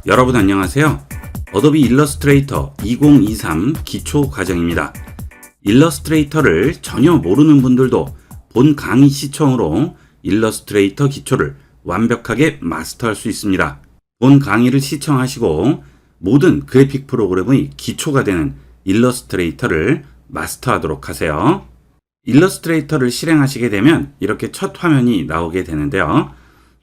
여러분 안녕하세요. 어도비 일러스트레이터 2023 기초 과정입니다. 일러스트레이터를 전혀 모르는 분들도 본 강의 시청으로 일러스트레이터 기초를 완벽하게 마스터할 수 있습니다. 본 강의를 시청하시고 모든 그래픽 프로그램의 기초가 되는 일러스트레이터를 마스터하도록 하세요. 일러스트레이터를 실행하시게 되면 이렇게 첫 화면이 나오게 되는데요.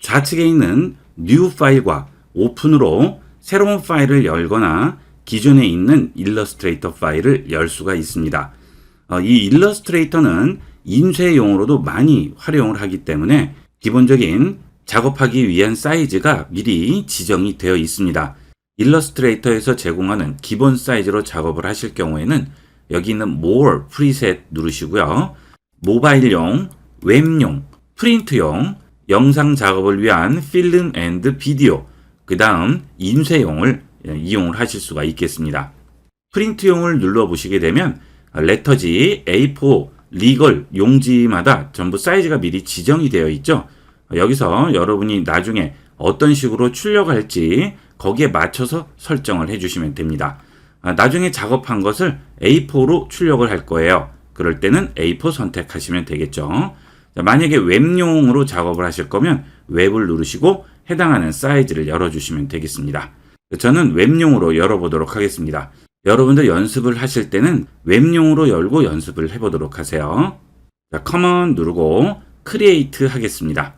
좌측에 있는 뉴 파일과 오픈으로 새로운 파일을 열거나 기존에 있는 일러스트레이터 파일을 열 수가 있습니다. 이 일러스트레이터는 인쇄용으로도 많이 활용을 하기 때문에 기본적인 작업하기 위한 사이즈가 미리 지정이 되어 있습니다. 일러스트레이터에서 제공하는 기본 사이즈로 작업을 하실 경우에는 여기 있는 More 프리셋 누르시고요. 모바일용, 웹용, 프린트용, 영상 작업을 위한 필름 앤드 비디오, 그 다음 인쇄용을 이용을 하실 수가 있겠습니다. 프린트용을 눌러보시게 되면 레터지, A4, 리걸, 용지마다 전부 사이즈가 미리 지정이 되어 있죠. 여기서 여러분이 나중에 어떤 식으로 출력할지 거기에 맞춰서 설정을 해주시면 됩니다. 나중에 작업한 것을 A4로 출력을 할 거예요. 그럴 때는 A4 선택하시면 되겠죠. 만약에 웹용으로 작업을 하실 거면 웹을 누르시고 해당하는 사이즈를 열어주시면 되겠습니다. 저는 웹용으로 열어보도록 하겠습니다. 여러분들 연습을 하실 때는 웹용으로 열고 연습을 해보도록 하세요. 자, 커먼 누르고 크리에이트 하겠습니다.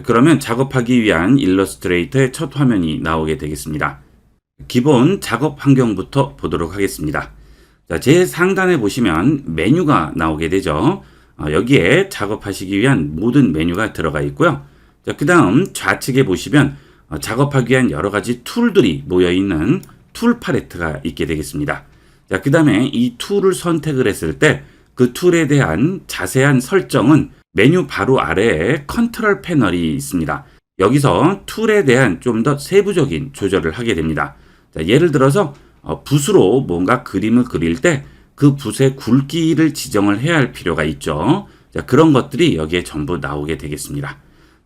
그러면 작업하기 위한 일러스트레이터의 첫 화면이 나오게 되겠습니다. 기본 작업 환경부터 보도록 하겠습니다. 자, 제 상단에 보시면 메뉴가 나오게 되죠. 여기에 작업하시기 위한 모든 메뉴가 들어가 있고요. 자, 그 다음 좌측에 보시면 작업하기 위한 여러 가지 툴들이 모여있는 툴 팔레트가 있게 되겠습니다. 자, 그 다음에 이 툴을 선택을 했을 때 그 툴에 대한 자세한 설정은 메뉴 바로 아래에 컨트롤 패널이 있습니다. 여기서 툴에 대한 좀 더 세부적인 조절을 하게 됩니다. 자, 예를 들어서 붓으로 뭔가 그림을 그릴 때 그 붓의 굵기를 지정을 해야 할 필요가 있죠. 자, 그런 것들이 여기에 전부 나오게 되겠습니다.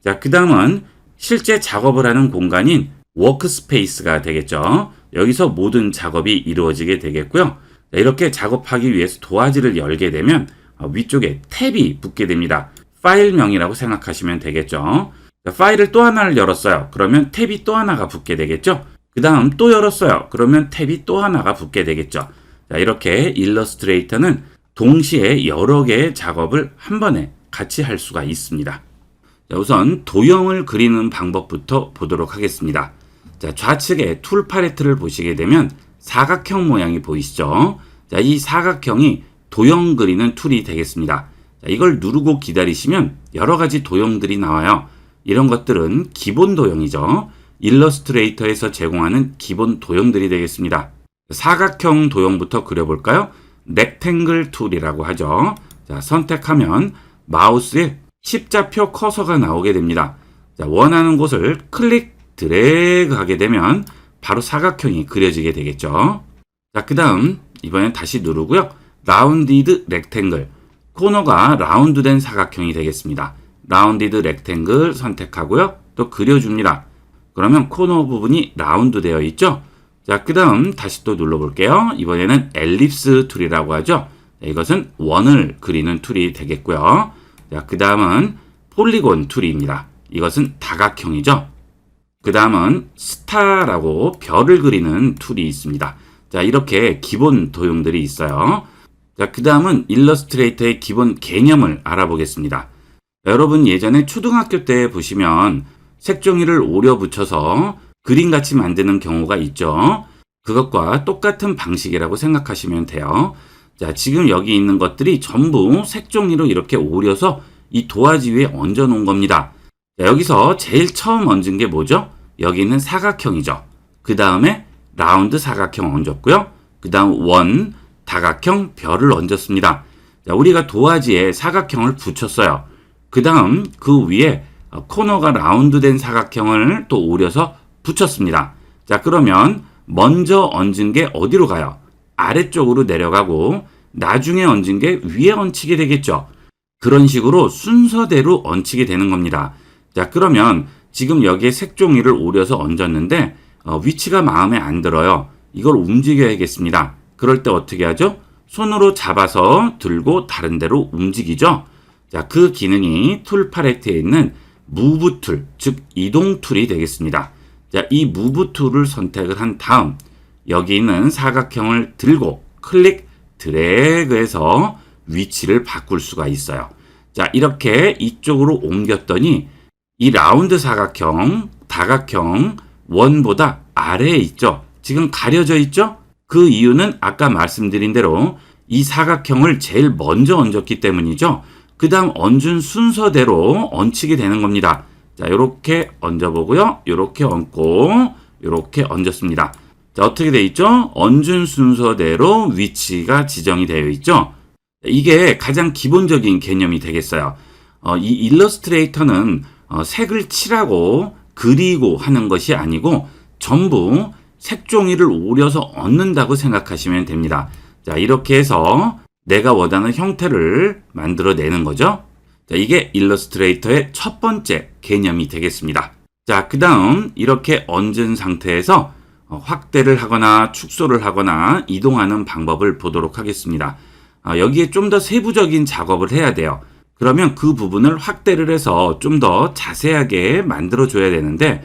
자, 그 다음은 실제 작업을 하는 공간인 워크스페이스가 되겠죠. 여기서 모든 작업이 이루어지게 되겠고요. 자, 이렇게 작업하기 위해서 도화지를 열게 되면 위쪽에 탭이 붙게 됩니다. 파일명이라고 생각하시면 되겠죠. 자, 파일을 또 하나를 열었어요. 그러면 탭이 또 하나가 붙게 되겠죠. 그 다음 또 열었어요. 그러면 탭이 또 하나가 붙게 되겠죠. 자, 이렇게 일러스트레이터는 동시에 여러 개의 작업을 한 번에 같이 할 수가 있습니다. 자, 우선 도형을 그리는 방법부터 보도록 하겠습니다. 자, 좌측에 툴 팔레트를 보시게 되면 사각형 모양이 보이시죠? 자, 이 사각형이 도형 그리는 툴이 되겠습니다. 자, 이걸 누르고 기다리시면 여러 가지 도형들이 나와요. 이런 것들은 기본 도형이죠. 일러스트레이터에서 제공하는 기본 도형들이 되겠습니다. 사각형 도형부터 그려볼까요? 렉탱글 툴이라고 하죠. 자, 선택하면 마우스에 십자표 커서가 나오게 됩니다. 자, 원하는 곳을 클릭, 드래그 하게 되면 바로 사각형이 그려지게 되겠죠. 자, 그 다음 이번엔 다시 누르고요. 라운디드 렉탱글, 코너가 라운드된 사각형이 되겠습니다. 라운디드 렉탱글 선택하고요. 또 그려줍니다. 그러면 코너 부분이 라운드 되어 있죠. 자, 그 다음 다시 또 눌러볼게요. 이번에는 엘립스 툴이라고 하죠. 자, 이것은 원을 그리는 툴이 되겠고요. 자, 그 다음은 폴리곤 툴입니다. 이것은 다각형이죠. 그 다음은 스타라고 별을 그리는 툴이 있습니다. 자, 이렇게 기본 도형들이 있어요. 자, 그 다음은 일러스트레이터의 기본 개념을 알아보겠습니다. 여러분 예전에 초등학교 때 보시면 색종이를 오려 붙여서 그림같이 만드는 경우가 있죠. 그것과 똑같은 방식이라고 생각하시면 돼요. 자, 지금 여기 있는 것들이 전부 색종이로 이렇게 오려서 이 도화지 위에 얹어 놓은 겁니다. 자, 여기서 제일 처음 얹은 게 뭐죠? 여기 있는 사각형이죠. 그 다음에 라운드 사각형 얹었고요. 그 다음 원, 다각형, 별을 얹었습니다. 자, 우리가 도화지에 사각형을 붙였어요. 그 다음 그 위에 코너가 라운드된 사각형을 또 오려서 붙였습니다. 자, 그러면 먼저 얹은 게 어디로 가요? 아래쪽으로 내려가고 나중에 얹은 게 위에 얹히게 되겠죠. 그런 식으로 순서대로 얹히게 되는 겁니다. 자, 그러면 지금 여기에 색종이를 오려서 얹었는데 위치가 마음에 안 들어요. 이걸 움직여야겠습니다. 그럴 때 어떻게 하죠? 손으로 잡아서 들고 다른 데로 움직이죠. 자, 그 기능이 툴 팔레트에 있는 무브 툴, 즉 이동 툴이 되겠습니다. 자, 이 무브 툴을 선택을 한 다음 여기 있는 사각형을 들고 클릭, 드래그해서 위치를 바꿀 수가 있어요. 자, 이렇게 이쪽으로 옮겼더니 이 라운드 사각형, 다각형 원보다 아래에 있죠. 지금 가려져 있죠? 그 이유는 아까 말씀드린 대로 이 사각형을 제일 먼저 얹었기 때문이죠. 그 다음 얹은 순서대로 얹히게 되는 겁니다. 자, 요렇게 얹어보고요. 요렇게 얹고 요렇게 얹었습니다. 자, 어떻게 되어 있죠? 얹은 순서대로 위치가 지정이 되어 있죠. 이게 가장 기본적인 개념이 되겠어요. 이 일러스트레이터는 색을 칠하고 그리고 하는 것이 아니고 전부 색종이를 오려서 얹는다고 생각하시면 됩니다. 자, 이렇게 해서 내가 원하는 형태를 만들어내는 거죠. 자, 이게 일러스트레이터의 첫 번째 개념이 되겠습니다. 자, 그 다음 이렇게 얹은 상태에서 확대를 하거나 축소를 하거나 이동하는 방법을 보도록 하겠습니다. 여기에 좀 더 세부적인 작업을 해야 돼요. 그러면 그 부분을 확대를 해서 좀 더 자세하게 만들어줘야 되는데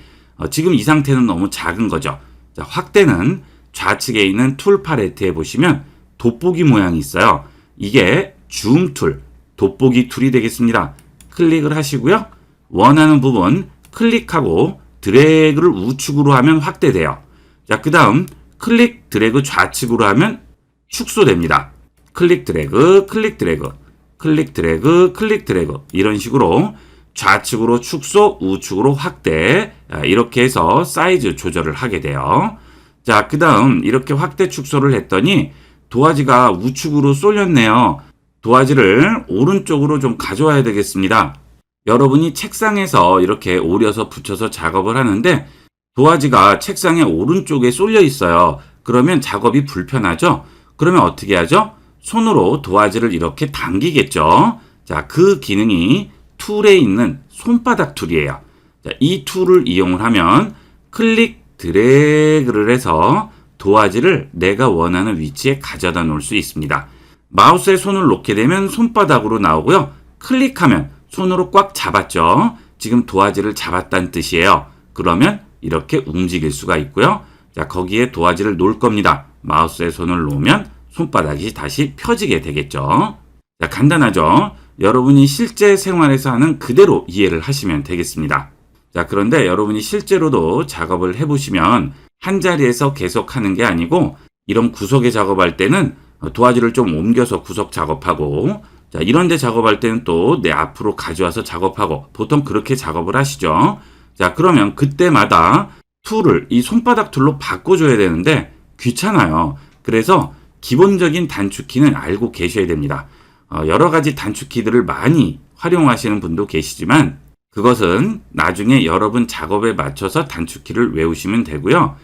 지금 이 상태는 너무 작은 거죠. 자, 확대는 좌측에 있는 툴 팔레트에 보시면 돋보기 모양이 있어요. 이게 줌 툴, 돋보기 툴이 되겠습니다. 클릭을 하시고요. 원하는 부분 클릭하고 드래그를 우측으로 하면 확대돼요. 자, 그 다음 클릭 드래그 좌측으로 하면 축소됩니다. 클릭 드래그, 클릭 드래그, 클릭 드래그, 클릭 드래그 이런 식으로 좌측으로 축소, 우측으로 확대 이렇게 해서 사이즈 조절을 하게 돼요. 자, 그 다음 이렇게 확대 축소를 했더니 도화지가 우측으로 쏠렸네요. 도화지를 오른쪽으로 좀 가져와야 되겠습니다. 여러분이 책상에서 이렇게 오려서 붙여서 작업을 하는데 도화지가 책상의 오른쪽에 쏠려 있어요. 그러면 작업이 불편하죠? 그러면 어떻게 하죠? 손으로 도화지를 이렇게 당기겠죠? 자, 그 기능이 툴에 있는 손바닥 툴이에요. 자, 이 툴을 이용을 하면 클릭 드래그를 해서 도화지를 내가 원하는 위치에 가져다 놓을 수 있습니다. 마우스에 손을 놓게 되면 손바닥으로 나오고요. 클릭하면 손으로 꽉 잡았죠. 지금 도화지를 잡았다는 뜻이에요. 그러면 이렇게 움직일 수가 있고요. 자, 거기에 도화지를 놓을 겁니다. 마우스에 손을 놓으면 손바닥이 다시 펴지게 되겠죠. 자, 간단하죠? 여러분이 실제 생활에서 하는 그대로 이해를 하시면 되겠습니다. 자, 그런데 여러분이 실제로도 작업을 해보시면 한 자리에서 계속 하는 게 아니고 이런 구석에 작업할 때는 도화지를 좀 옮겨서 구석 작업하고 자, 이런 데 작업할 때는 또 내 앞으로 가져와서 작업하고 보통 그렇게 작업을 하시죠. 자, 그러면 그때마다 툴을 이 손바닥 툴로 바꿔줘야 되는데 귀찮아요. 그래서 기본적인 단축키는 알고 계셔야 됩니다. 여러 가지 단축키들을 많이 활용하시는 분도 계시지만 그것은 나중에 여러분 작업에 맞춰서 단축키를 외우시면 되고요.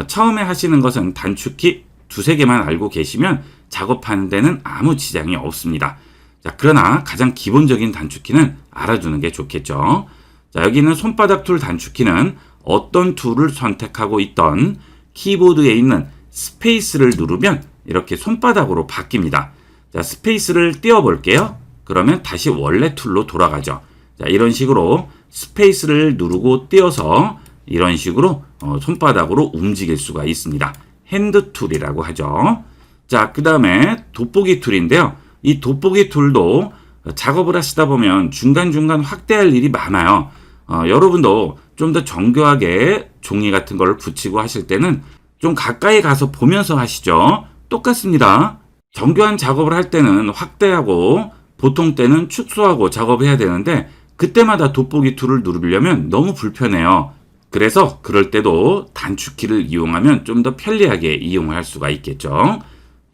처음에 하시는 것은 단축키 두세 개만 알고 계시면 작업하는 데는 아무 지장이 없습니다. 자, 그러나 가장 기본적인 단축키는 알아두는 게 좋겠죠. 자, 여기 있는 손바닥 툴 단축키는 어떤 툴을 선택하고 있던 키보드에 있는 스페이스를 누르면 이렇게 손바닥으로 바뀝니다. 자, 스페이스를 띄워 볼게요. 그러면 다시 원래 툴로 돌아가죠. 자, 이런 식으로 스페이스를 누르고 띄어서 이런 식으로 손바닥으로 움직일 수가 있습니다. 핸드 툴이라고 하죠. 자, 그 다음에 돋보기 툴인데요. 이 돋보기 툴도 작업을 하시다 보면 중간중간 확대할 일이 많아요. 여러분도 좀 더 정교하게 종이 같은 걸 붙이고 하실 때는 좀 가까이 가서 보면서 하시죠. 똑같습니다. 정교한 작업을 할 때는 확대하고 보통 때는 축소하고 작업해야 되는데 그때마다 돋보기 툴을 누르려면 너무 불편해요. 그래서 그럴 때도 단축키를 이용하면 좀 더 편리하게 이용할 수가 있겠죠.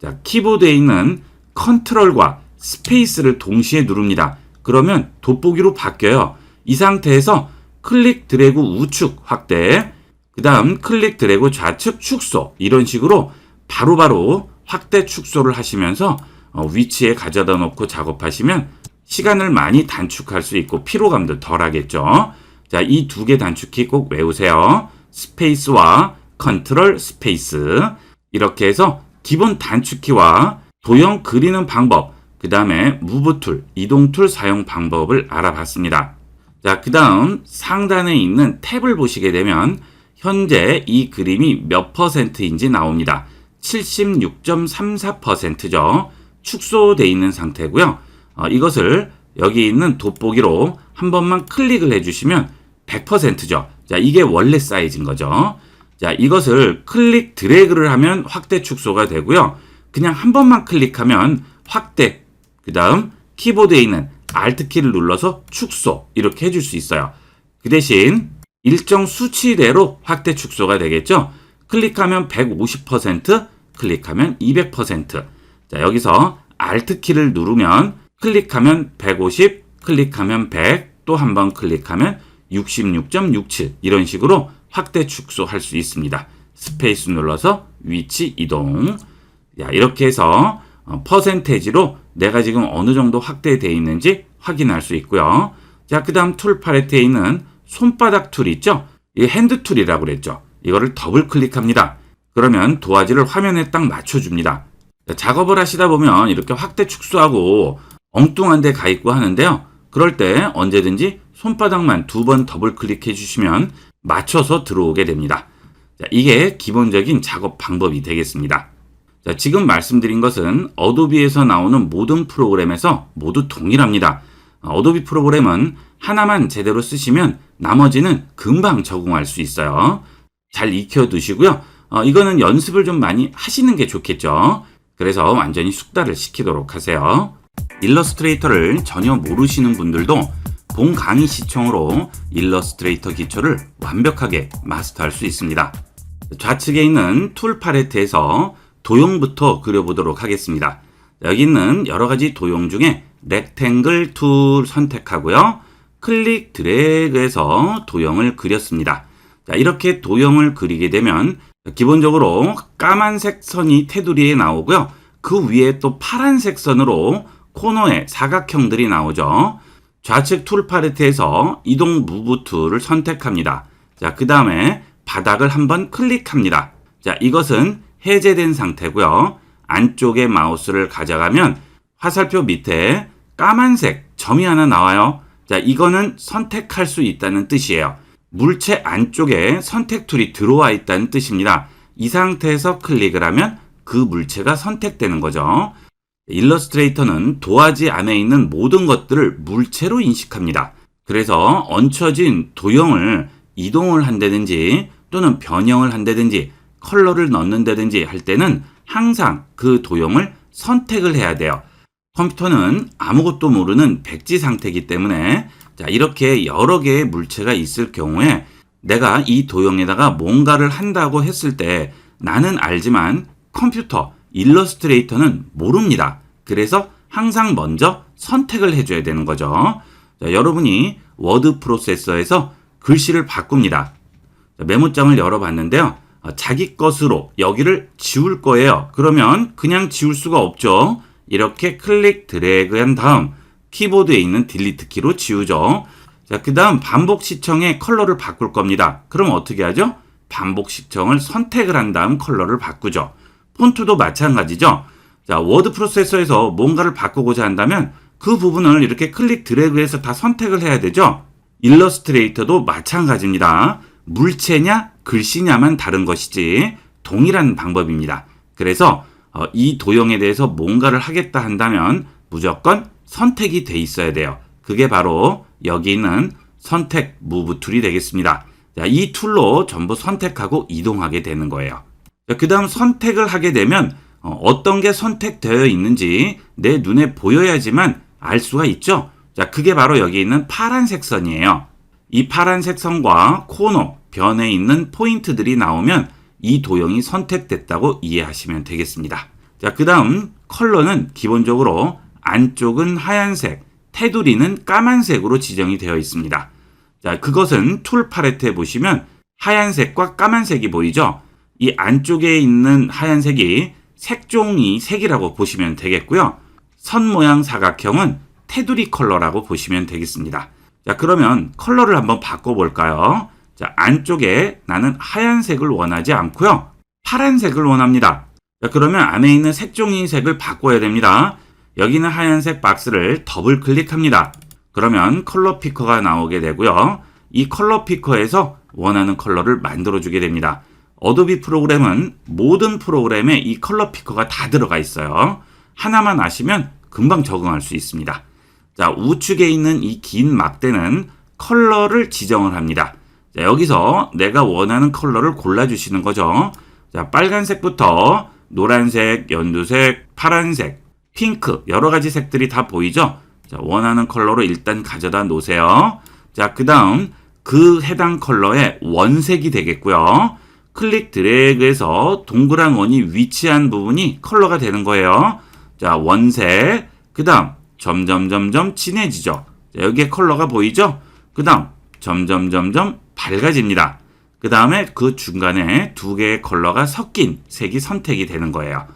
자, 키보드에 있는 컨트롤과 스페이스를 동시에 누릅니다. 그러면 돋보기로 바뀌어요. 이 상태에서 클릭 드래그 우측 확대, 그 다음 클릭 드래그 좌측 축소 이런 식으로 바로바로 확대 축소를 하시면서 위치에 가져다 놓고 작업하시면 시간을 많이 단축할 수 있고 피로감도 덜 하겠죠. 자, 이 두 개 단축키 꼭 외우세요. 스페이스와 컨트롤 스페이스. 이렇게 해서 기본 단축키와 도형 그리는 방법, 그 다음에 무브 툴, 이동 툴 사용 방법을 알아봤습니다. 자, 그 다음 상단에 있는 탭을 보시게 되면 현재 이 그림이 몇 %인지 나옵니다. 76.34%죠. 축소되어 있는 상태고요. 이것을 여기 있는 돋보기로 한 번만 클릭을 해주시면 100%죠. 자, 이게 원래 사이즈인 거죠. 자, 이것을 클릭 드래그를 하면 확대 축소가 되고요. 그냥 한 번만 클릭하면 확대, 그 다음 키보드에 있는 Alt 키를 눌러서 축소 이렇게 해줄 수 있어요. 그 대신 일정 수치대로 확대 축소가 되겠죠. 클릭하면 150%, 클릭하면 200%. 자, 여기서 Alt 키를 누르면 클릭하면 150, 클릭하면 100, 또 한 번 클릭하면 66.67 이런 식으로 확대 축소할 수 있습니다. 스페이스 눌러서 위치 이동. 자, 이렇게 해서 퍼센테이지로 내가 지금 어느 정도 확대되어 있는지 확인할 수 있고요. 자, 그 다음 툴 팔레트에 있는 손바닥 툴 있죠? 이 핸드 툴이라고 그랬죠? 이거를 더블 클릭합니다. 그러면 도화지를 화면에 딱 맞춰줍니다. 자, 작업을 하시다 보면 이렇게 확대 축소하고 엉뚱한 데 가 있고 하는데요. 그럴 때 언제든지 손바닥만 2번 더블 클릭해 주시면 맞춰서 들어오게 됩니다. 자, 이게 기본적인 작업 방법이 되겠습니다. 자, 지금 말씀드린 것은 어도비에서 나오는 모든 프로그램에서 모두 동일합니다. 어도비 프로그램은 하나만 제대로 쓰시면 나머지는 금방 적응할 수 있어요. 잘 익혀 두시고요. 이거는 연습을 좀 많이 하시는 게 좋겠죠. 그래서 완전히 숙달을 시키도록 하세요. 일러스트레이터를 전혀 모르시는 분들도 본 강의 시청으로 일러스트레이터 기초를 완벽하게 마스터할 수 있습니다. 좌측에 있는 툴 팔레트에서 도형부터 그려보도록 하겠습니다. 여기 있는 여러 가지 도형 중에 렉탱글 툴 선택하고요. 클릭 드래그해서 도형을 그렸습니다. 자, 이렇게 도형을 그리게 되면 기본적으로 까만색 선이 테두리에 나오고요. 그 위에 또 파란색 선으로 코너에 사각형들이 나오죠. 좌측 툴 팔레트에서 이동 무브 툴을 선택합니다. 자, 그 다음에 바닥을 한번 클릭합니다. 자, 이것은 해제된 상태고요. 안쪽에 마우스를 가져가면 화살표 밑에 까만색 점이 하나 나와요. 자, 이거는 선택할 수 있다는 뜻이에요. 물체 안쪽에 선택 툴이 들어와 있다는 뜻입니다. 이 상태에서 클릭을 하면 그 물체가 선택되는 거죠. 일러스트레이터는 도화지 안에 있는 모든 것들을 물체로 인식합니다. 그래서 얹혀진 도형을 이동을 한다든지 또는 변형을 한다든지 컬러를 넣는다든지 할 때는 항상 그 도형을 선택을 해야 돼요. 컴퓨터는 아무것도 모르는 백지 상태이기 때문에 자, 이렇게 여러 개의 물체가 있을 경우에 내가 이 도형에다가 뭔가를 한다고 했을 때 나는 알지만 컴퓨터, 일러스트레이터는 모릅니다. 그래서 항상 먼저 선택을 해줘야 되는 거죠. 자, 여러분이 워드 프로세서에서 글씨를 바꿉니다. 자, 메모장을 열어봤는데요. 자기 것으로 여기를 지울 거예요. 그러면 그냥 지울 수가 없죠. 이렇게 클릭 드래그한 다음 키보드에 있는 딜리트 키로 지우죠. 자, 그 다음 반복 시청의 컬러를 바꿀 겁니다. 그럼 어떻게 하죠? 반복 시청을 선택을 한 다음 컬러를 바꾸죠. 폰트도 마찬가지죠. 자, 워드 프로세서에서 뭔가를 바꾸고자 한다면 그 부분을 이렇게 클릭 드래그해서 다 선택을 해야 되죠. 일러스트레이터도 마찬가지입니다. 물체냐 글씨냐만 다른 것이지 동일한 방법입니다. 그래서 이 도형에 대해서 뭔가를 하겠다 한다면 무조건 선택이 돼 있어야 돼요. 그게 바로 여기 있는 선택 무브 툴이 되겠습니다. 자, 이 툴로 전부 선택하고 이동하게 되는 거예요. 그 다음 선택을 하게 되면 어떤 게 선택되어 있는지 내 눈에 보여야지만 알 수가 있죠. 자, 그게 바로 여기 있는 파란색 선이에요. 이 파란색 선과 코너, 변에 있는 포인트들이 나오면 이 도형이 선택됐다고 이해하시면 되겠습니다. 자, 그 다음 컬러는 기본적으로 안쪽은 하얀색, 테두리는 까만색으로 지정이 되어 있습니다. 자, 그것은 툴 팔레트에 보시면 하얀색과 까만색이 보이죠? 이 안쪽에 있는 하얀색이 색종이 색이라고 보시면 되겠고요. 선 모양 사각형은 테두리 컬러라고 보시면 되겠습니다. 자, 그러면 컬러를 한번 바꿔볼까요? 자, 자, 안쪽에 나는 하얀색을 원하지 않고요. 파란색을 원합니다. 자, 그러면 안에 있는 색종이 색을 바꿔야 됩니다. 여기는 하얀색 박스를 더블 클릭합니다. 그러면 컬러 피커가 나오게 되고요. 이 컬러 피커에서 원하는 컬러를 만들어주게 됩니다. 어도비 프로그램은 모든 프로그램에 이 컬러 피커가 다 들어가 있어요. 하나만 아시면 금방 적응할 수 있습니다. 자, 우측에 있는 이 긴 막대는 컬러를 지정을 합니다. 자, 여기서 내가 원하는 컬러를 골라주시는 거죠. 자, 빨간색부터 노란색, 연두색, 파란색, 핑크 여러 가지 색들이 다 보이죠? 자, 원하는 컬러로 일단 가져다 놓으세요. 자, 그 다음 그 해당 컬러의 원색이 되겠고요. 클릭 드래그해서 동그란 원이 위치한 부분이 컬러가 되는 거예요. 자, 원색. 그 다음 점점 진해지죠. 자, 여기에 컬러가 보이죠? 그 다음 점점 밝아집니다. 그 다음에 그 중간에 두 개의 컬러가 섞인 색이 선택이 되는 거예요.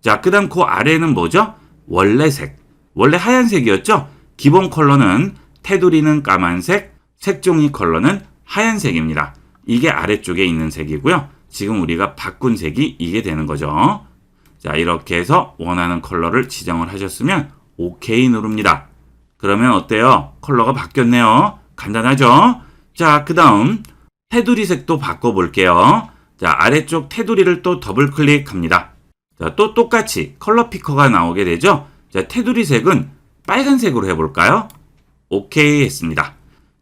자, 그 다음 그 아래는 뭐죠? 원래 색. 원래 하얀색이었죠? 기본 컬러는 테두리는 까만색, 색종이 컬러는 하얀색입니다. 이게 아래쪽에 있는 색이고요. 지금 우리가 바꾼 색이 이게 되는 거죠. 자, 이렇게 해서 원하는 컬러를 지정을 하셨으면 OK 누릅니다. 그러면 어때요? 컬러가 바뀌었네요. 간단하죠? 자, 그 다음 테두리 색도 바꿔볼게요. 자, 아래쪽 테두리를 또 더블 클릭합니다. 자, 또 똑같이 컬러 피커가 나오게 되죠? 자, 테두리 색은 빨간색으로 해볼까요? OK 했습니다.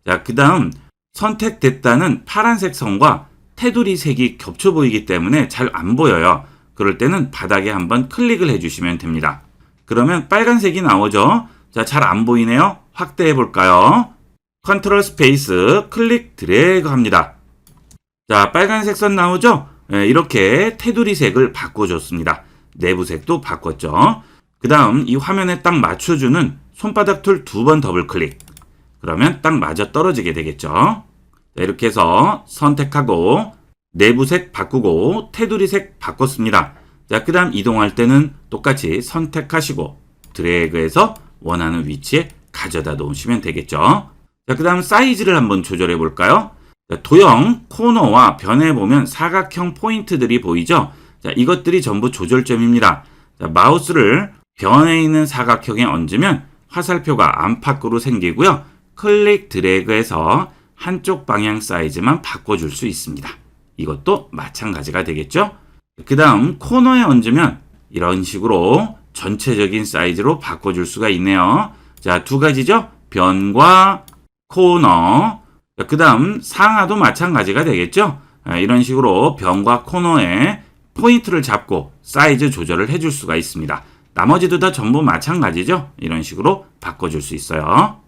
자, 그 다음 선택됐다는 파란색 선과 테두리 색이 겹쳐 보이기 때문에 잘 안 보여요. 그럴 때는 바닥에 한번 클릭을 해주시면 됩니다. 그러면 빨간색이 나오죠? 자, 잘 안 보이네요. 확대해 볼까요? 컨트롤 스페이스 클릭 드래그 합니다. 자, 빨간색 선 나오죠? 네, 이렇게 테두리 색을 바꿔줬습니다. 내부 색도 바꿨죠. 그 다음 이 화면에 딱 맞춰주는 손바닥 툴 2번 더블 클릭. 그러면 딱 맞아 떨어지게 되겠죠. 자, 이렇게 해서 선택하고 내부색 바꾸고 테두리색 바꿨습니다. 자, 그 다음 이동할 때는 똑같이 선택하시고 드래그해서 원하는 위치에 가져다 놓으시면 되겠죠. 자, 그 다음 사이즈를 한번 조절해 볼까요? 자, 도형 코너와 변에 보면 사각형 포인트들이 보이죠? 자, 이것들이 전부 조절점입니다. 자, 마우스를 변에 있는 사각형에 얹으면 화살표가 안팎으로 생기고요. 클릭 드래그해서 한쪽 방향 사이즈만 바꿔줄 수 있습니다. 이것도 마찬가지가 되겠죠? 그 다음 코너에 얹으면 이런 식으로 전체적인 사이즈로 바꿔줄 수가 있네요. 자, 두 가지죠? 변과 코너. 그 다음 상하도 마찬가지가 되겠죠? 이런 식으로 변과 코너에 포인트를 잡고 사이즈 조절을 해줄 수가 있습니다. 나머지도 다 전부 마찬가지죠? 이런 식으로 바꿔줄 수 있어요.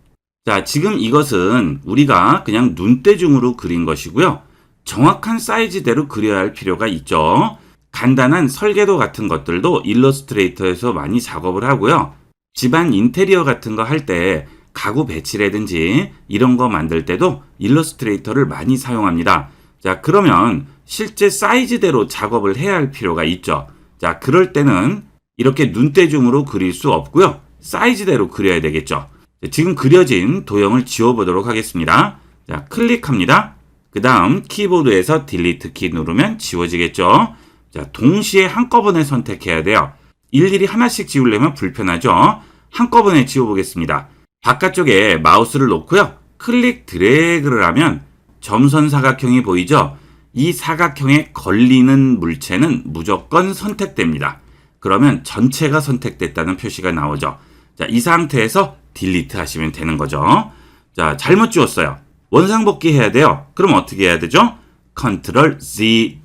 자, 지금 이것은 우리가 그냥 눈대중으로 그린 것이고요. 정확한 사이즈대로 그려야 할 필요가 있죠. 간단한 설계도 같은 것들도 일러스트레이터에서 많이 작업을 하고요. 집안 인테리어 같은 거 할 때 가구 배치라든지 이런 거 만들 때도 일러스트레이터를 많이 사용합니다. 자, 그러면 실제 사이즈대로 작업을 해야 할 필요가 있죠. 자, 그럴 때는 이렇게 눈대중으로 그릴 수 없고요. 사이즈대로 그려야 되겠죠. 지금 그려진 도형을 지워보도록 하겠습니다. 자, 클릭합니다. 그 다음 키보드에서 딜리트 키 누르면 지워지겠죠. 자, 동시에 한꺼번에 선택해야 돼요. 일일이 하나씩 지우려면 불편하죠. 한꺼번에 지워보겠습니다. 바깥쪽에 마우스를 놓고요. 클릭 드래그를 하면 점선 사각형이 보이죠? 이 사각형에 걸리는 물체는 무조건 선택됩니다. 그러면 전체가 선택됐다는 표시가 나오죠. 자, 이 상태에서 딜리트 하시면 되는 거죠. 자, 잘못 지웠어요. 원상복귀 해야 돼요. 그럼 어떻게 해야 되죠? 컨트롤 Z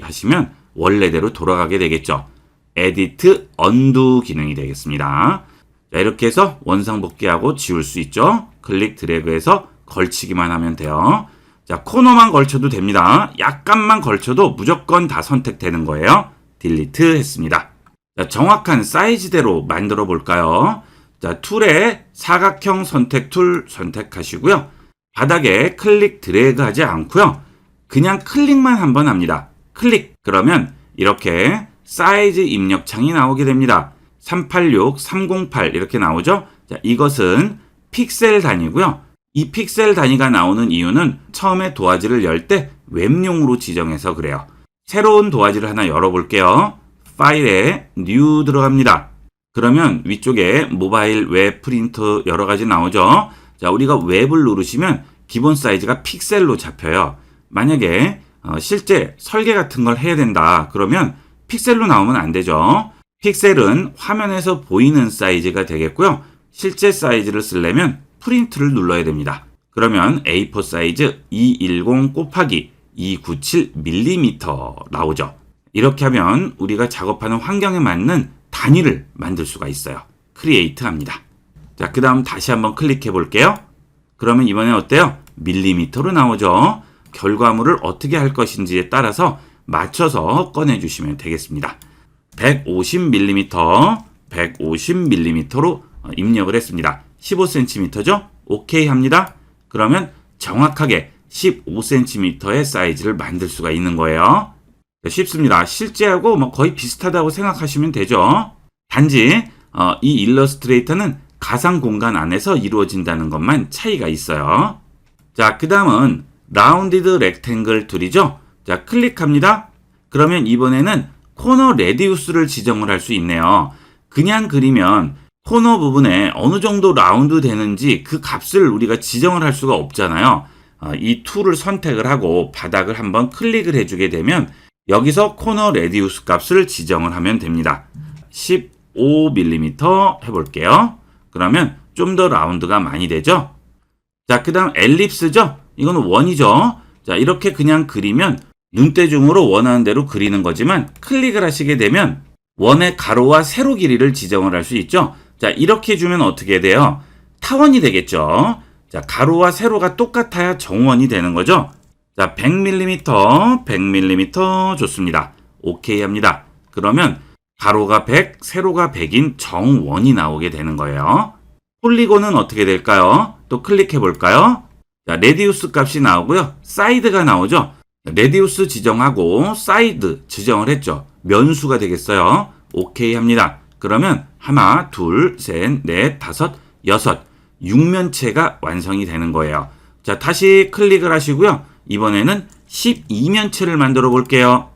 하시면 원래대로 돌아가게 되겠죠. 에디트 언두 기능이 되겠습니다. 자, 이렇게 해서 원상복귀하고 지울 수 있죠. 클릭 드래그해서 걸치기만 하면 돼요. 자, 코너만 걸쳐도 됩니다. 약간만 걸쳐도 무조건 다 선택되는 거예요. 딜리트 했습니다. 자, 정확한 사이즈대로 만들어 볼까요? 자, 툴에 사각형 선택 툴 선택하시고요. 바닥에 클릭 드래그 하지 않고요. 그냥 클릭만 한번 합니다. 클릭. 그러면 이렇게 사이즈 입력창이 나오게 됩니다. 386, 308 이렇게 나오죠? 자, 이것은 픽셀 단위고요. 이 픽셀 단위가 나오는 이유는 처음에 도화지를 열 때 웹용으로 지정해서 그래요. 새로운 도화지를 하나 열어볼게요. 파일에 New 들어갑니다. 그러면 위쪽에 모바일 웹 프린터 여러 가지 나오죠. 자, 우리가 웹을 누르시면 기본 사이즈가 픽셀로 잡혀요. 만약에 실제 설계 같은 걸 해야 된다. 그러면 픽셀로 나오면 안 되죠. 픽셀은 화면에서 보이는 사이즈가 되겠고요. 실제 사이즈를 쓰려면 프린트를 눌러야 됩니다. 그러면 A4 사이즈 210 곱하기 297mm 나오죠. 이렇게 하면 우리가 작업하는 환경에 맞는 단위를 만들 수가 있어요. 크리에이트 합니다. 자, 그 다음 다시 한번 클릭해 볼게요. 그러면 이번엔 어때요? 밀리미터로 나오죠. 결과물을 어떻게 할 것인지에 따라서 맞춰서 꺼내주시면 되겠습니다. 150mm, 150mm로 입력을 했습니다. 15cm죠? 오케이 합니다. 그러면 정확하게 15cm의 사이즈를 만들 수가 있는 거예요. 쉽습니다. 실제하고 거의 비슷하다고 생각하시면 되죠. 단지 이 일러스트레이터는 가상 공간 안에서 이루어진다는 것만 차이가 있어요. 자, 그 다음은 라운디드 렉탱글 툴이죠. 자, 클릭합니다. 그러면 이번에는 코너 레디우스를 지정을 할 수 있네요. 그냥 그리면 코너 부분에 어느 정도 라운드 되는지 그 값을 우리가 지정을 할 수가 없잖아요. 이 툴을 선택을 하고 바닥을 한번 클릭을 해주게 되면 여기서 코너 레디우스 값을 지정을 하면 됩니다. 15mm 해볼게요. 그러면 좀 더 라운드가 많이 되죠. 자, 그 다음 엘립스죠. 이거는 원이죠. 자, 이렇게 그냥 그리면 눈대중으로 원하는 대로 그리는 거지만 클릭을 하시게 되면 원의 가로와 세로 길이를 지정을 할 수 있죠. 자, 이렇게 해주면 어떻게 돼요? 타원이 되겠죠. 자, 가로와 세로가 똑같아야 정원이 되는 거죠. 자, 100mm, 100mm 좋습니다. 오케이 합니다. 그러면 가로가 100, 세로가 100인 정원이 나오게 되는 거예요. 폴리곤은 어떻게 될까요? 또 클릭해 볼까요? 자, 레디우스 값이 나오고요. 사이드가 나오죠. 레디우스 지정하고 사이드 지정을 했죠. 면수가 되겠어요. 오케이 합니다. 그러면 하나, 둘, 셋, 넷, 다섯, 여섯, 6면체가 완성이 되는 거예요. 자, 다시 클릭을 하시고요. 이번에는 12면체를 만들어 볼게요.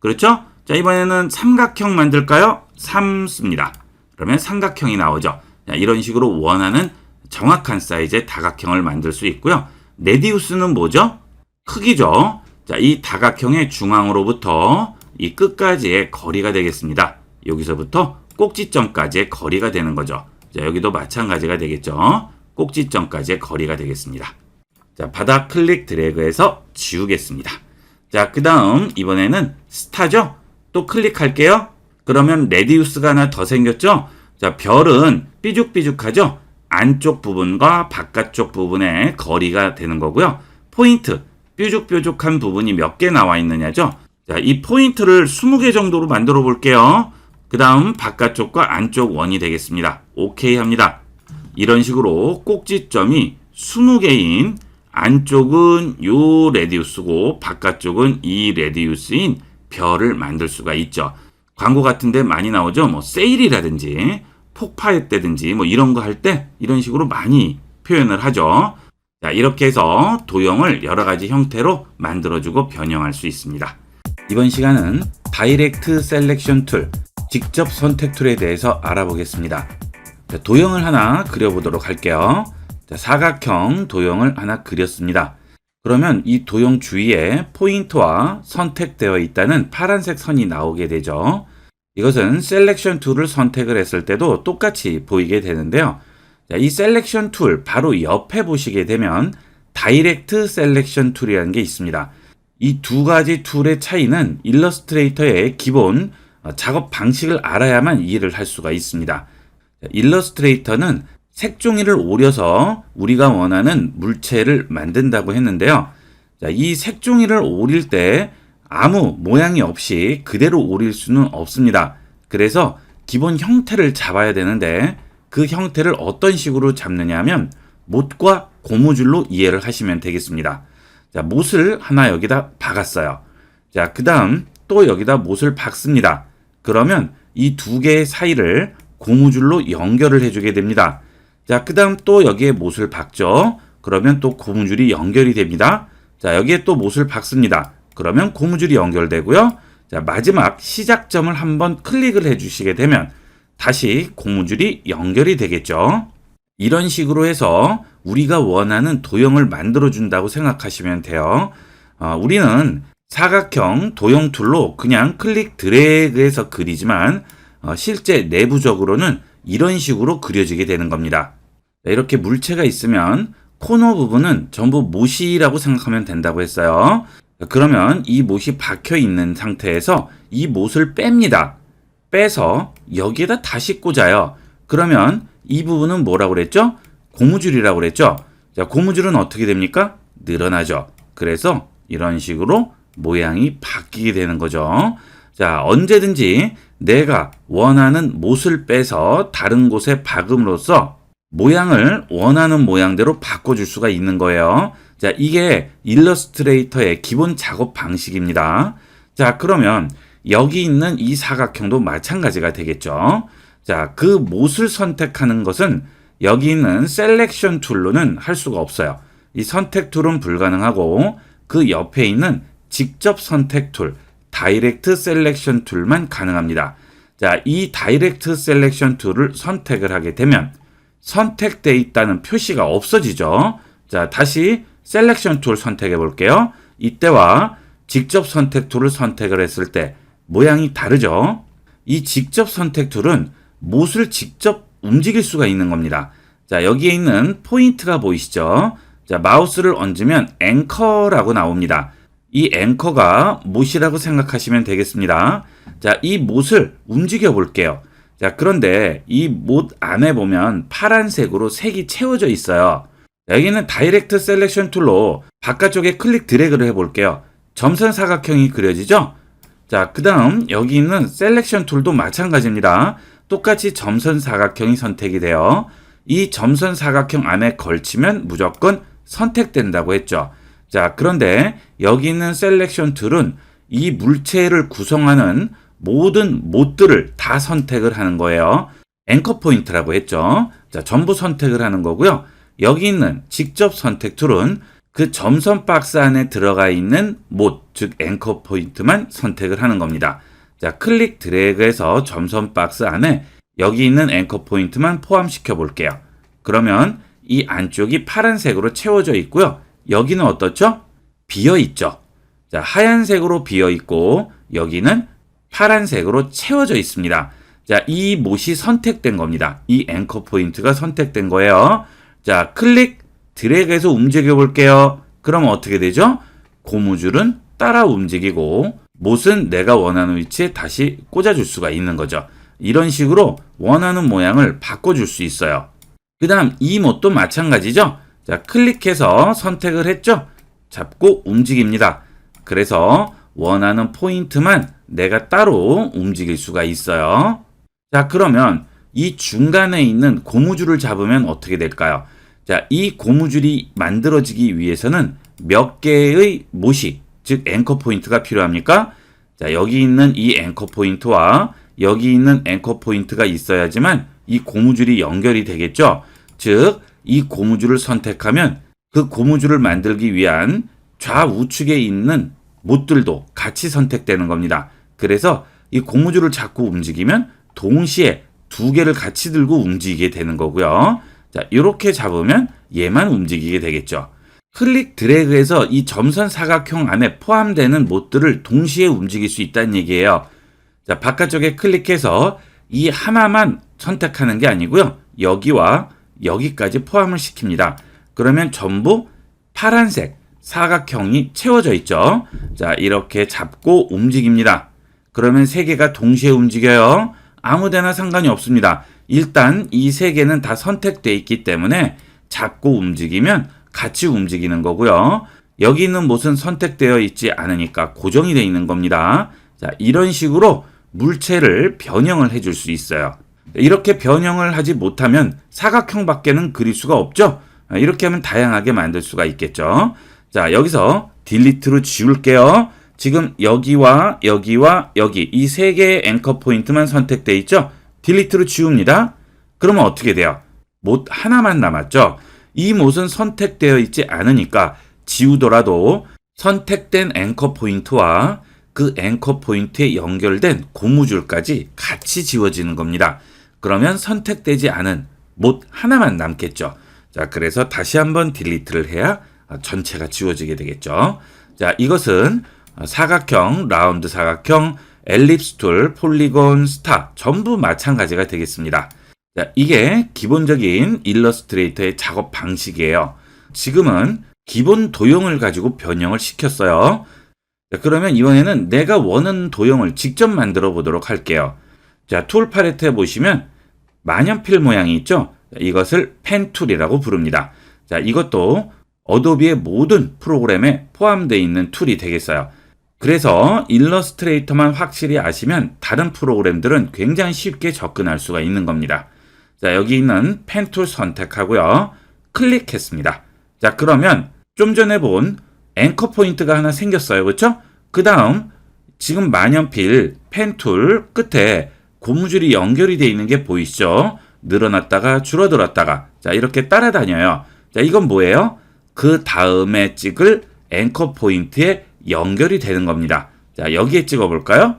그렇죠? 자, 이번에는 삼각형 만들까요? 3 씁니다. 그러면 삼각형이 나오죠. 자, 이런 식으로 원하는 정확한 사이즈의 다각형을 만들 수 있고요. 레디우스는 뭐죠? 크기죠. 자, 이 다각형의 중앙으로부터 이 끝까지의 거리가 되겠습니다. 여기서부터 꼭지점까지의 거리가 되는 거죠. 자, 여기도 마찬가지가 되겠죠. 꼭지점까지의 거리가 되겠습니다. 자, 바닥 클릭 드래그해서 지우겠습니다. 자, 그 다음 이번에는 스타죠. 또 클릭할게요. 그러면 레디우스가 하나 더 생겼죠. 자, 별은 삐죽삐죽하죠. 안쪽 부분과 바깥쪽 부분의 거리가 되는 거고요. 포인트, 뾰족뾰족한 부분이 몇 개 나와 있느냐죠. 자, 이 포인트를 20개 정도로 만들어 볼게요. 그 다음 바깥쪽과 안쪽 원이 되겠습니다. 오케이 합니다. 이런 식으로 꼭지점이 20개인 안쪽은 요 레디우스고 바깥쪽은 이 레디우스인 별을 만들 수가 있죠. 광고 같은데 많이 나오죠. 뭐 세일이라든지 폭파했다든지 뭐 이런 거 할 때 이런 식으로 많이 표현을 하죠. 자, 이렇게 해서 도형을 여러 가지 형태로 만들어주고 변형할 수 있습니다. 이번 시간은 다이렉트 셀렉션 툴, 직접 선택 툴에 대해서 알아보겠습니다. 자, 도형을 하나 그려보도록 할게요. 자, 사각형 도형을 하나 그렸습니다. 그러면 이 도형 주위에 포인트와 선택되어 있다는 파란색 선이 나오게 되죠. 이것은 셀렉션 툴을 선택을 했을 때도 똑같이 보이게 되는데요. 자, 이 셀렉션 툴 바로 옆에 보시게 되면 다이렉트 셀렉션 툴이라는 게 있습니다. 이 두 가지 툴의 차이는 일러스트레이터의 기본 작업 방식을 알아야만 이해를 할 수가 있습니다. 일러스트레이터는 색종이를 오려서 우리가 원하는 물체를 만든다고 했는데요. 자, 이 색종이를 오릴 때 아무 모양이 없이 그대로 오릴 수는 없습니다. 그래서 기본 형태를 잡아야 되는데 그 형태를 어떤 식으로 잡느냐 하면 못과 고무줄로 이해를 하시면 되겠습니다. 자, 못을 하나 여기다 박았어요. 자, 그 다음 또 여기다 못을 박습니다. 그러면 이 두 개의 사이를 고무줄로 연결을 해주게 됩니다. 자, 그 다음 또 여기에 못을 박죠. 그러면 또 고무줄이 연결이 됩니다. 자, 여기에 또 못을 박습니다. 그러면 고무줄이 연결되고요. 자, 마지막 시작점을 한번 클릭을 해주시게 되면 다시 고무줄이 연결이 되겠죠. 이런 식으로 해서 우리가 원하는 도형을 만들어 준다고 생각하시면 돼요. 우리는 사각형 도형 툴로 그냥 클릭 드래그해서 그리지만 실제 내부적으로는 이런 식으로 그려지게 되는 겁니다. 이렇게 물체가 있으면 코너 부분은 전부 못이라고 생각하면 된다고 했어요. 그러면 이 못이 박혀 있는 상태에서 이 못을 뺍니다. 빼서 여기에다 다시 꽂아요. 그러면 이 부분은 뭐라고 그랬죠? 고무줄이라고 그랬죠? 자, 고무줄은 어떻게 됩니까? 늘어나죠. 그래서 이런 식으로 모양이 바뀌게 되는 거죠. 자, 언제든지 내가 원하는 못을 빼서 다른 곳에 박음으로써 모양을 원하는 모양대로 바꿔줄 수가 있는 거예요. 자, 이게 일러스트레이터의 기본 작업 방식입니다. 자, 그러면 여기 있는 이 사각형도 마찬가지가 되겠죠. 자, 그 못을 선택하는 것은 여기 있는 셀렉션 툴로는 할 수가 없어요. 이 선택 툴은 불가능하고 그 옆에 있는 직접 선택 툴, 다이렉트 셀렉션 툴만 가능합니다. 자, 이 다이렉트 셀렉션 툴을 선택을 하게 되면 선택되어 있다는 표시가 없어지죠. 자, 다시 셀렉션 툴 선택해 볼게요. 이때와 직접 선택 툴을 선택을 했을 때 모양이 다르죠. 이 직접 선택 툴은 못을 직접 움직일 수가 있는 겁니다. 자, 여기에 있는 포인트가 보이시죠? 자, 마우스를 얹으면 앵커라고 나옵니다. 이 앵커가 못이라고 생각하시면 되겠습니다. 자, 이 못을 움직여 볼게요. 자, 그런데 이 못 안에 보면 파란색으로 색이 채워져 있어요. 여기는 다이렉트 셀렉션 툴로 바깥쪽에 클릭 드래그를 해볼게요. 점선 사각형이 그려지죠? 자, 그 다음 여기 있는 셀렉션 툴도 마찬가지입니다. 똑같이 점선 사각형이 선택이 돼요. 이 점선 사각형 안에 걸치면 무조건 선택된다고 했죠. 자, 그런데 여기 있는 셀렉션 툴은 이 물체를 구성하는 모든 못들을 다 선택을 하는 거예요. 앵커 포인트라고 했죠. 자, 전부 선택을 하는 거고요. 여기 있는 직접 선택 툴은 그 점선 박스 안에 들어가 있는 못, 즉 앵커 포인트만 선택을 하는 겁니다. 자, 클릭 드래그해서 점선 박스 안에 여기 있는 앵커 포인트만 포함시켜 볼게요. 그러면 이 안쪽이 파란색으로 채워져 있고요. 여기는 어떻죠? 비어 있죠. 자, 하얀색으로 비어 있고 여기는 파란색으로 채워져 있습니다. 자, 이 못이 선택된 겁니다. 이 앵커 포인트가 선택된 거예요. 자, 클릭 드래그해서 움직여 볼게요. 그럼 어떻게 되죠? 고무줄은 따라 움직이고 못은 내가 원하는 위치에 다시 꽂아줄 수가 있는 거죠. 이런 식으로 원하는 모양을 바꿔줄 수 있어요. 그 다음 이 못도 마찬가지죠. 자, 클릭해서 선택을 했죠. 잡고 움직입니다. 그래서 원하는 포인트만 내가 따로 움직일 수가 있어요. 자, 그러면 이 중간에 있는 고무줄을 잡으면 어떻게 될까요? 자, 이 고무줄이 만들어지기 위해서는 몇 개의 못이, 즉 앵커 포인트가 필요합니까? 자, 여기 있는 이 앵커 포인트와 여기 있는 앵커 포인트가 있어야지만 이 고무줄이 연결이 되겠죠. 즉, 이 고무줄을 선택하면 그 고무줄을 만들기 위한 좌우측에 있는 못들도 같이 선택되는 겁니다. 그래서 이 고무줄을 잡고 움직이면 동시에 두 개를 같이 들고 움직이게 되는 거고요. 자, 이렇게 잡으면 얘만 움직이게 되겠죠. 클릭 드래그해서 이 점선 사각형 안에 포함되는 못들을 동시에 움직일 수 있다는 얘기예요. 자, 바깥쪽에 클릭해서 이 하나만 선택하는 게 아니고요. 여기와 여기까지 포함을 시킵니다. 그러면 전부 파란색 사각형이 채워져 있죠. 자, 이렇게 잡고 움직입니다. 그러면 세 개가 동시에 움직여요. 아무데나 상관이 없습니다. 일단 이 세 개는 다 선택되어 있기 때문에 잡고 움직이면 같이 움직이는 거고요. 여기 있는 못은 선택되어 있지 않으니까 고정이 되어 있는 겁니다. 자, 이런 식으로 물체를 변형을 해줄 수 있어요. 이렇게 변형을 하지 못하면 사각형밖에는 그릴 수가 없죠. 이렇게 하면 다양하게 만들 수가 있겠죠. 자, 여기서 딜리트로 지울게요. 지금 여기와 여기와 여기 이 세 개의 앵커 포인트만 선택되어 있죠. 딜리트로 지웁니다. 그러면 어떻게 돼요? 못 하나만 남았죠. 이 못은 선택되어 있지 않으니까 지우더라도 선택된 앵커 포인트와 그 앵커 포인트에 연결된 고무줄까지 같이 지워지는 겁니다. 그러면 선택되지 않은 못 하나만 남겠죠. 자, 그래서 다시 한번 딜리트를 해야 전체가 지워지게 되겠죠. 자, 이것은 사각형, 라운드 사각형, 엘립스 툴, 폴리곤, 스타 전부 마찬가지가 되겠습니다. 자, 이게 기본적인 일러스트레이터의 작업 방식이에요. 지금은 기본 도형을 가지고 변형을 시켰어요. 자, 그러면 이번에는 내가 원하는 도형을 직접 만들어 보도록 할게요. 자, 툴 팔레트에 보시면 만연필 모양이 있죠? 자, 이것을 펜툴이라고 부릅니다. 자, 이것도 어도비의 모든 프로그램에 포함되어 있는 툴이 되겠어요. 그래서 일러스트레이터만 확실히 아시면 다른 프로그램들은 굉장히 쉽게 접근할 수가 있는 겁니다. 자, 여기 있는 펜툴 선택하고요. 클릭했습니다. 자, 그러면 좀 전에 본 앵커 포인트가 하나 생겼어요. 그렇죠? 그 다음 지금 만연필 펜툴 끝에 고무줄이 연결이 되어 있는 게 보이시죠? 늘어났다가 줄어들었다가 자, 이렇게 따라다녀요. 자, 이건 뭐예요? 그 다음에 찍을 앵커 포인트에 연결이 되는 겁니다. 자, 여기에 찍어 볼까요?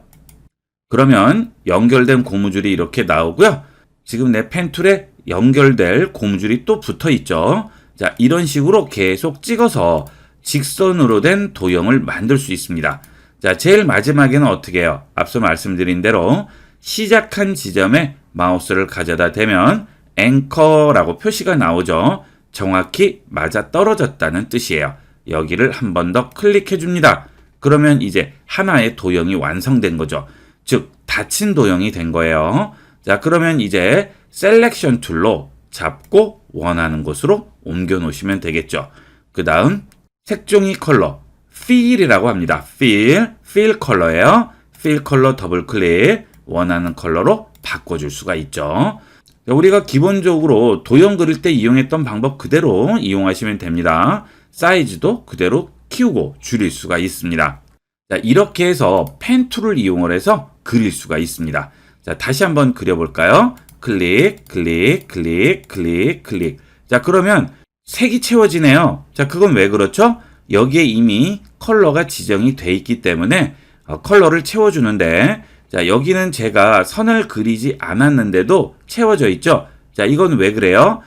그러면 연결된 고무줄이 이렇게 나오고요. 지금 내 펜툴에 연결될 고무줄이 또 붙어 있죠. 자, 이런 식으로 계속 찍어서 직선으로 된 도형을 만들 수 있습니다. 자, 제일 마지막에는 어떻게 해요? 앞서 말씀드린 대로 시작한 지점에 마우스를 가져다 대면 앵커라고 표시가 나오죠. 정확히 맞아 떨어졌다는 뜻이에요. 여기를 한 번 더 클릭해 줍니다. 그러면 이제 하나의 도형이 완성된 거죠. 즉, 닫힌 도형이 된 거예요. 자, 그러면 이제 셀렉션 툴로 잡고 원하는 곳으로 옮겨 놓으시면 되겠죠. 그 다음 색종이 컬러 필이라고 합니다. 필 컬러예요. 필 컬러 더블 클릭 원하는 컬러로 바꿔줄 수가 있죠. 자, 우리가 기본적으로 도형 그릴 때 이용했던 방법 그대로 이용하시면 됩니다. 사이즈도 그대로 키우고 줄일 수가 있습니다. 자, 이렇게 해서 펜 툴을 이용을 해서 그릴 수가 있습니다. 자, 다시 한번 그려볼까요? 클릭, 클릭, 클릭, 클릭, 클릭. 자, 그러면 색이 채워지네요. 자, 그건 왜 그렇죠? 여기에 이미 컬러가 지정이 돼 있기 때문에 컬러를 채워주는데, 자, 여기는 제가 선을 그리지 않았는데도 채워져 있죠? 자, 이건 왜 그래요?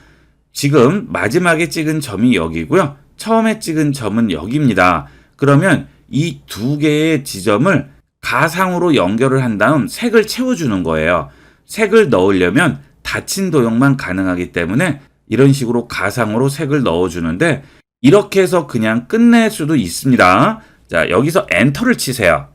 지금 마지막에 찍은 점이 여기고요. 처음에 찍은 점은 여기입니다. 그러면 이 두 개의 지점을 가상으로 연결을 한 다음 색을 채워주는 거예요. 색을 넣으려면 닫힌 도형만 가능하기 때문에 이런 식으로 가상으로 색을 넣어주는데 이렇게 해서 그냥 끝낼 수도 있습니다. 자, 여기서 엔터를 치세요.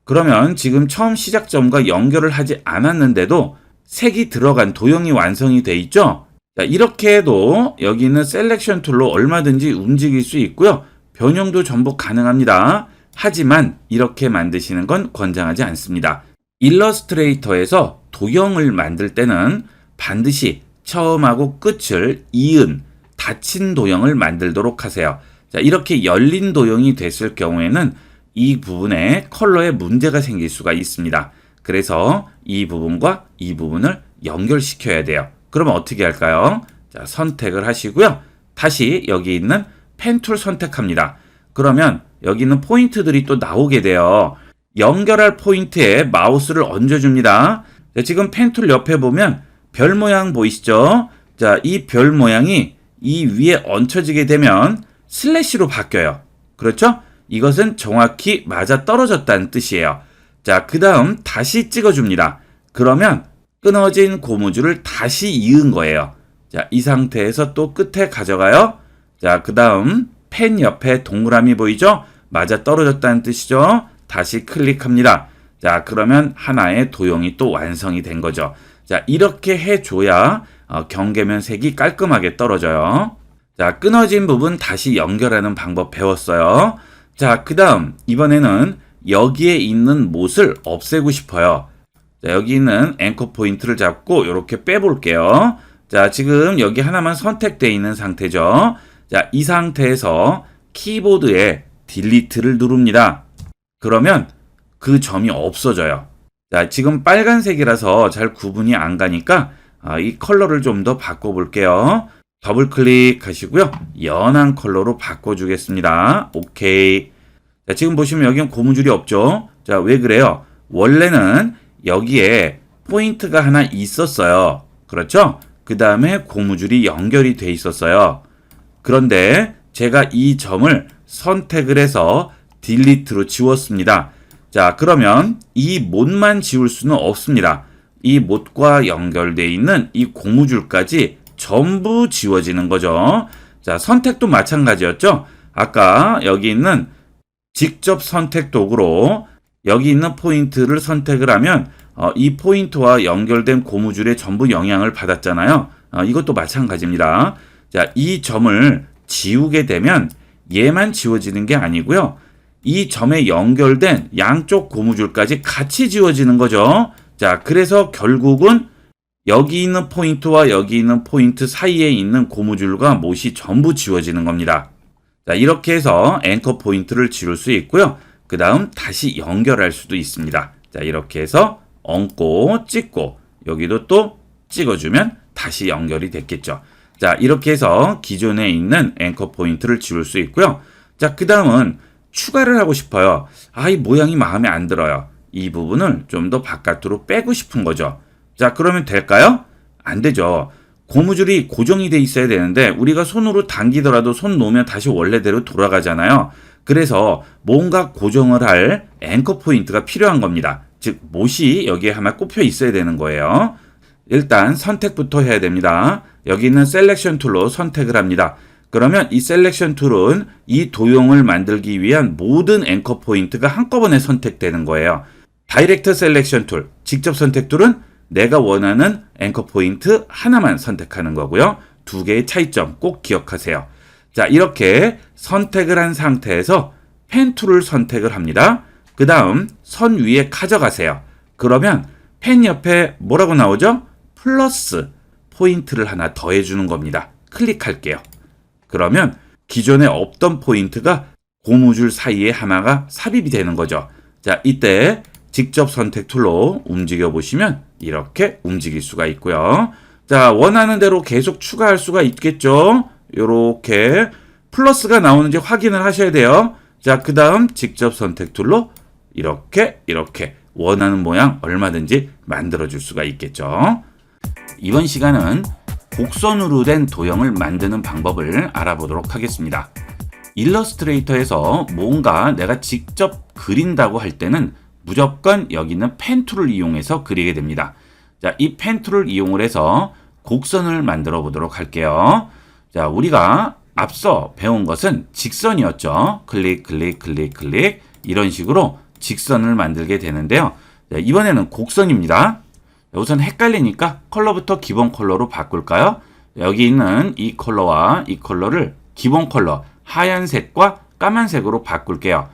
그러면 지금 처음 시작점과 연결을 하지 않았는데도 색이 들어간 도형이 완성이 돼 있죠? 자, 이렇게 해도 여기 있는 셀렉션 툴로 얼마든지 움직일 수 있고요. 변형도 전부 가능합니다. 하지만 이렇게 만드시는 건 권장하지 않습니다. 일러스트레이터에서 도형을 만들 때는 반드시 처음하고 끝을 이은 닫힌 도형을 만들도록 하세요. 자, 이렇게 열린 도형이 됐을 경우에는 이 부분에 컬러에 문제가 생길 수가 있습니다. 그래서 이 부분과 이 부분을 연결시켜야 돼요. 그러면 어떻게 할까요? 자, 선택을 하시고요. 다시 여기 있는 펜 툴 선택합니다. 그러면 여기 있는 포인트들이 또 나오게 돼요. 연결할 포인트에 마우스를 얹어줍니다. 자, 지금 펜 툴 옆에 보면 별 모양 보이시죠? 자, 이 별 모양이 이 위에 얹혀지게 되면 슬래시로 바뀌어요. 그렇죠? 이것은 정확히 맞아 떨어졌다는 뜻이에요. 자, 그 다음 다시 찍어줍니다. 그러면 끊어진 고무줄을 다시 이은 거예요. 자, 이 상태에서 또 끝에 가져가요. 자, 그 다음 펜 옆에 동그라미 보이죠? 맞아 떨어졌다는 뜻이죠? 다시 클릭합니다. 자, 그러면 하나의 도형이 또 완성이 된 거죠. 자, 이렇게 해줘야 경계면 색이 깔끔하게 떨어져요. 자, 끊어진 부분 다시 연결하는 방법 배웠어요. 자, 그 다음 이번에는 여기에 있는 못을 없애고 싶어요. 자, 여기 있는 앵커 포인트를 잡고 이렇게 빼볼게요. 자, 지금 여기 하나만 선택되어 있는 상태죠. 자, 이 상태에서 키보드에 딜리트를 누릅니다. 그러면 그 점이 없어져요. 자, 지금 빨간색이라서 잘 구분이 안 가니까 이 컬러를 좀 더 바꿔볼게요. 더블 클릭하시고요. 연한 컬러로 바꿔주겠습니다. 오케이. 자, 지금 보시면 여기는 고무줄이 없죠? 자, 왜 그래요? 원래는 여기에 포인트가 하나 있었어요. 그렇죠? 그 다음에 고무줄이 연결이 돼 있었어요. 그런데 제가 이 점을 선택을 해서 딜리트로 지웠습니다. 자, 그러면 이 못만 지울 수는 없습니다. 이 못과 연결되어 있는 이 고무줄까지 전부 지워지는 거죠. 자, 선택도 마찬가지였죠? 아까 여기 있는 직접 선택 도구로 여기 있는 포인트를 선택을 하면 이 포인트와 연결된 고무줄에 전부 영향을 받았잖아요. 이것도 마찬가지입니다. 자, 이 점을 지우게 되면 얘만 지워지는 게 아니고요. 이 점에 연결된 양쪽 고무줄까지 같이 지워지는 거죠. 자, 그래서 결국은 여기 있는 포인트와 여기 있는 포인트 사이에 있는 고무줄과 못이 전부 지워지는 겁니다. 자, 이렇게 해서 앵커 포인트를 지울 수 있고요. 그 다음 다시 연결할 수도 있습니다. 자, 이렇게 해서 얹고 찍고 여기도 또 찍어주면 다시 연결이 됐겠죠. 자, 이렇게 해서 기존에 있는 앵커 포인트를 지울 수 있고요. 자, 그 다음은 추가를 하고 싶어요. 이 모양이 마음에 안 들어요. 이 부분을 좀 더 바깥으로 빼고 싶은 거죠. 자, 그러면 될까요? 안 되죠. 고무줄이 고정이 돼 있어야 되는데 우리가 손으로 당기더라도 손 놓으면 다시 원래대로 돌아가잖아요. 그래서 뭔가 고정을 할 앵커 포인트가 필요한 겁니다. 즉, 못이 여기에 하나 꼽혀 있어야 되는 거예요. 일단 선택부터 해야 됩니다. 여기 있는 셀렉션 툴로 선택을 합니다. 그러면 이 셀렉션 툴은 이 도형을 만들기 위한 모든 앵커 포인트가 한꺼번에 선택되는 거예요. 다이렉트 셀렉션 툴, 직접 선택 툴은 내가 원하는 앵커 포인트 하나만 선택하는 거고요. 두 개의 차이점 꼭 기억하세요. 자, 이렇게 선택을 한 상태에서 펜 툴을 선택을 합니다. 그 다음 선 위에 가져가세요. 그러면 펜 옆에 뭐라고 나오죠? 플러스 포인트를 하나 더해주는 겁니다. 클릭할게요. 그러면 기존에 없던 포인트가 고무줄 사이에 하나가 삽입이 되는 거죠. 자, 이때 직접 선택 툴로 움직여 보시면 이렇게 움직일 수가 있고요. 자, 원하는 대로 계속 추가할 수가 있겠죠. 이렇게 플러스가 나오는지 확인을 하셔야 돼요. 자, 그 다음 직접 선택 툴로 이렇게 원하는 모양 얼마든지 만들어 줄 수가 있겠죠. 이번 시간은 곡선으로 된 도형을 만드는 방법을 알아보도록 하겠습니다. 일러스트레이터에서 뭔가 내가 직접 그린다고 할 때는 무조건 여기 있는 펜 툴을 이용해서 그리게 됩니다. 자, 이 펜 툴을 이용을 해서 곡선을 만들어 보도록 할게요. 자, 우리가 앞서 배운 것은 직선이었죠. 클릭, 클릭, 클릭, 클릭 이런 식으로 직선을 만들게 되는데요. 자, 이번에는 곡선입니다. 우선 헷갈리니까 컬러부터 기본 컬러로 바꿀까요? 여기 있는 이 컬러와 이 컬러를 기본 컬러 하얀색과 까만색으로 바꿀게요.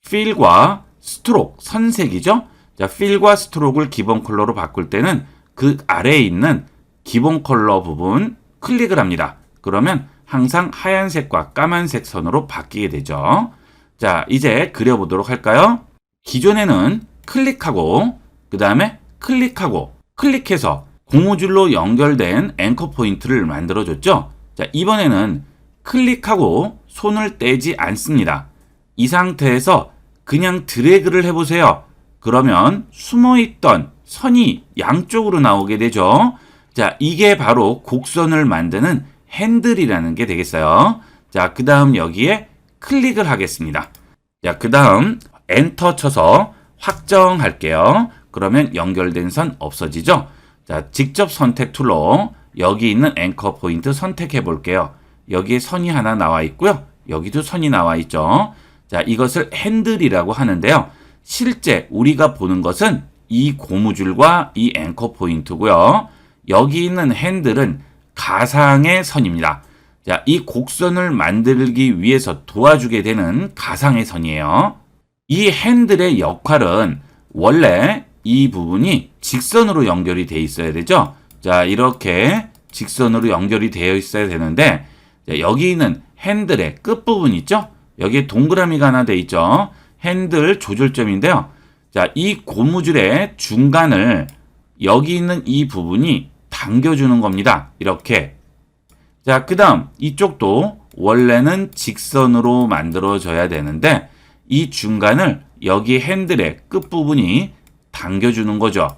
필과 스트로크, 선색이죠? 자, 필과 스트로크를 기본 컬러로 바꿀 때는 그 아래에 있는 기본 컬러 부분 클릭을 합니다. 그러면 항상 하얀색과 까만색 선으로 바뀌게 되죠. 자, 이제 그려보도록 할까요? 기존에는 클릭하고 그 다음에 클릭하고 클릭해서 고무줄로 연결된 앵커 포인트를 만들어줬죠. 자, 이번에는 클릭하고 손을 떼지 않습니다. 이 상태에서 그냥 드래그를 해보세요. 그러면 숨어있던 선이 양쪽으로 나오게 되죠. 자, 이게 바로 곡선을 만드는 핸들이라는 게 되겠어요. 자, 그 다음 여기에 클릭을 하겠습니다. 자, 그 다음 엔터 쳐서 확정할게요. 그러면 연결된 선 없어지죠. 자, 직접 선택 툴로 여기 있는 앵커 포인트 선택해 볼게요. 여기에 선이 하나 나와 있고요. 여기도 선이 나와 있죠. 자, 이것을 핸들이라고 하는데요. 실제 우리가 보는 것은 이 고무줄과 이 앵커 포인트고요. 여기 있는 핸들은 가상의 선입니다. 자, 이 곡선을 만들기 위해서 도와주게 되는 가상의 선이에요. 이 핸들의 역할은 원래 이 부분이 직선으로 연결이 되어 있어야 되죠. 자, 이렇게 직선으로 연결이 되어 있어야 되는데, 자, 여기 있는 핸들의 끝부분 있죠? 여기에 동그라미가 하나 되어 있죠. 핸들 조절점인데요. 자, 이 고무줄의 중간을 여기 있는 이 부분이 당겨주는 겁니다. 이렇게. 자, 그 다음 이쪽도 원래는 직선으로 만들어져야 되는데 이 중간을 여기 핸들의 끝부분이 당겨주는 거죠.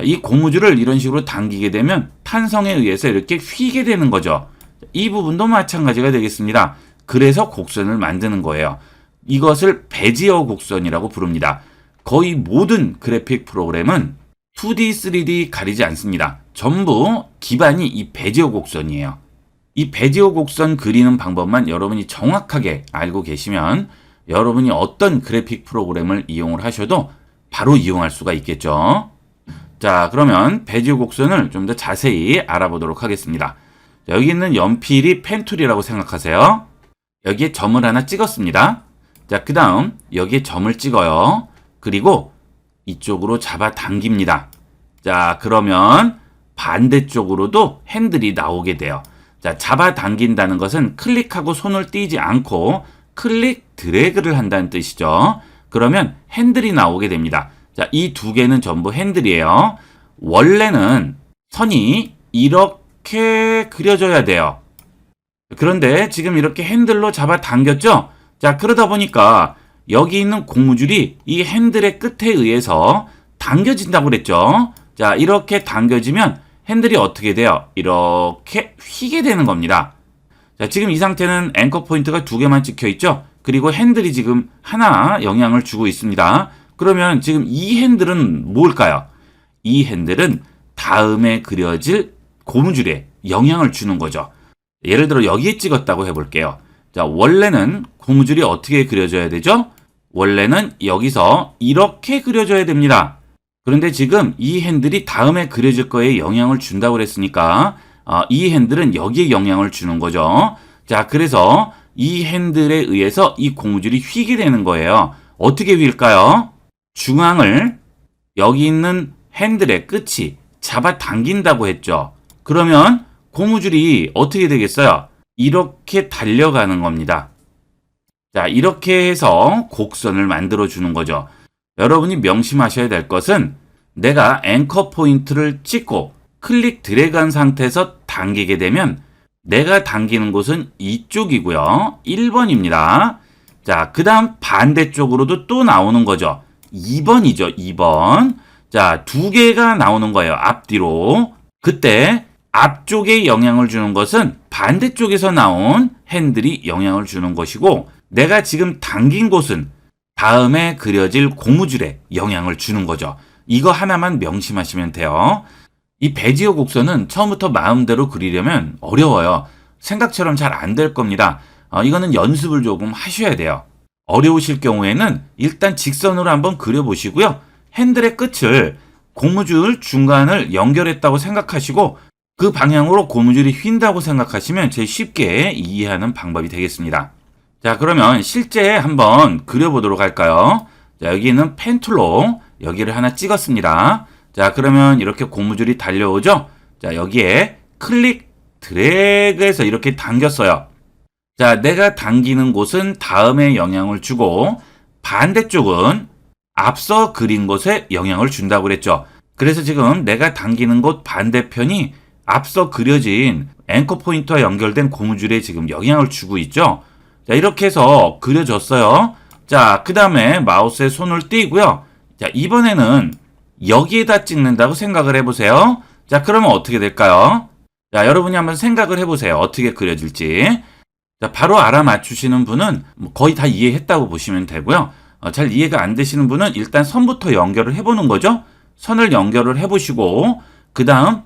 이 고무줄을 이런 식으로 당기게 되면 탄성에 의해서 이렇게 휘게 되는 거죠. 이 부분도 마찬가지가 되겠습니다. 그래서 곡선을 만드는 거예요. 이것을 베지어 곡선이라고 부릅니다. 거의 모든 그래픽 프로그램은 2D, 3D 가리지 않습니다. 전부 기반이 이 베지어 곡선이에요. 이 베지어 곡선 그리는 방법만 여러분이 정확하게 알고 계시면 여러분이 어떤 그래픽 프로그램을 이용을 하셔도 바로 이용할 수가 있겠죠. 자, 그러면 베지어 곡선을 좀 더 자세히 알아보도록 하겠습니다. 자, 여기 있는 연필이 펜툴이라고 생각하세요. 여기에 점을 하나 찍었습니다. 자, 그 다음 여기에 점을 찍어요. 그리고 이쪽으로 잡아 당깁니다. 자, 그러면 반대쪽으로도 핸들이 나오게 돼요. 자, 잡아 당긴다는 것은 클릭하고 손을 띄지 않고 클릭 드래그를 한다는 뜻이죠. 그러면 핸들이 나오게 됩니다. 자, 이 두 개는 전부 핸들이에요. 원래는 선이 이렇게 그려져야 돼요. 그런데 지금 이렇게 핸들로 잡아 당겼죠? 자, 그러다 보니까 여기 있는 고무줄이 이 핸들의 끝에 의해서 당겨진다고 그랬죠? 자, 이렇게 당겨지면 핸들이 어떻게 돼요? 이렇게 휘게 되는 겁니다. 자, 지금 이 상태는 앵커 포인트가 두 개만 찍혀 있죠? 그리고 핸들이 지금 하나 영향을 주고 있습니다. 그러면 지금 이 핸들은 뭘까요? 이 핸들은 다음에 그려질 고무줄에 영향을 주는 거죠. 예를 들어 여기에 찍었다고 해볼게요. 자, 원래는 고무줄이 어떻게 그려져야 되죠? 원래는 여기서 이렇게 그려져야 됩니다. 그런데 지금 이 핸들이 다음에 그려질 거에 영향을 준다고 그랬으니까 이 핸들은 여기에 영향을 주는 거죠. 자, 그래서 이 핸들에 의해서 이 고무줄이 휘게 되는 거예요. 어떻게 휠까요? 중앙을 여기 있는 핸들의 끝이 잡아 당긴다고 했죠. 그러면 고무줄이 어떻게 되겠어요? 이렇게 달려가는 겁니다. 자, 이렇게 해서 곡선을 만들어 주는 거죠. 여러분이 명심하셔야 될 것은 내가 앵커 포인트를 찍고 클릭 드래그한 상태에서 당기게 되면 내가 당기는 곳은 이쪽이고요. 1번입니다. 자, 그 다음 반대쪽으로도 또 나오는 거죠. 2번이죠. 2번. 자, 두 개가 나오는 거예요. 앞뒤로. 그때 앞쪽에 영향을 주는 것은 반대쪽에서 나온 핸들이 영향을 주는 것이고 내가 지금 당긴 곳은 다음에 그려질 고무줄에 영향을 주는 거죠. 이거 하나만 명심하시면 돼요. 이 베지어 곡선은 처음부터 마음대로 그리려면 어려워요. 생각처럼 잘 안 될 겁니다. 이거는 연습을 조금 하셔야 돼요. 어려우실 경우에는 일단 직선으로 한번 그려보시고요. 핸들의 끝을 고무줄 중간을 연결했다고 생각하시고 그 방향으로 고무줄이 휜다고 생각하시면 제일 쉽게 이해하는 방법이 되겠습니다. 자, 그러면 실제 한번 그려보도록 할까요? 자, 여기 있는 펜툴로 여기를 하나 찍었습니다. 자, 그러면 이렇게 고무줄이 달려오죠? 자, 여기에 클릭 드래그해서 이렇게 당겼어요. 자, 내가 당기는 곳은 다음에 영향을 주고 반대쪽은 앞서 그린 곳에 영향을 준다고 그랬죠. 그래서 지금 내가 당기는 곳 반대편이 앞서 그려진 앵커 포인트와 연결된 고무줄에 지금 영향을 주고 있죠. 자, 이렇게 해서 그려졌어요. 자, 그 다음에 마우스에 손을 띄고요. 자, 이번에는 여기에다 찍는다고 생각을 해보세요. 자, 그러면 어떻게 될까요? 자, 여러분이 한번 생각을 해보세요. 어떻게 그려질지. 자, 바로 알아맞추시는 분은 거의 다 이해했다고 보시면 되고요. 잘 이해가 안 되시는 분은 일단 선부터 연결을 해보는 거죠. 선을 연결을 해보시고 그 다음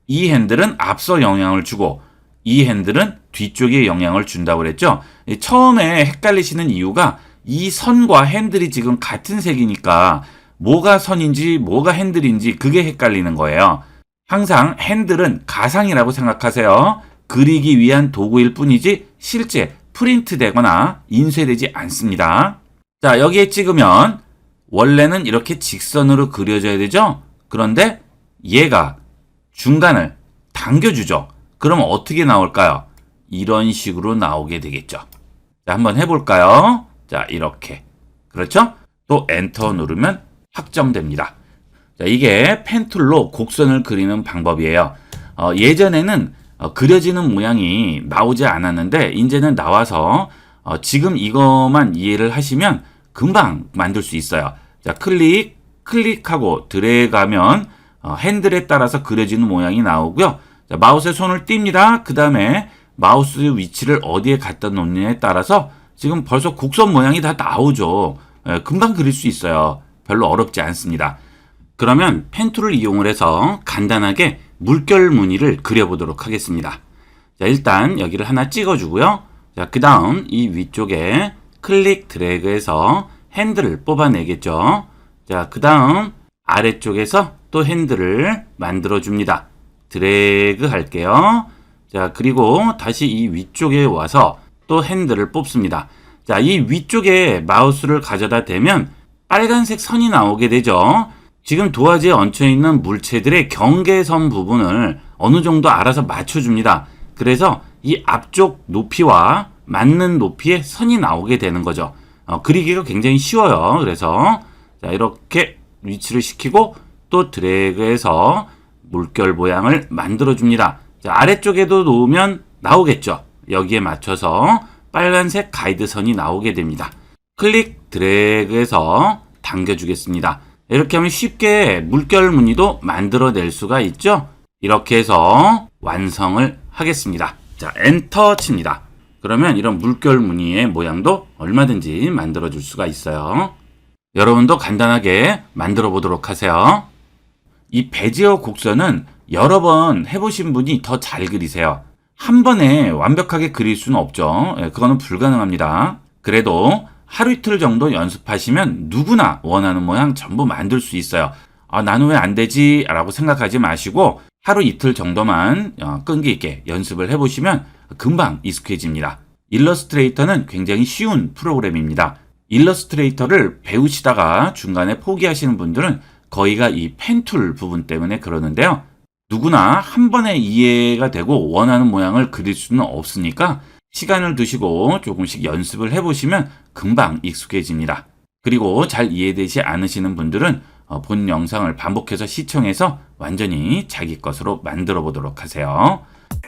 이 핸들은 앞서 영향을 주고 이 핸들은 뒤쪽에 영향을 준다고 그랬죠. 처음에 헷갈리시는 이유가 이 선과 핸들이 지금 같은 색이니까 뭐가 선인지 뭐가 핸들인지 그게 헷갈리는 거예요. 항상 핸들은 가상이라고 생각하세요. 그리기 위한 도구일 뿐이지 실제 프린트 되거나 인쇄되지 않습니다. 자, 여기에 찍으면 원래는 이렇게 직선으로 그려져야 되죠? 그런데 얘가 중간을 당겨주죠. 그러면 어떻게 나올까요? 이런 식으로 나오게 되겠죠. 자, 한번 해볼까요? 자, 이렇게. 그렇죠? 또 엔터 누르면 확정됩니다. 자, 이게 펜툴로 곡선을 그리는 방법이에요. 예전에는 그려지는 모양이 나오지 않았는데 이제는 나와서 지금 이것만 이해를 하시면 금방 만들 수 있어요. 자, 클릭하고 드래그하면 핸들에 따라서 그려지는 모양이 나오고요. 자, 마우스에 손을 띕니다. 그 다음에 마우스 위치를 어디에 갖다 놓느냐에 따라서 지금 벌써 곡선 모양이 다 나오죠. 금방 그릴 수 있어요. 별로 어렵지 않습니다. 그러면 펜툴을 이용을 해서 간단하게 물결 무늬를 그려보도록 하겠습니다. 자, 일단 여기를 하나 찍어주고요. 자, 그 다음 이 위쪽에 클릭 드래그해서 핸들을 뽑아내겠죠. 자, 그 다음 아래쪽에서 또 핸들을 만들어 줍니다. 드래그 할게요. 자, 그리고 다시 이 위쪽에 와서 또 핸들을 뽑습니다. 자, 이 위쪽에 마우스를 가져다 대면 빨간색 선이 나오게 되죠. 지금 도화지에 얹혀 있는 물체들의 경계선 부분을 어느 정도 알아서 맞춰줍니다. 그래서 이 앞쪽 높이와 맞는 높이의 선이 나오게 되는 거죠. 그리기가 굉장히 쉬워요. 그래서 자, 이렇게 위치를 시키고 또 드래그해서 물결 모양을 만들어 줍니다. 자, 아래쪽에도 놓으면 나오겠죠. 여기에 맞춰서 빨간색 가이드선이 나오게 됩니다. 클릭 드래그해서 당겨주겠습니다. 이렇게 하면 쉽게 물결 무늬도 만들어낼 수가 있죠. 이렇게 해서 완성을 하겠습니다. 자, 엔터 칩니다. 그러면 이런 물결 무늬의 모양도 얼마든지 만들어 줄 수가 있어요. 여러분도 간단하게 만들어 보도록 하세요. 이 베지어 곡선은 여러 번 해보신 분이 더 잘 그리세요. 한 번에 완벽하게 그릴 수는 없죠. 그거는 불가능합니다. 그래도 하루 이틀 정도 연습하시면 누구나 원하는 모양 전부 만들 수 있어요. 나는 왜 안 되지? 라고 생각하지 마시고 하루 이틀 정도만 끈기 있게 연습을 해보시면 금방 익숙해집니다. 일러스트레이터는 굉장히 쉬운 프로그램입니다. 일러스트레이터를 배우시다가 중간에 포기하시는 분들은 거의가 이 펜툴 부분 때문에 그러는데요. 누구나 한 번에 이해가 되고 원하는 모양을 그릴 수는 없으니까 시간을 두시고 조금씩 연습을 해보시면 금방 익숙해집니다. 그리고 잘 이해되지 않으시는 분들은 본 영상을 반복해서 시청해서 완전히 자기 것으로 만들어 보도록 하세요.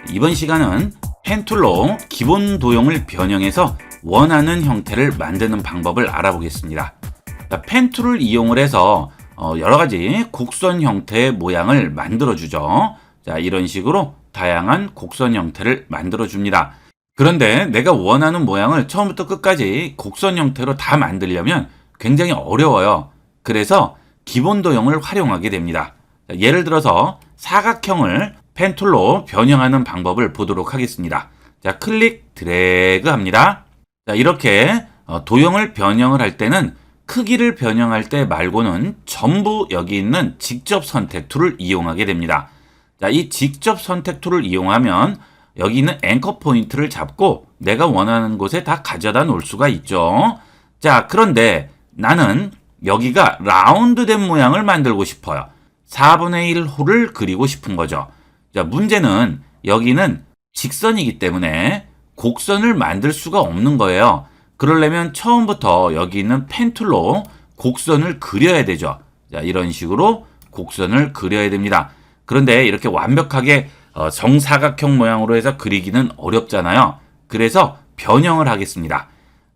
이번 시간은 펜툴로 기본 도형을 변형해서 원하는 형태를 만드는 방법을 알아보겠습니다. 펜툴을 이용을 해서 여러 가지 곡선 형태의 모양을 만들어 주죠. 자, 이런 식으로 다양한 곡선 형태를 만들어 줍니다. 그런데 내가 원하는 모양을 처음부터 끝까지 곡선 형태로 다 만들려면 굉장히 어려워요. 그래서 기본 도형을 활용하게 됩니다. 자, 예를 들어서 사각형을 펜툴로 변형하는 방법을 보도록 하겠습니다. 자, 클릭 드래그 합니다. 자, 이렇게 도형을 변형을 할 때는 크기를 변형할 때 말고는 전부 여기 있는 직접 선택 툴을 이용하게 됩니다. 자, 이 직접 선택 툴을 이용하면 여기 있는 앵커 포인트를 잡고 내가 원하는 곳에 다 가져다 놓을 수가 있죠. 자, 그런데 나는 여기가 라운드된 모양을 만들고 싶어요. 4분의 1 홀을 그리고 싶은 거죠. 자, 문제는 여기는 직선이기 때문에 곡선을 만들 수가 없는 거예요. 그러려면 처음부터 여기 있는 펜툴로 곡선을 그려야 되죠. 자, 이런 식으로 곡선을 그려야 됩니다. 그런데 이렇게 완벽하게 정사각형 모양으로 해서 그리기는 어렵잖아요. 그래서 변형을 하겠습니다.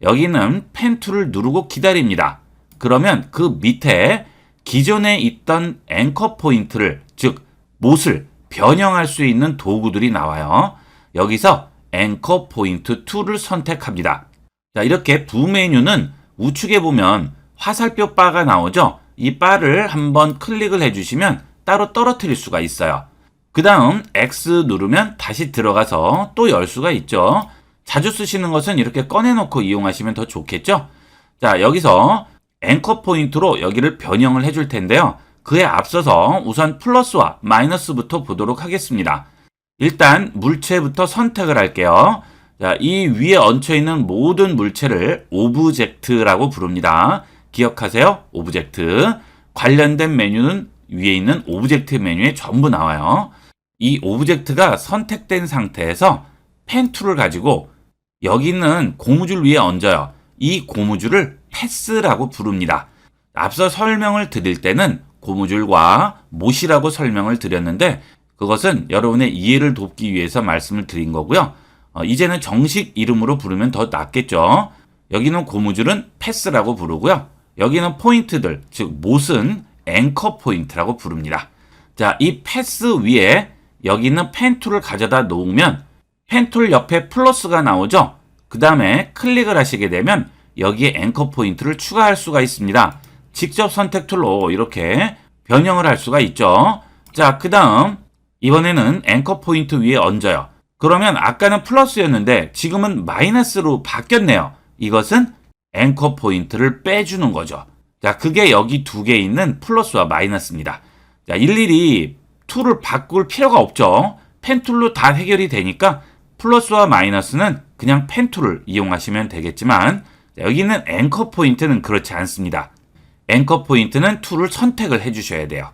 여기는 펜툴을 누르고 기다립니다. 그러면 그 밑에 기존에 있던 앵커 포인트를, 즉 못을 변형할 수 있는 도구들이 나와요. 여기서 앵커 포인트 툴을 선택합니다. 자, 이렇게 부메뉴는 우측에 보면 화살표 바가 나오죠. 이 바를 한번 클릭을 해주시면 따로 떨어뜨릴 수가 있어요. 그 다음 X 누르면 다시 들어가서 또 열 수가 있죠. 자주 쓰시는 것은 이렇게 꺼내놓고 이용하시면 더 좋겠죠. 자, 여기서 앵커 포인트로 여기를 변형을 해줄 텐데요. 그에 앞서서 우선 플러스와 마이너스부터 보도록 하겠습니다. 일단 물체부터 선택을 할게요. 자, 이 위에 얹혀 있는 모든 물체를 오브젝트라고 부릅니다. 기억하세요. 오브젝트. 관련된 메뉴는 위에 있는 오브젝트 메뉴에 전부 나와요. 이 오브젝트가 선택된 상태에서 펜 툴을 가지고 여기 있는 고무줄 위에 얹어요. 이 고무줄을 패스라고 부릅니다. 앞서 설명을 드릴 때는 고무줄과 못이라고 설명을 드렸는데 그것은 여러분의 이해를 돕기 위해서 말씀을 드린 거고요. 이제는 정식 이름으로 부르면 더 낫겠죠. 여기는 고무줄은 패스라고 부르고요. 여기는 포인트들, 즉 못은 앵커 포인트라고 부릅니다. 자, 이 패스 위에 여기 있는 펜툴을 가져다 놓으면 펜툴 옆에 플러스가 나오죠. 그 다음에 클릭을 하시게 되면 여기에 앵커 포인트를 추가할 수가 있습니다. 직접 선택 툴로 이렇게 변형을 할 수가 있죠. 자, 그 다음 이번에는 앵커 포인트 위에 얹어요. 그러면 아까는 플러스였는데 지금은 마이너스로 바뀌었네요. 이것은 앵커 포인트를 빼주는 거죠. 자, 그게 여기 두 개 있는 플러스와 마이너스입니다. 자, 일일이 툴을 바꿀 필요가 없죠. 펜 툴로 다 해결이 되니까 플러스와 마이너스는 그냥 펜 툴을 이용하시면 되겠지만, 자, 여기 있는 앵커 포인트는 그렇지 않습니다. 앵커 포인트는 툴을 선택을 해주셔야 돼요.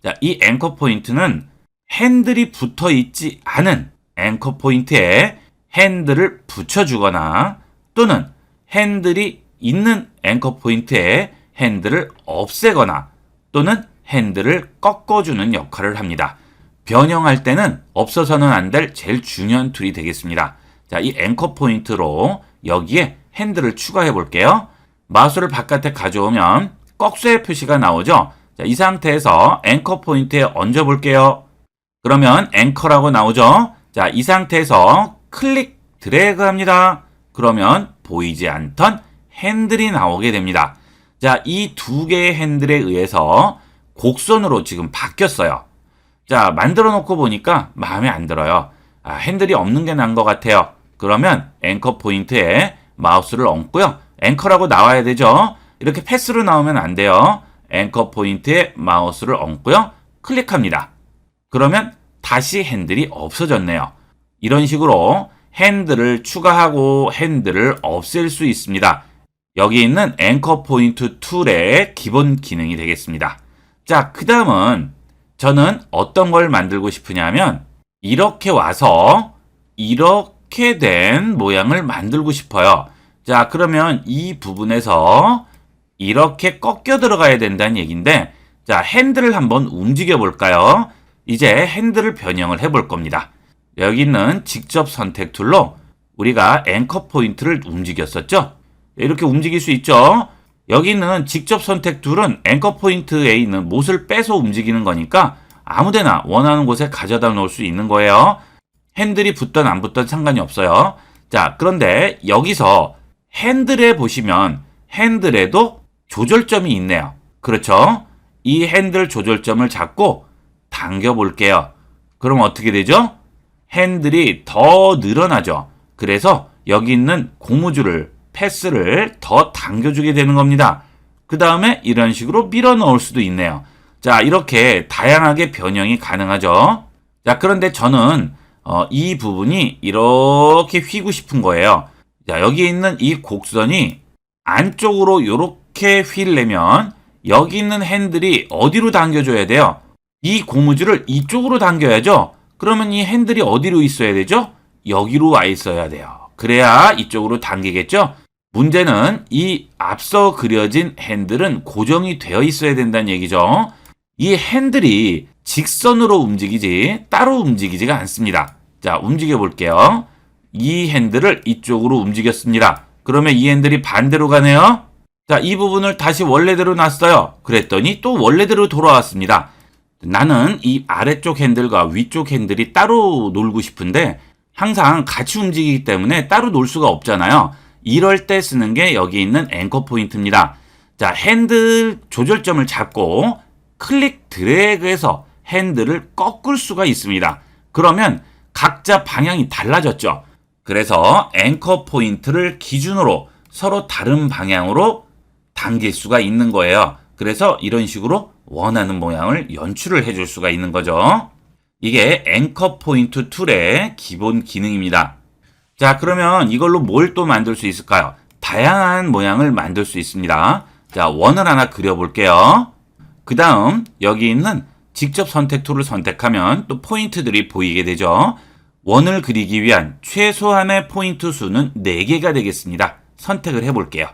자, 이 앵커 포인트는 핸들이 붙어 있지 않은 앵커 포인트에 핸들을 붙여주거나 또는 핸들이 있는 앵커 포인트에 핸들을 없애거나 또는 핸들을 꺾어주는 역할을 합니다. 변형할 때는 없어서는 안 될 제일 중요한 툴이 되겠습니다. 자, 이 앵커 포인트로 여기에 핸들을 추가해 볼게요. 마우스를 바깥에 가져오면 꺽쇠의 표시가 나오죠. 자, 이 상태에서 앵커 포인트에 얹어 볼게요. 그러면 앵커라고 나오죠. 자, 이 상태에서 클릭 드래그 합니다. 그러면 보이지 않던 핸들이 나오게 됩니다. 자, 이 두 개의 핸들에 의해서 곡선으로 지금 바뀌었어요. 자, 만들어 놓고 보니까 마음에 안 들어요. 핸들이 없는 게 나은 것 같아요. 그러면 앵커 포인트에 마우스를 얹고요. 앵커라고 나와야 되죠. 이렇게 패스로 나오면 안 돼요. 앵커 포인트에 마우스를 얹고요. 클릭합니다. 그러면 다시 핸들이 없어졌네요. 이런 식으로 핸들을 추가하고 핸들을 없앨 수 있습니다. 여기 있는 앵커 포인트 툴의 기본 기능이 되겠습니다. 자, 그 다음은 저는 어떤 걸 만들고 싶으냐면 이렇게 와서 이렇게 된 모양을 만들고 싶어요. 자, 그러면 이 부분에서 이렇게 꺾여 들어가야 된다는 얘기인데, 자, 핸들을 한번 움직여 볼까요? 이제 핸들을 변형을 해볼 겁니다. 여기 있는 직접 선택 툴로 우리가 앵커 포인트를 움직였었죠? 이렇게 움직일 수 있죠? 여기 있는 직접 선택 툴은 앵커 포인트에 있는 못을 빼서 움직이는 거니까 아무데나 원하는 곳에 가져다 놓을 수 있는 거예요. 핸들이 붙든 안 붙든 상관이 없어요. 자, 그런데 여기서 핸들에 보시면 핸들에도 조절점이 있네요. 그렇죠? 이 핸들 조절점을 잡고 당겨 볼게요. 그럼 어떻게 되죠? 핸들이 더 늘어나죠. 그래서 여기 있는 고무줄을, 패스를 더 당겨주게 되는 겁니다. 그 다음에 이런 식으로 밀어 넣을 수도 있네요. 자, 이렇게 다양하게 변형이 가능하죠. 자, 그런데 저는 이 부분이 이렇게 휘고 싶은 거예요. 자, 여기 있는 이 곡선이 안쪽으로 이렇게 휘려면 여기 있는 핸들이 어디로 당겨줘야 돼요? 이 고무줄을 이쪽으로 당겨야죠. 그러면 이 핸들이 어디로 있어야 되죠? 여기로 와 있어야 돼요. 그래야 이쪽으로 당기겠죠? 문제는 이 앞서 그려진 핸들은 고정이 되어 있어야 된다는 얘기죠. 이 핸들이 직선으로 움직이지 따로 움직이지가 않습니다. 자, 움직여 볼게요. 이 핸들을 이쪽으로 움직였습니다. 그러면 이 핸들이 반대로 가네요. 자, 이 부분을 다시 원래대로 놨어요. 그랬더니 또 원래대로 돌아왔습니다. 나는 이 아래쪽 핸들과 위쪽 핸들이 따로 놀고 싶은데 항상 같이 움직이기 때문에 따로 놀 수가 없잖아요. 이럴 때 쓰는 게 여기 있는 앵커 포인트입니다. 자, 핸들 조절점을 잡고 클릭 드래그해서 핸들을 꺾을 수가 있습니다. 그러면 각자 방향이 달라졌죠. 그래서 앵커 포인트를 기준으로 서로 다른 방향으로 당길 수가 있는 거예요. 그래서 이런 식으로 원하는 모양을 연출을 해줄 수가 있는 거죠. 이게 앵커 포인트 툴의 기본 기능입니다. 자, 그러면 이걸로 뭘 또 만들 수 있을까요? 다양한 모양을 만들 수 있습니다. 자, 원을 하나 그려볼게요. 그 다음 여기 있는 직접 선택 툴을 선택하면 또 포인트들이 보이게 되죠. 원을 그리기 위한 최소한의 포인트 수는 4개가 되겠습니다. 선택을 해볼게요.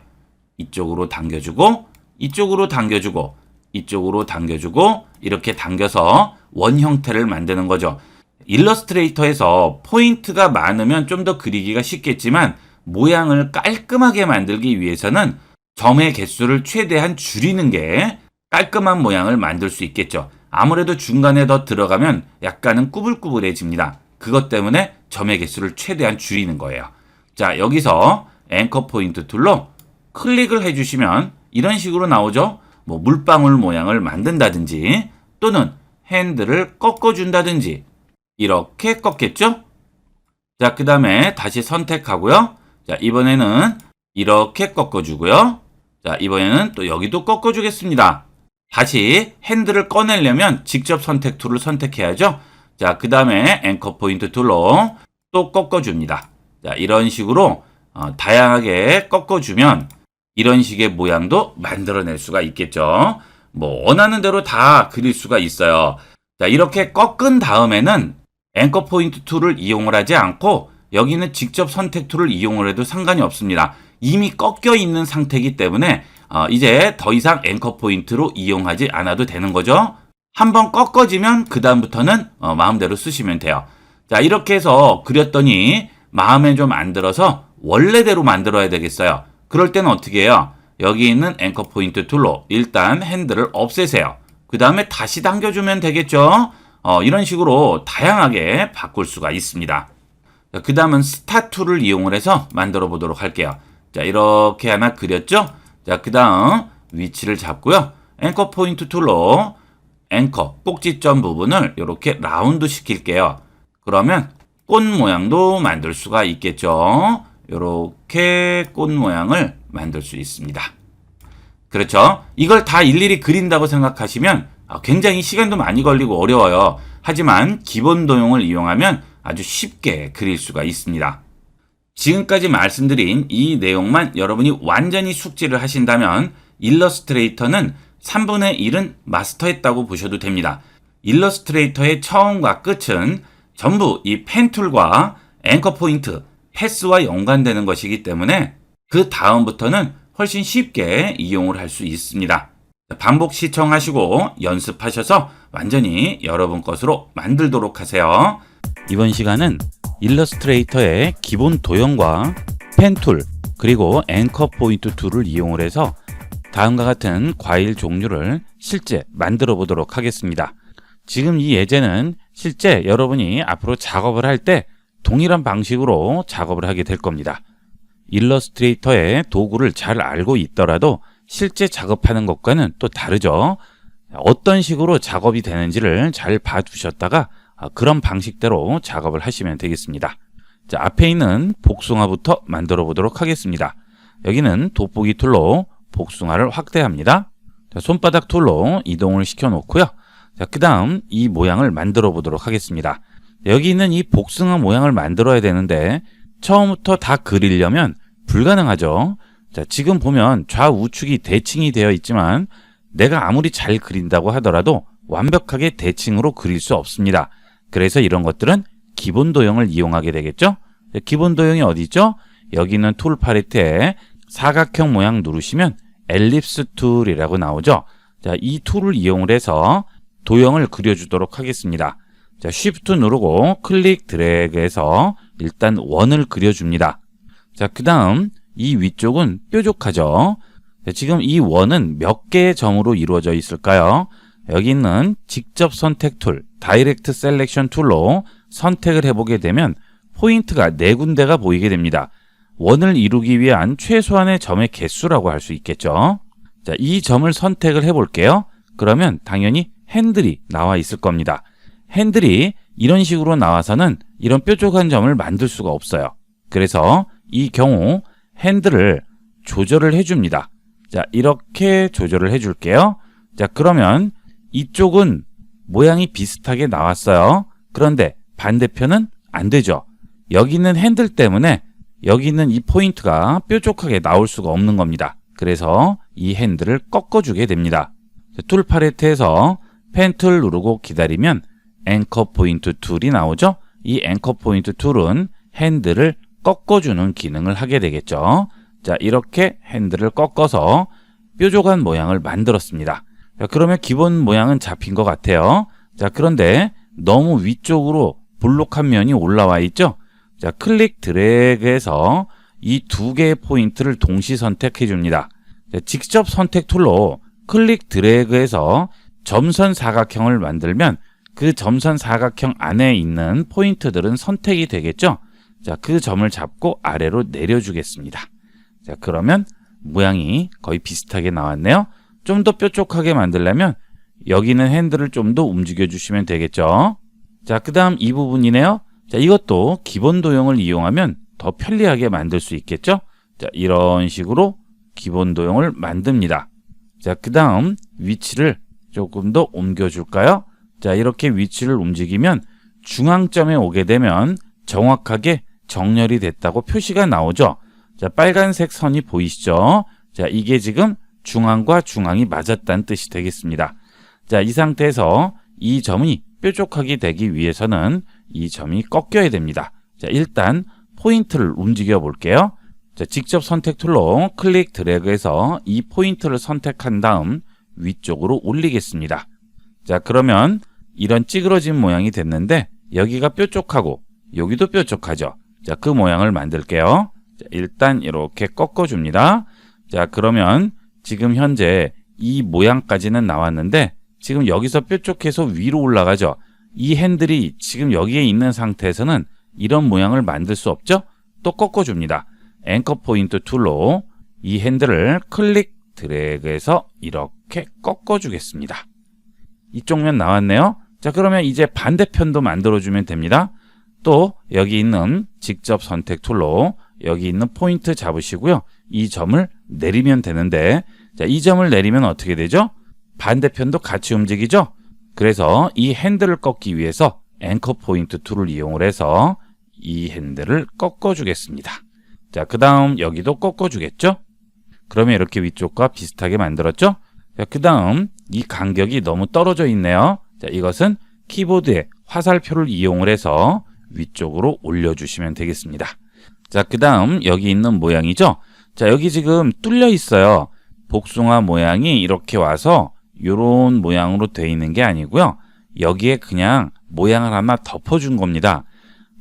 이쪽으로 당겨주고 이쪽으로 당겨주고 이쪽으로 당겨주고 이렇게 당겨서 원 형태를 만드는 거죠. 일러스트레이터에서 포인트가 많으면 좀 더 그리기가 쉽겠지만 모양을 깔끔하게 만들기 위해서는 점의 개수를 최대한 줄이는 게 깔끔한 모양을 만들 수 있겠죠. 아무래도 중간에 더 들어가면 약간은 꾸불꾸불해집니다. 그것 때문에 점의 개수를 최대한 줄이는 거예요. 자, 여기서 앵커 포인트 툴로 클릭을 해주시면 이런 식으로 나오죠. 뭐 물방울 모양을 만든다든지 또는 핸들을 꺾어준다든지 이렇게 꺾겠죠? 자, 그 다음에 다시 선택하고요. 자, 이번에는 이렇게 꺾어주고요. 자, 이번에는 또 여기도 꺾어주겠습니다. 다시 핸들을 꺼내려면 직접 선택 툴을 선택해야죠. 자, 그 다음에 앵커 포인트 툴로 또 꺾어줍니다. 자, 이런 식으로 다양하게 꺾어주면 이런 식의 모양도 만들어낼 수가 있겠죠. 뭐 원하는 대로 다 그릴 수가 있어요. 자, 이렇게 꺾은 다음에는 앵커 포인트 툴을 이용을 하지 않고 여기는 직접 선택 툴을 이용을 해도 상관이 없습니다. 이미 꺾여 있는 상태이기 때문에 이제 더 이상 앵커 포인트로 이용하지 않아도 되는 거죠. 한번 꺾어지면 그 다음부터는 마음대로 쓰시면 돼요. 자, 이렇게 해서 그렸더니 마음에 좀 안 들어서 원래대로 만들어야 되겠어요. 그럴 때는 어떻게 해요? 여기 있는 앵커 포인트 툴로 일단 핸들을 없애세요. 그 다음에 다시 당겨주면 되겠죠. 이런 식으로 다양하게 바꿀 수가 있습니다. 그 다음은 스타 툴을 이용을 해서 만들어 보도록 할게요. 자, 이렇게 하나 그렸죠? 자, 그 다음 위치를 잡고요. 앵커 포인트 툴로 앵커 꼭지점 부분을 이렇게 라운드 시킬게요. 그러면 꽃 모양도 만들 수가 있겠죠. 이렇게 꽃 모양을 만들 수 있습니다. 그렇죠? 이걸 다 일일이 그린다고 생각하시면 굉장히 시간도 많이 걸리고 어려워요. 하지만 기본 도형을 이용하면 아주 쉽게 그릴 수가 있습니다. 지금까지 말씀드린 이 내용만 여러분이 완전히 숙지를 하신다면 일러스트레이터는 3분의 1은 마스터했다고 보셔도 됩니다. 일러스트레이터의 처음과 끝은 전부 이 펜 툴과 앵커 포인트, 패스와 연관되는 것이기 때문에 그 다음부터는 훨씬 쉽게 이용을 할 수 있습니다. 반복 시청하시고 연습하셔서 완전히 여러분 것으로 만들도록 하세요. 이번 시간은 일러스트레이터의 기본 도형과 펜 툴, 그리고 앵커 포인트 툴을 이용을 해서 다음과 같은 과일 종류를 실제 만들어 보도록 하겠습니다. 지금 이 예제는 실제 여러분이 앞으로 작업을 할 때 동일한 방식으로 작업을 하게 될 겁니다. 일러스트레이터의 도구를 잘 알고 있더라도 실제 작업하는 것과는 또 다르죠. 어떤 식으로 작업이 되는지를 잘 봐두셨다가 그런 방식대로 작업을 하시면 되겠습니다. 자, 앞에 있는 복숭아부터 만들어 보도록 하겠습니다. 여기는 돋보기 툴로 복숭아를 확대합니다. 자, 손바닥 툴로 이동을 시켜 놓고요. 자, 그 다음 이 모양을 만들어 보도록 하겠습니다. 여기 있는 이 복숭아 모양을 만들어야 되는데 처음부터 다 그리려면 불가능하죠. 자, 지금 보면 좌우측이 대칭이 되어 있지만 내가 아무리 잘 그린다고 하더라도 완벽하게 대칭으로 그릴 수 없습니다. 그래서 이런 것들은 기본 도형을 이용하게 되겠죠. 기본 도형이 어디 있죠? 여기 있는 툴 팔레트에 사각형 모양 누르시면 엘립스 툴이라고 나오죠. 자, 이 툴을 이용을 해서 도형을 그려주도록 하겠습니다. 자, 쉬프트 누르고 클릭 드래그해서 일단 원을 그려줍니다. 자, 그 다음 이 위쪽은 뾰족하죠. 자, 지금 이 원은 몇 개의 점으로 이루어져 있을까요? 여기 있는 직접 선택 툴, 다이렉트 셀렉션 툴로 선택을 해보게 되면 포인트가 4군데가 보이게 됩니다. 원을 이루기 위한 최소한의 점의 개수라고 할 수 있겠죠. 자, 이 점을 선택을 해볼게요. 그러면 당연히 핸들이 나와 있을 겁니다. 핸들이 이런 식으로 나와서는 이런 뾰족한 점을 만들 수가 없어요. 그래서 이 경우 핸들을 조절을 해줍니다. 자, 이렇게 조절을 해줄게요. 자, 그러면 이쪽은 모양이 비슷하게 나왔어요. 그런데 반대편은 안 되죠. 여기 있는 핸들 때문에 여기 있는 이 포인트가 뾰족하게 나올 수가 없는 겁니다. 그래서 이 핸들을 꺾어주게 됩니다. 툴 팔레트에서 펜 툴 누르고 기다리면 앵커 포인트 툴이 나오죠. 이 앵커 포인트 툴은 핸들을 꺾어주는 기능을 하게 되겠죠. 자, 이렇게 핸들을 꺾어서 뾰족한 모양을 만들었습니다. 자, 그러면 기본 모양은 잡힌 것 같아요. 자, 그런데 너무 위쪽으로 볼록한 면이 올라와 있죠? 자, 클릭 드래그해서 이 두 개의 포인트를 동시 선택해 줍니다. 자, 직접 선택 툴로 클릭 드래그해서 점선 사각형을 만들면 그 점선 사각형 안에 있는 포인트들은 선택이 되겠죠? 자, 그 점을 잡고 아래로 내려주겠습니다. 자, 그러면 모양이 거의 비슷하게 나왔네요. 좀 더 뾰족하게 만들려면 여기 있는 핸들을 좀 더 움직여 주시면 되겠죠? 자, 그 다음 이 부분이네요. 자, 이것도 기본 도형을 이용하면 더 편리하게 만들 수 있겠죠? 자, 이런 식으로 기본 도형을 만듭니다. 자, 그 다음 위치를 조금 더 옮겨줄까요? 자, 이렇게 위치를 움직이면 중앙점에 오게 되면 정확하게 정렬이 됐다고 표시가 나오죠. 자, 빨간색 선이 보이시죠? 자, 이게 지금 중앙과 중앙이 맞았다는 뜻이 되겠습니다. 자, 이 상태에서 이 점이 뾰족하게 되기 위해서는 이 점이 꺾여야 됩니다. 자, 일단 포인트를 움직여 볼게요. 자, 직접 선택 툴로 클릭 드래그해서 이 포인트를 선택한 다음 위쪽으로 올리겠습니다. 자, 그러면 이런 찌그러진 모양이 됐는데 여기가 뾰족하고 여기도 뾰족하죠. 자, 그 모양을 만들게요. 자, 일단 이렇게 꺾어줍니다. 자, 그러면 지금 현재 이 모양까지는 나왔는데 지금 여기서 뾰족해서 위로 올라가죠. 이 핸들이 지금 여기에 있는 상태에서는 이런 모양을 만들 수 없죠? 또 꺾어줍니다. 앵커 포인트 툴로 이 핸들을 클릭 드래그해서 이렇게 꺾어주겠습니다. 이쪽 면 나왔네요. 자, 그러면 이제 반대편도 만들어주면 됩니다. 또 여기 있는 직접 선택 툴로 여기 있는 포인트 잡으시고요. 이 점을 내리면 되는데, 자, 이 점을 내리면 어떻게 되죠? 반대편도 같이 움직이죠? 그래서 이 핸들을 꺾기 위해서 앵커 포인트 툴을 이용을 해서 이 핸들을 꺾어주겠습니다. 자, 그 다음 여기도 꺾어주겠죠? 그러면 이렇게 위쪽과 비슷하게 만들었죠? 자, 그 다음 이 간격이 너무 떨어져 있네요. 자, 이것은 키보드에 화살표를 이용을 해서 위쪽으로 올려주시면 되겠습니다. 자, 그 다음 여기 있는 모양이죠? 자, 여기 지금 뚫려 있어요. 복숭아 모양이 이렇게 와서 이런 모양으로 되어 있는 게 아니고요. 여기에 그냥 모양을 하나 덮어준 겁니다.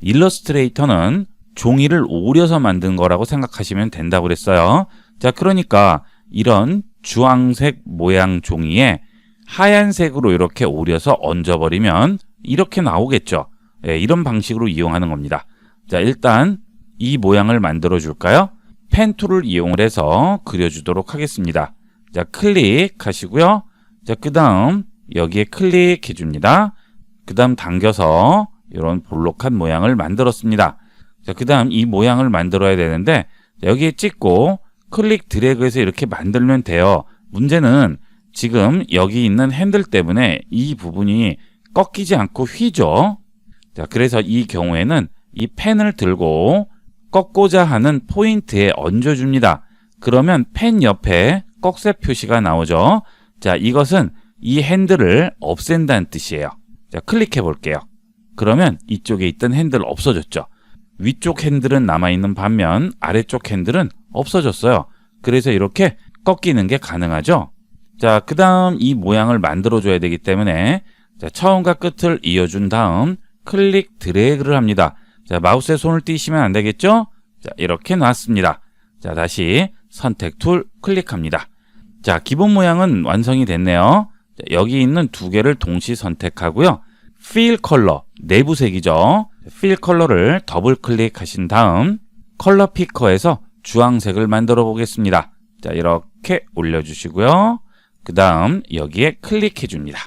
일러스트레이터는 종이를 오려서 만든 거라고 생각하시면 된다고 그랬어요. 자, 그러니까 이런 주황색 모양 종이에 하얀색으로 이렇게 오려서 얹어버리면 이렇게 나오겠죠. 예, 이런 방식으로 이용하는 겁니다. 자, 일단 이 모양을 만들어 줄까요? 펜 툴을 이용을 해서 그려주도록 하겠습니다. 자, 클릭하시고요. 자, 그 다음 여기에 클릭해 줍니다. 그 다음 당겨서 이런 볼록한 모양을 만들었습니다. 자, 그 다음 이 모양을 만들어야 되는데 여기에 찍고 클릭 드래그해서 이렇게 만들면 돼요. 문제는 지금 여기 있는 핸들 때문에 이 부분이 꺾이지 않고 휘죠. 자, 그래서 이 경우에는 이 펜을 들고 꺾고자 하는 포인트에 얹어줍니다. 그러면 펜 옆에 꺽쇠 표시가 나오죠. 자, 이것은 이 핸들을 없앤다는 뜻이에요. 자, 클릭해 볼게요. 그러면 이쪽에 있던 핸들 없어졌죠. 위쪽 핸들은 남아있는 반면 아래쪽 핸들은 없어졌어요. 그래서 이렇게 꺾이는 게 가능하죠. 자, 그 다음 이 모양을 만들어줘야 되기 때문에 자, 처음과 끝을 이어준 다음 클릭 드래그를 합니다. 자, 마우스에 손을 띄시면 안 되겠죠? 자, 이렇게 놨습니다. 자, 다시 선택 툴 클릭합니다. 자, 기본 모양은 완성이 됐네요. 자, 여기 있는 두 개를 동시 선택하고요. Fill 컬러, 내부색이죠. Fill 컬러를 더블 클릭하신 다음 컬러 피커에서 주황색을 만들어 보겠습니다. 자, 이렇게 올려주시고요. 그 다음 여기에 클릭해 줍니다.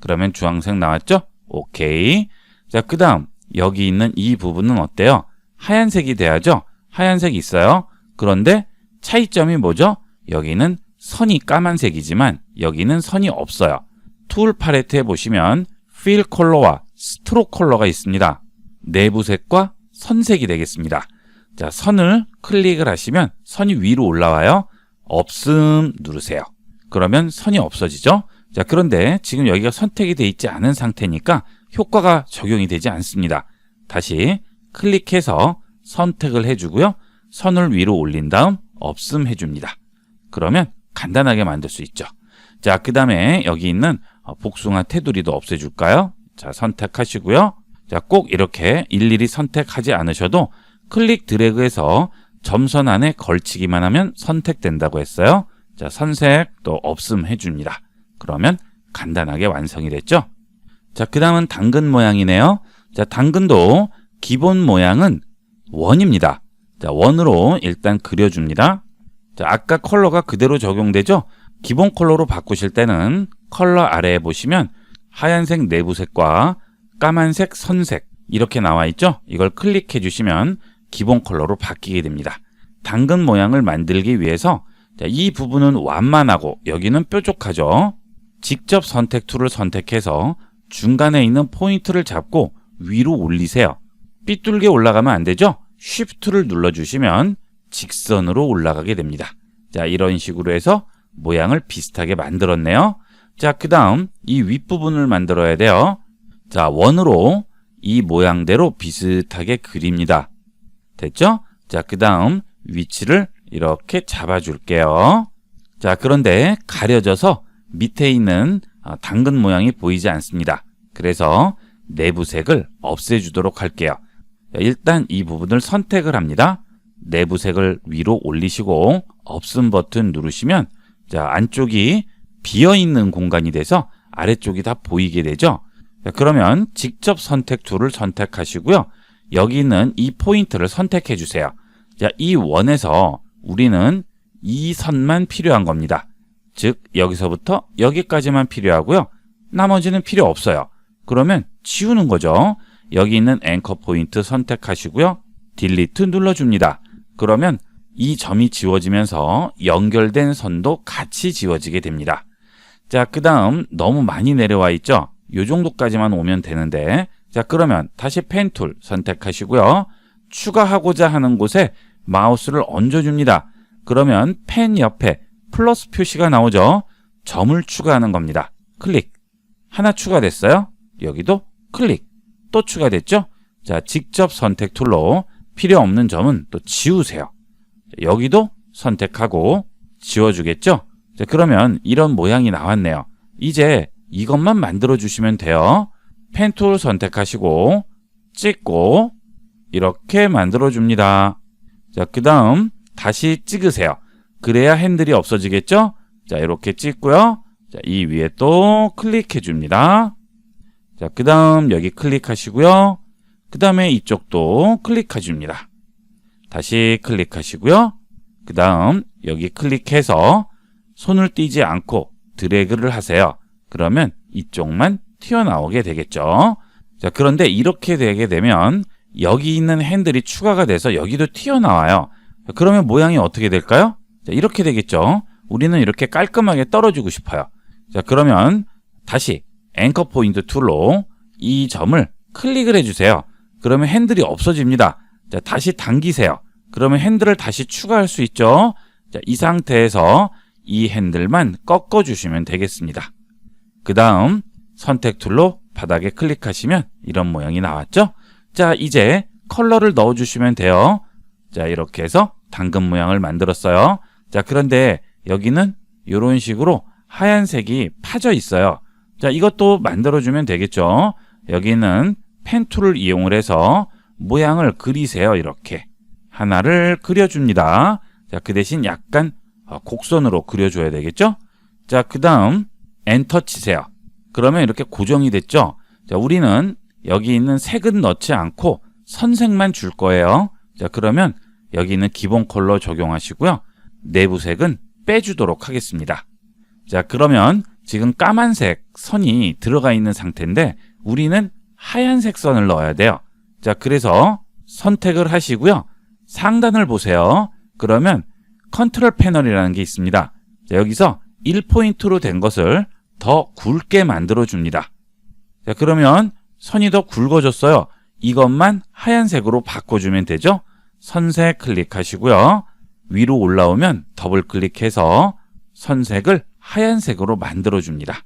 그러면 주황색 나왔죠? 오케이. 자, 그 다음 여기 있는 이 부분은 어때요? 하얀색이 돼야죠? 하얀색이 있어요. 그런데 차이점이 뭐죠? 여기는 선이 까만색이지만 여기는 선이 없어요. 툴 팔레트에 보시면 Fill 컬러와 스트로크 컬러가 있습니다. 내부색과 선색이 되겠습니다. 자, 선을 클릭을 하시면 선이 위로 올라와요. 없음 누르세요. 그러면 선이 없어지죠? 자, 그런데 지금 여기가 선택이 되어 있지 않은 상태니까 효과가 적용이 되지 않습니다. 다시 클릭해서 선택을 해주고요. 선을 위로 올린 다음 없음 해줍니다. 그러면 간단하게 만들 수 있죠. 자, 그 다음에 여기 있는 복숭아 테두리도 없애줄까요? 자, 선택하시고요. 자, 꼭 이렇게 일일이 선택하지 않으셔도 클릭 드래그해서 점선 안에 걸치기만 하면 선택된다고 했어요. 자, 선색도 없음 해줍니다. 그러면 간단하게 완성이 됐죠? 자, 그 다음은 당근 모양이네요. 자, 당근도 기본 모양은 원입니다. 자, 원으로 일단 그려줍니다. 자, 아까 컬러가 그대로 적용되죠? 기본 컬러로 바꾸실 때는 컬러 아래에 보시면 하얀색 내부색과 까만색 선색 이렇게 나와 있죠? 이걸 클릭해 주시면 기본 컬러로 바뀌게 됩니다. 당근 모양을 만들기 위해서 자, 이 부분은 완만하고 여기는 뾰족하죠? 직접 선택 툴을 선택해서 중간에 있는 포인트를 잡고 위로 올리세요. 삐뚤게 올라가면 안 되죠? Shift를 눌러주시면 직선으로 올라가게 됩니다. 자, 이런 식으로 해서 모양을 비슷하게 만들었네요. 자, 그 다음 이 윗부분을 만들어야 돼요. 자, 원으로 이 모양대로 비슷하게 그립니다. 됐죠? 자, 그 다음 위치를 이렇게 잡아줄게요. 자, 그런데 가려져서 밑에 있는 당근 모양이 보이지 않습니다. 그래서 내부색을 없애주도록 할게요. 자, 일단 이 부분을 선택을 합니다. 내부색을 위로 올리시고 없음 버튼 누르시면 자, 안쪽이 비어있는 공간이 돼서 아래쪽이 다 보이게 되죠. 자, 그러면 직접 선택 툴을 선택하시고요. 여기 있는 이 포인트를 선택해 주세요. 자, 이 원에서 우리는 이 선만 필요한 겁니다. 즉 여기서부터 여기까지만 필요하고요. 나머지는 필요 없어요. 그러면 지우는 거죠. 여기 있는 앵커 포인트 선택하시고요. 딜리트 눌러줍니다. 그러면 이 점이 지워지면서 연결된 선도 같이 지워지게 됩니다. 자, 그 다음 너무 많이 내려와 있죠? 이 정도까지만 오면 되는데 자, 그러면 다시 펜 툴 선택하시고요. 추가하고자 하는 곳에 마우스를 얹어줍니다. 그러면 펜 옆에 플러스 표시가 나오죠? 점을 추가하는 겁니다. 클릭. 하나 추가됐어요? 여기도 클릭. 또 추가됐죠? 자, 직접 선택 툴로 필요 없는 점은 또 지우세요. 여기도 선택하고 지워주겠죠? 자, 그러면 이런 모양이 나왔네요. 이제 이것만 만들어 주시면 돼요. 펜 툴 선택하시고 찍고 이렇게 만들어 줍니다. 자, 그 다음 다시 찍으세요. 그래야 핸들이 없어지겠죠? 자, 이렇게 찍고요. 자, 이 위에 또 클릭해 줍니다. 자, 그 다음 여기 클릭하시고요. 그 다음에 이쪽도 클릭해 줍니다. 다시 클릭하시고요. 그 다음 여기 클릭해서 손을 띄지 않고 드래그를 하세요. 그러면 이쪽만 튀어나오게 되겠죠. 자, 그런데 이렇게 되게 되면 여기 있는 핸들이 추가가 돼서 여기도 튀어나와요. 그러면 모양이 어떻게 될까요? 자, 이렇게 되겠죠. 우리는 이렇게 깔끔하게 떨어지고 싶어요. 자, 그러면 다시 앵커 포인트 툴로 이 점을 클릭을 해주세요. 그러면 핸들이 없어집니다. 자, 다시 당기세요. 그러면 핸들을 다시 추가할 수 있죠. 자, 이 상태에서 이 핸들만 꺾어주시면 되겠습니다. 그 다음 선택 툴로 바닥에 클릭하시면 이런 모양이 나왔죠. 자, 이제 컬러를 넣어주시면 돼요. 자, 이렇게 해서 당근 모양을 만들었어요. 자, 그런데 여기는 이런 식으로 하얀색이 파져 있어요. 자, 이것도 만들어주면 되겠죠. 여기는 펜 툴을 이용을 해서 모양을 그리세요. 이렇게 하나를 그려줍니다. 자, 그 대신 약간 곡선으로 그려줘야 되겠죠. 자, 그 다음 엔터 치세요. 그러면 이렇게 고정이 됐죠. 자, 우리는 여기 있는 색은 넣지 않고 선색만 줄 거예요. 자, 그러면 여기 있는 기본 컬러 적용하시고요. 내부색은 빼주도록 하겠습니다. 자, 그러면 지금 까만색 선이 들어가 있는 상태인데 우리는 하얀색 선을 넣어야 돼요. 자, 그래서 선택을 하시고요. 상단을 보세요. 그러면 컨트롤 패널이라는 게 있습니다. 자, 여기서 1포인트로 된 것을 더 굵게 만들어 줍니다. 자, 그러면 선이 더 굵어졌어요. 이것만 하얀색으로 바꿔주면 되죠. 선색 클릭하시고요. 위로 올라오면 더블 클릭해서 선색을 하얀색으로 만들어 줍니다.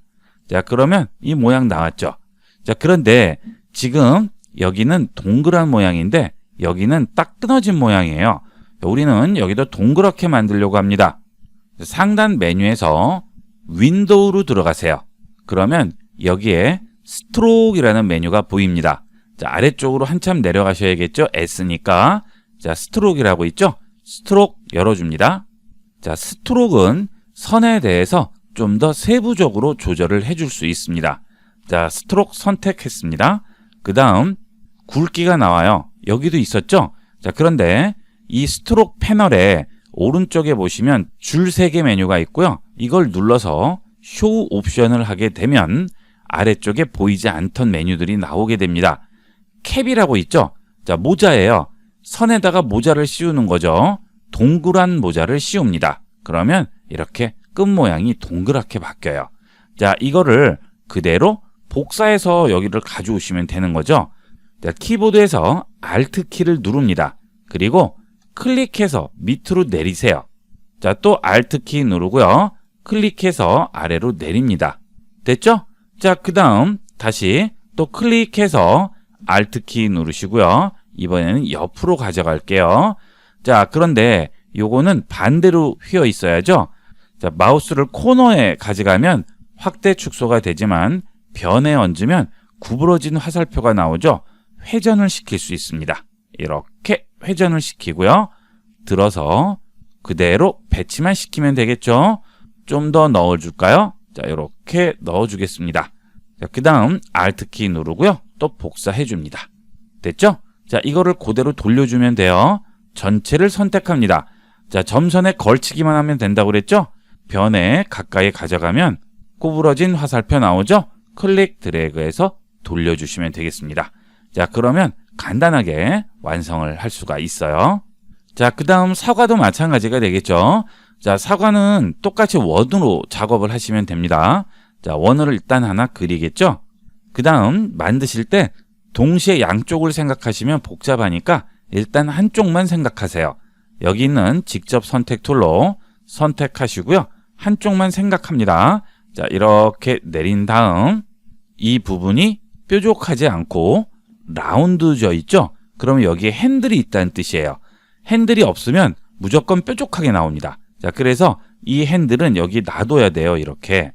자, 그러면 이 모양 나왔죠. 자, 그런데 지금 여기는 동그란 모양인데 여기는 딱 끊어진 모양이에요. 우리는 여기도 동그랗게 만들려고 합니다. 상단 메뉴에서 윈도우로 들어가세요. 그러면 여기에 스트로크이라는 메뉴가 보입니다. 자, 아래쪽으로 한참 내려가셔야겠죠? S니까. 자, 스트로크이라고 있죠? 스트로크 열어줍니다. 자, 스트로크는 선에 대해서 좀 더 세부적으로 조절을 해줄 수 있습니다. 자, 스트로크 선택했습니다. 그 다음 굵기가 나와요. 여기도 있었죠? 자, 그런데 이 스트로크 패널에 오른쪽에 보시면 줄 3개 메뉴가 있고요. 이걸 눌러서 쇼 옵션을 하게 되면 아래쪽에 보이지 않던 메뉴들이 나오게 됩니다. 캡이라고 있죠? 자, 모자예요. 선에다가 모자를 씌우는 거죠. 동그란 모자를 씌웁니다. 그러면 이렇게 끝 모양이 동그랗게 바뀌어요. 자, 이거를 그대로 복사해서 여기를 가져오시면 되는 거죠. 자, 키보드에서 Alt 키를 누릅니다. 그리고 클릭해서 밑으로 내리세요. 자, 또 Alt 키 누르고요. 클릭해서 아래로 내립니다. 됐죠? 자, 그 다음 다시 또 클릭해서 Alt 키 누르시고요. 이번에는 옆으로 가져갈게요. 자, 그런데 요거는 반대로 휘어 있어야죠. 자, 마우스를 코너에 가져가면 확대 축소가 되지만 변에 얹으면 구부러진 화살표가 나오죠. 회전을 시킬 수 있습니다. 이렇게 회전을 시키고요. 들어서 그대로 배치만 시키면 되겠죠. 좀 더 넣어줄까요? 자, 이렇게 넣어주겠습니다. 자, 그 다음 Alt 키 누르고요. 또 복사해줍니다. 됐죠? 자, 이거를 그대로 돌려주면 돼요. 전체를 선택합니다. 자, 점선에 걸치기만 하면 된다고 그랬죠? 변에 가까이 가져가면 구부러진 화살표 나오죠? 클릭 드래그해서 돌려주시면 되겠습니다. 자, 그러면 간단하게 완성을 할 수가 있어요. 자, 그 다음 사과도 마찬가지가 되겠죠? 자, 사과는 똑같이 원으로 작업을 하시면 됩니다. 자, 원을 일단 하나 그리겠죠? 그 다음 만드실 때 동시에 양쪽을 생각하시면 복잡하니까 일단 한쪽만 생각하세요. 여기 있는 직접 선택 툴로 선택하시고요. 한쪽만 생각합니다. 자, 이렇게 내린 다음 이 부분이 뾰족하지 않고 라운드져 있죠? 그러면 여기에 핸들이 있다는 뜻이에요. 핸들이 없으면 무조건 뾰족하게 나옵니다. 자, 그래서 이 핸들은 여기 놔둬야 돼요. 이렇게.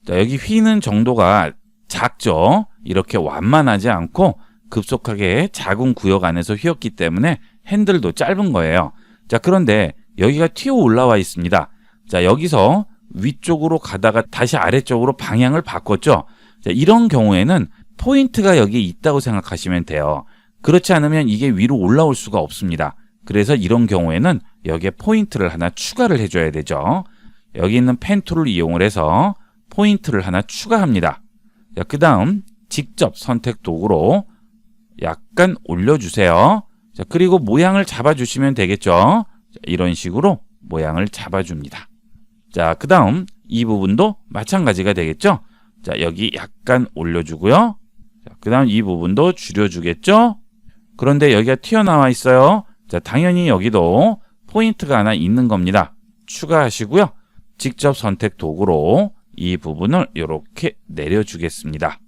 자, 여기 휘는 정도가 작죠? 이렇게 완만하지 않고 급속하게 작은 구역 안에서 휘었기 때문에 핸들도 짧은 거예요. 자, 그런데 여기가 튀어 올라와 있습니다. 자, 여기서 위쪽으로 가다가 다시 아래쪽으로 방향을 바꿨죠? 자, 이런 경우에는 포인트가 여기에 있다고 생각하시면 돼요. 그렇지 않으면 이게 위로 올라올 수가 없습니다. 그래서 이런 경우에는 여기에 포인트를 하나 추가를 해줘야 되죠. 여기 있는 펜 툴을 이용을 해서 포인트를 하나 추가합니다. 자, 그 다음 직접 선택 도구로 약간 올려주세요. 자, 그리고 모양을 잡아주시면 되겠죠. 자, 이런 식으로 모양을 잡아줍니다. 자, 그 다음 이 부분도 마찬가지가 되겠죠. 자, 여기 약간 올려주고요. 자, 그 다음 이 부분도 줄여주겠죠. 그런데 여기가 튀어나와 있어요. 자, 당연히 여기도 포인트가 하나 있는 겁니다. 추가하시고요. 직접 선택 도구로 이 부분을 이렇게 내려주겠습니다.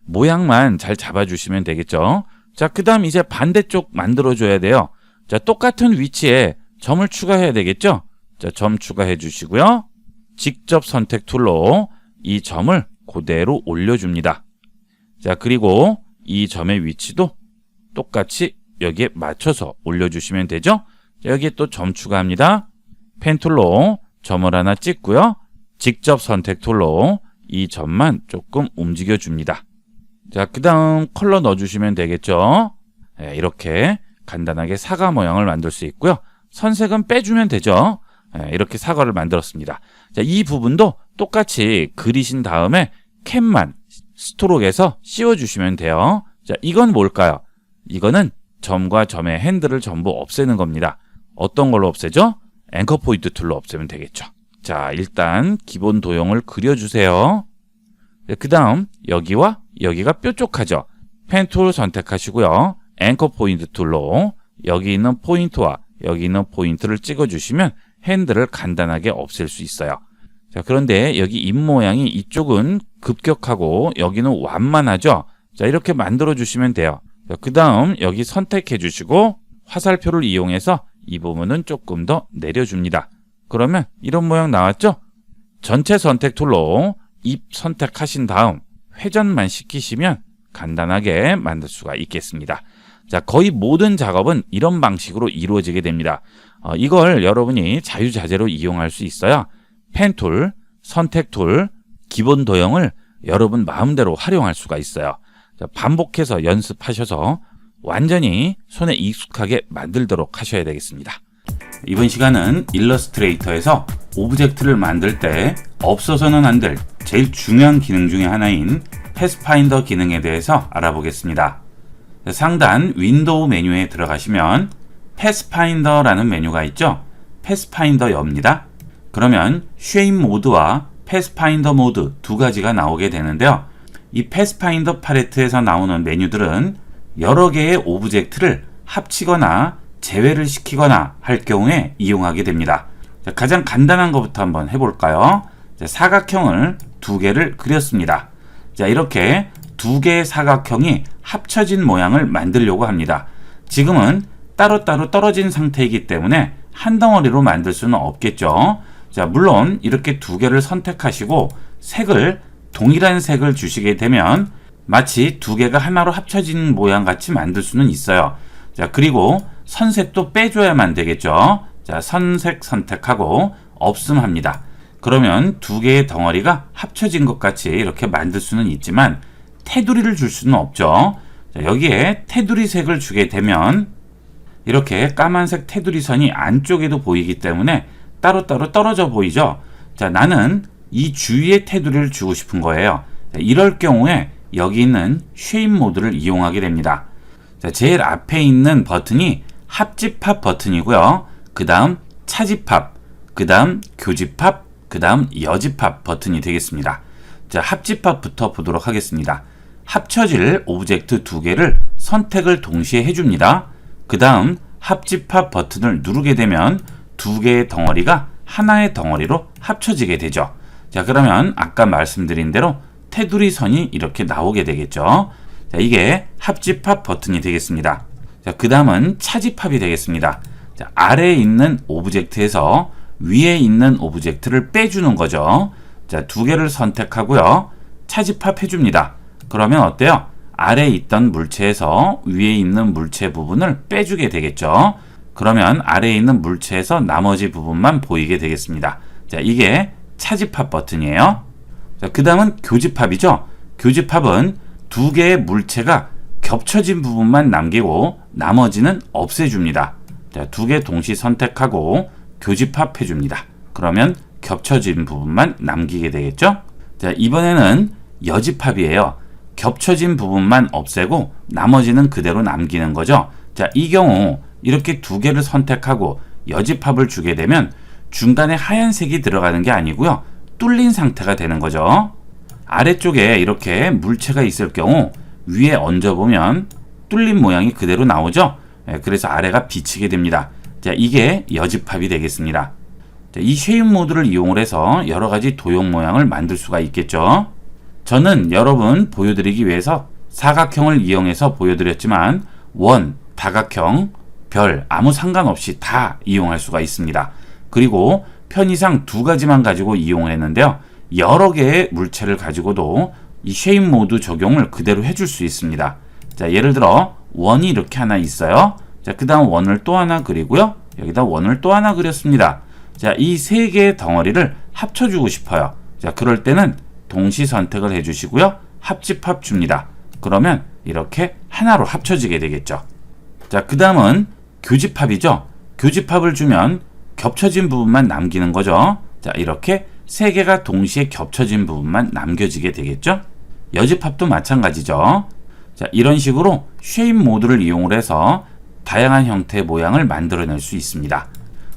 모양만 잘 잡아주시면 되겠죠. 자, 그 다음 이제 반대쪽 만들어줘야 돼요. 자, 똑같은 위치에 점을 추가해야 되겠죠. 자, 점 추가해 주시고요. 직접 선택 툴로 이 점을 그대로 올려줍니다. 자, 그리고 이 점의 위치도 똑같이 여기에 맞춰서 올려주시면 되죠. 자, 여기에 또 점 추가합니다. 펜 툴로 점을 하나 찍고요. 직접 선택 툴로 이 점만 조금 움직여 줍니다. 자, 그 다음 컬러 넣어주시면 되겠죠. 네, 이렇게 간단하게 사과 모양을 만들 수 있고요. 선색은 빼주면 되죠. 네, 이렇게 사과를 만들었습니다. 자, 이 부분도 똑같이 그리신 다음에 캡만 스트로크에서 씌워주시면 돼요. 자, 이건 뭘까요? 이거는 점과 점의 핸들을 전부 없애는 겁니다. 어떤 걸로 없애죠? 앵커 포인트 툴로 없애면 되겠죠. 자, 일단 기본 도형을 그려주세요. 네, 그 다음 여기와 여기가 뾰족하죠. 펜 툴 선택하시고요. 앵커 포인트 툴로 여기 있는 포인트와 여기 있는 포인트를 찍어주시면 핸들을 간단하게 없앨 수 있어요. 자, 그런데 여기 입 모양이 이쪽은 급격하고 여기는 완만하죠. 자, 이렇게 만들어 주시면 돼요. 그 다음 여기 선택해 주시고 화살표를 이용해서 이 부분은 조금 더 내려줍니다. 그러면 이런 모양 나왔죠? 전체 선택 툴로 입 선택하신 다음 회전만 시키시면 간단하게 만들 수가 있겠습니다. 자, 거의 모든 작업은 이런 방식으로 이루어지게 됩니다. 이걸 여러분이 자유자재로 이용할 수 있어야 펜 툴, 선택 툴, 기본 도형을 여러분 마음대로 활용할 수가 있어요. 자, 반복해서 연습하셔서 완전히 손에 익숙하게 만들도록 하셔야 되겠습니다. 이번 시간은 일러스트레이터에서 오브젝트를 만들 때 없어서는 안 될 제일 중요한 기능 중에 하나인 패스파인더 기능에 대해서 알아보겠습니다. 상단 윈도우 메뉴에 들어가시면 패스파인더라는 메뉴가 있죠. 패스파인더 엽니다. 그러면 쉐입 모드와 패스파인더 모드 두 가지가 나오게 되는데요. 이 패스파인더 팔레트에서 나오는 메뉴들은 여러 개의 오브젝트를 합치거나 제외를 시키거나 할 경우에 이용하게 됩니다. 자, 가장 간단한 것부터 한번 해볼까요? 자, 사각형을 두 개를 그렸습니다. 자, 이렇게 두 개의 사각형이 합쳐진 모양을 만들려고 합니다. 지금은 따로따로 떨어진 상태이기 때문에 한 덩어리로 만들 수는 없겠죠. 자, 물론 이렇게 두 개를 선택하시고 색을 동일한 색을 주시게 되면 마치 두 개가 하나로 합쳐진 모양 같이 만들 수는 있어요. 자, 그리고 선색도 빼줘야만 되겠죠. 자, 선색 선택하고 없음 합니다. 그러면 두 개의 덩어리가 합쳐진 것 같이 이렇게 만들 수는 있지만 테두리를 줄 수는 없죠. 자, 여기에 테두리 색을 주게 되면 이렇게 까만색 테두리 선이 안쪽에도 보이기 때문에 따로따로 떨어져 보이죠. 자, 나는 이 주위에 테두리를 주고 싶은 거예요. 자, 이럴 경우에 여기 있는 쉐입 모드를 이용하게 됩니다. 자, 제일 앞에 있는 버튼이 합집합 버튼이고요. 그 다음 차집합, 그 다음 교집합, 그 다음 여집합 버튼이 되겠습니다. 자, 합집합부터 보도록 하겠습니다. 합쳐질 오브젝트 두 개를 선택을 동시에 해줍니다. 그 다음 합집합 버튼을 누르게 되면 두 개의 덩어리가 하나의 덩어리로 합쳐지게 되죠. 자, 그러면 아까 말씀드린 대로 테두리 선이 이렇게 나오게 되겠죠. 자, 이게 합집합 버튼이 되겠습니다. 자, 그 다음은 차집합이 되겠습니다. 자, 아래에 있는 오브젝트에서 위에 있는 오브젝트를 빼주는 거죠. 자, 두 개를 선택하고요. 차집합 해줍니다. 그러면 어때요? 아래에 있던 물체에서 위에 있는 물체 부분을 빼주게 되겠죠. 그러면 아래에 있는 물체에서 나머지 부분만 보이게 되겠습니다. 자, 이게 차집합 버튼이에요. 자, 그 다음은 교집합이죠. 교집합은 두 개의 물체가 겹쳐진 부분만 남기고 나머지는 없애줍니다. 자, 두 개 동시 선택하고 교집합 해줍니다. 그러면 겹쳐진 부분만 남기게 되겠죠. 자, 이번에는 여집합이에요. 겹쳐진 부분만 없애고 나머지는 그대로 남기는 거죠. 자, 이 경우 이렇게 두 개를 선택하고 여집합을 주게 되면 중간에 하얀색이 들어가는 게 아니고요. 뚫린 상태가 되는 거죠. 아래쪽에 이렇게 물체가 있을 경우 위에 얹어보면 뚫린 모양이 그대로 나오죠. 그래서 아래가 비치게 됩니다. 자, 이게 여집합이 되겠습니다. 자, 이 쉐입 모드를 이용을 해서 여러 가지 도형 모양을 만들 수가 있겠죠. 저는 여러분 보여드리기 위해서 사각형을 이용해서 보여드렸지만 원, 다각형, 별 아무 상관없이 다 이용할 수가 있습니다. 그리고 편의상 두 가지만 가지고 이용을 했는데요. 여러 개의 물체를 가지고도 이 쉐입 모드 적용을 그대로 해줄 수 있습니다. 자, 예를 들어 원이 이렇게 하나 있어요. 자, 그 다음 원을 또 하나 그리고요. 여기다 원을 또 하나 그렸습니다. 자, 이 세 개의 덩어리를 합쳐주고 싶어요. 자, 그럴 때는 동시 선택을 해주시고요. 합집합 줍니다. 그러면 이렇게 하나로 합쳐지게 되겠죠. 자, 그 다음은 교집합이죠. 교집합을 주면 겹쳐진 부분만 남기는 거죠. 자, 이렇게 세 개가 동시에 겹쳐진 부분만 남겨지게 되겠죠. 여집합도 마찬가지죠. 자, 이런 식으로 쉐입 모드를 이용을 해서 다양한 형태의 모양을 만들어낼 수 있습니다.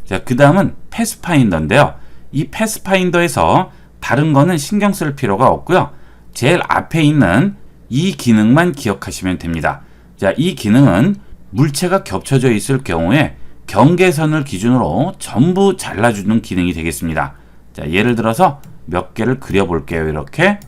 자, 그 다음은 패스파인더인데요. 이 패스파인더에서 다른 거는 신경 쓸 필요가 없고요. 제일 앞에 있는 이 기능만 기억하시면 됩니다. 자, 이 기능은 물체가 겹쳐져 있을 경우에 경계선을 기준으로 전부 잘라주는 기능이 되겠습니다. 자, 예를 들어서 몇 개를 그려볼게요. 이렇게.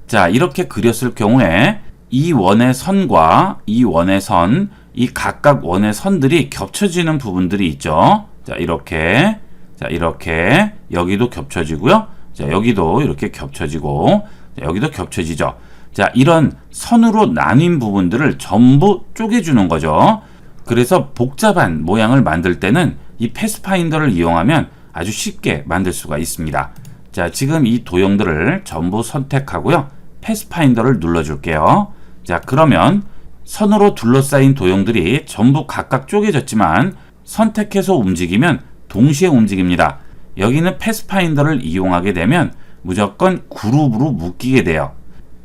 자, 이렇게 그렸을 경우에 이 원의 선과 이 원의 선, 이 각각 원의 선들이 겹쳐지는 부분들이 있죠. 자, 이렇게. 자, 이렇게. 여기도 겹쳐지고요. 자, 여기도 이렇게 겹쳐지고, 자, 여기도 겹쳐지죠. 자, 이런 선으로 나뉜 부분들을 전부 쪼개주는 거죠. 그래서 복잡한 모양을 만들 때는 이 패스파인더를 이용하면 아주 쉽게 만들 수가 있습니다. 자, 지금 이 도형들을 전부 선택하고요. 패스파인더를 눌러줄게요. 자, 그러면 선으로 둘러싸인 도형들이 전부 각각 쪼개졌지만 선택해서 움직이면 동시에 움직입니다. 여기는 패스파인더를 이용하게 되면 무조건 그룹으로 묶이게 돼요.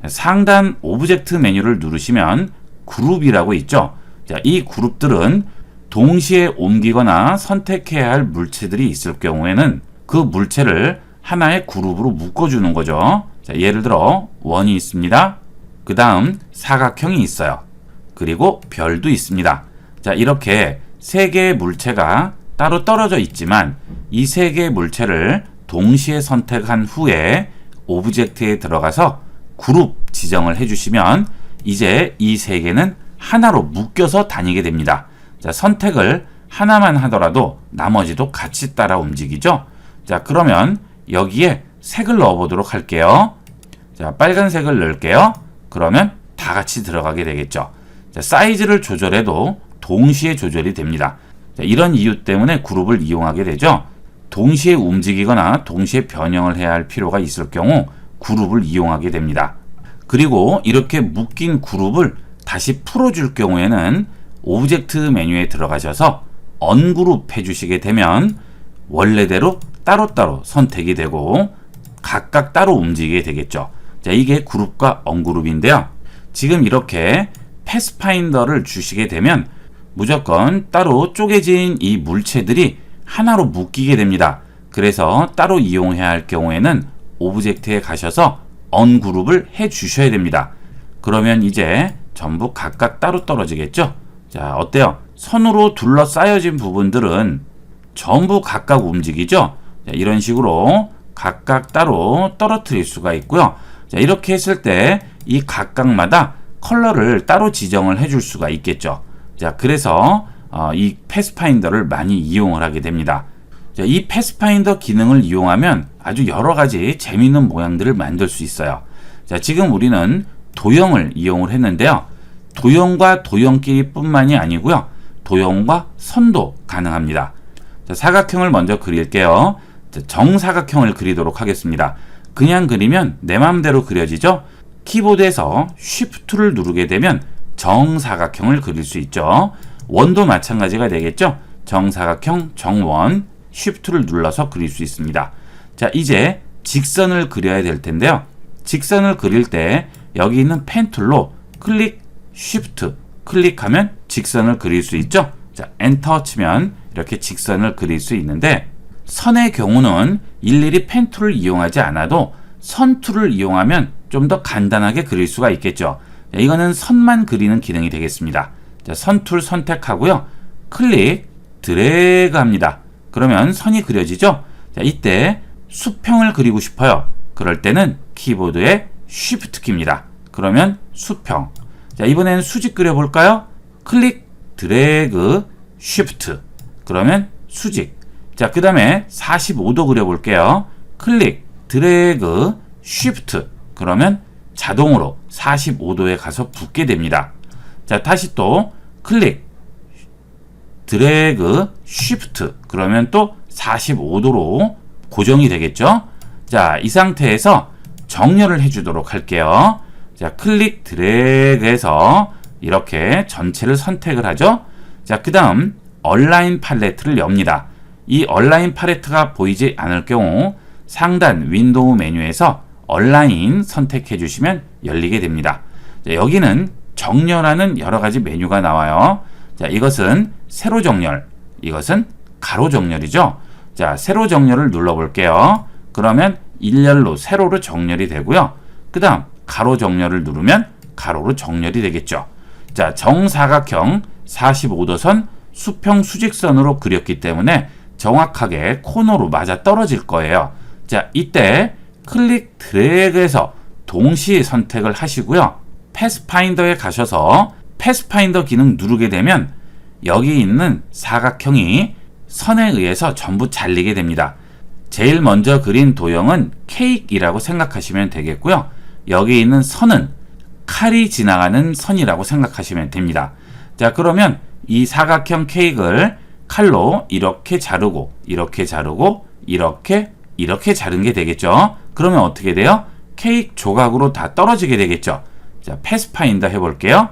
상단 오브젝트 메뉴를 누르시면 그룹이라고 있죠. 자, 이 그룹들은 동시에 옮기거나 선택해야 할 물체들이 있을 경우에는 그 물체를 하나의 그룹으로 묶어주는 거죠. 자, 예를 들어 원이 있습니다. 그 다음 사각형이 있어요. 그리고 별도 있습니다. 자, 이렇게 세 개의 물체가 따로 떨어져 있지만 이 세 개의 물체를 동시에 선택한 후에 오브젝트에 들어가서 그룹 지정을 해주시면 이제 이 세 개는 하나로 묶여서 다니게 됩니다. 자, 선택을 하나만 하더라도 나머지도 같이 따라 움직이죠. 자, 그러면 여기에 색을 넣어보도록 할게요. 자, 빨간색을 넣을게요. 그러면 다 같이 들어가게 되겠죠. 자, 사이즈를 조절해도 동시에 조절이 됩니다. 자, 이런 이유 때문에 그룹을 이용하게 되죠. 동시에 움직이거나 동시에 변형을 해야 할 필요가 있을 경우 그룹을 이용하게 됩니다. 그리고 이렇게 묶인 그룹을 다시 풀어줄 경우에는 오브젝트 메뉴에 들어가셔서 언그룹 해주시게 되면 원래대로 따로따로 선택이 되고 각각 따로 움직이게 되겠죠. 자, 이게 그룹과 언그룹인데요. 지금 이렇게 패스파인더를 주시게 되면 무조건 따로 쪼개진 이 물체들이 하나로 묶이게 됩니다. 그래서 따로 이용해야 할 경우에는 오브젝트에 가셔서 언그룹을 해 주셔야 됩니다. 그러면 이제 전부 각각 따로 떨어지겠죠? 자, 어때요? 선으로 둘러싸여진 부분들은 전부 각각 움직이죠? 자, 이런 식으로 각각 따로 떨어뜨릴 수가 있고요. 자, 이렇게 했을 때 이 각각마다 컬러를 따로 지정을 해줄 수가 있겠죠. 자, 그래서 이 패스파인더를 많이 이용을 하게 됩니다. 자, 이 패스파인더 기능을 이용하면 아주 여러 가지 재미있는 모양들을 만들 수 있어요. 자, 지금 우리는 도형을 이용을 했는데요. 도형과 도형끼리 뿐만이 아니고요. 도형과 선도 가능합니다. 자, 사각형을 먼저 그릴게요. 자, 정사각형을 그리도록 하겠습니다. 그냥 그리면 내 마음대로 그려지죠. 키보드에서 Shift를 누르게 되면 정사각형을 그릴 수 있죠. 원도 마찬가지가 되겠죠. 정사각형, 정원, Shift를 눌러서 그릴 수 있습니다. 자, 이제 직선을 그려야 될 텐데요. 직선을 그릴 때 여기 있는 펜 툴로 클릭, Shift 클릭하면 직선을 그릴 수 있죠. 자, 엔터 치면 이렇게 직선을 그릴 수 있는데 선의 경우는 일일이 펜 툴을 이용하지 않아도 선 툴을 이용하면 좀 더 간단하게 그릴 수가 있겠죠. 자, 이거는 선만 그리는 기능이 되겠습니다. 자, 선 툴 선택하고요. 클릭, 드래그 합니다. 그러면 선이 그려지죠. 자, 이때 수평을 그리고 싶어요. 그럴 때는 키보드의 Shift 키입니다. 그러면 수평. 자, 이번에는 수직 그려볼까요? 클릭, 드래그, Shift. 그러면 수직. 자, 그 다음에 45도 그려볼게요. 클릭, 드래그, Shift. 그러면 자동으로 45도에 가서 붙게 됩니다. 자, 다시 또 클릭, 드래그, Shift. 그러면 또 45도로 고정이 되겠죠. 자, 이 상태에서 정렬을 해주도록 할게요. 자, 클릭, 드래그 해서 이렇게 전체를 선택을 하죠. 자, 그 다음 얼라인 팔레트를 엽니다. 이 얼라인 팔레트가 보이지 않을 경우 상단 윈도우 메뉴에서 얼라인 선택해 주시면 열리게 됩니다. 자, 여기는 정렬하는 여러 가지 메뉴가 나와요. 자, 이것은 세로 정렬, 이것은 가로 정렬이죠. 자, 세로 정렬을 눌러 볼게요. 그러면 일렬로 세로로 정렬이 되고요. 그 다음 가로 정렬을 누르면 가로로 정렬이 되겠죠. 자, 정사각형 45도 선 수평 수직선으로 그렸기 때문에 정확하게 코너로 맞아 떨어질 거예요. 자, 이때 클릭 드래그해서 동시에 선택을 하시고요. 패스파인더에 가셔서 패스파인더 기능 누르게 되면 여기 있는 사각형이 선에 의해서 전부 잘리게 됩니다. 제일 먼저 그린 도형은 케이크이라고 생각하시면 되겠고요. 여기 있는 선은 칼이 지나가는 선이라고 생각하시면 됩니다. 자, 그러면 이 사각형 케이크를 칼로 이렇게 자르고 이렇게 자르고 이렇게 자른 게 되겠죠. 그러면 어떻게 돼요? 케이크 조각으로 다 떨어지게 되겠죠. 자, 패스파인더 해볼게요.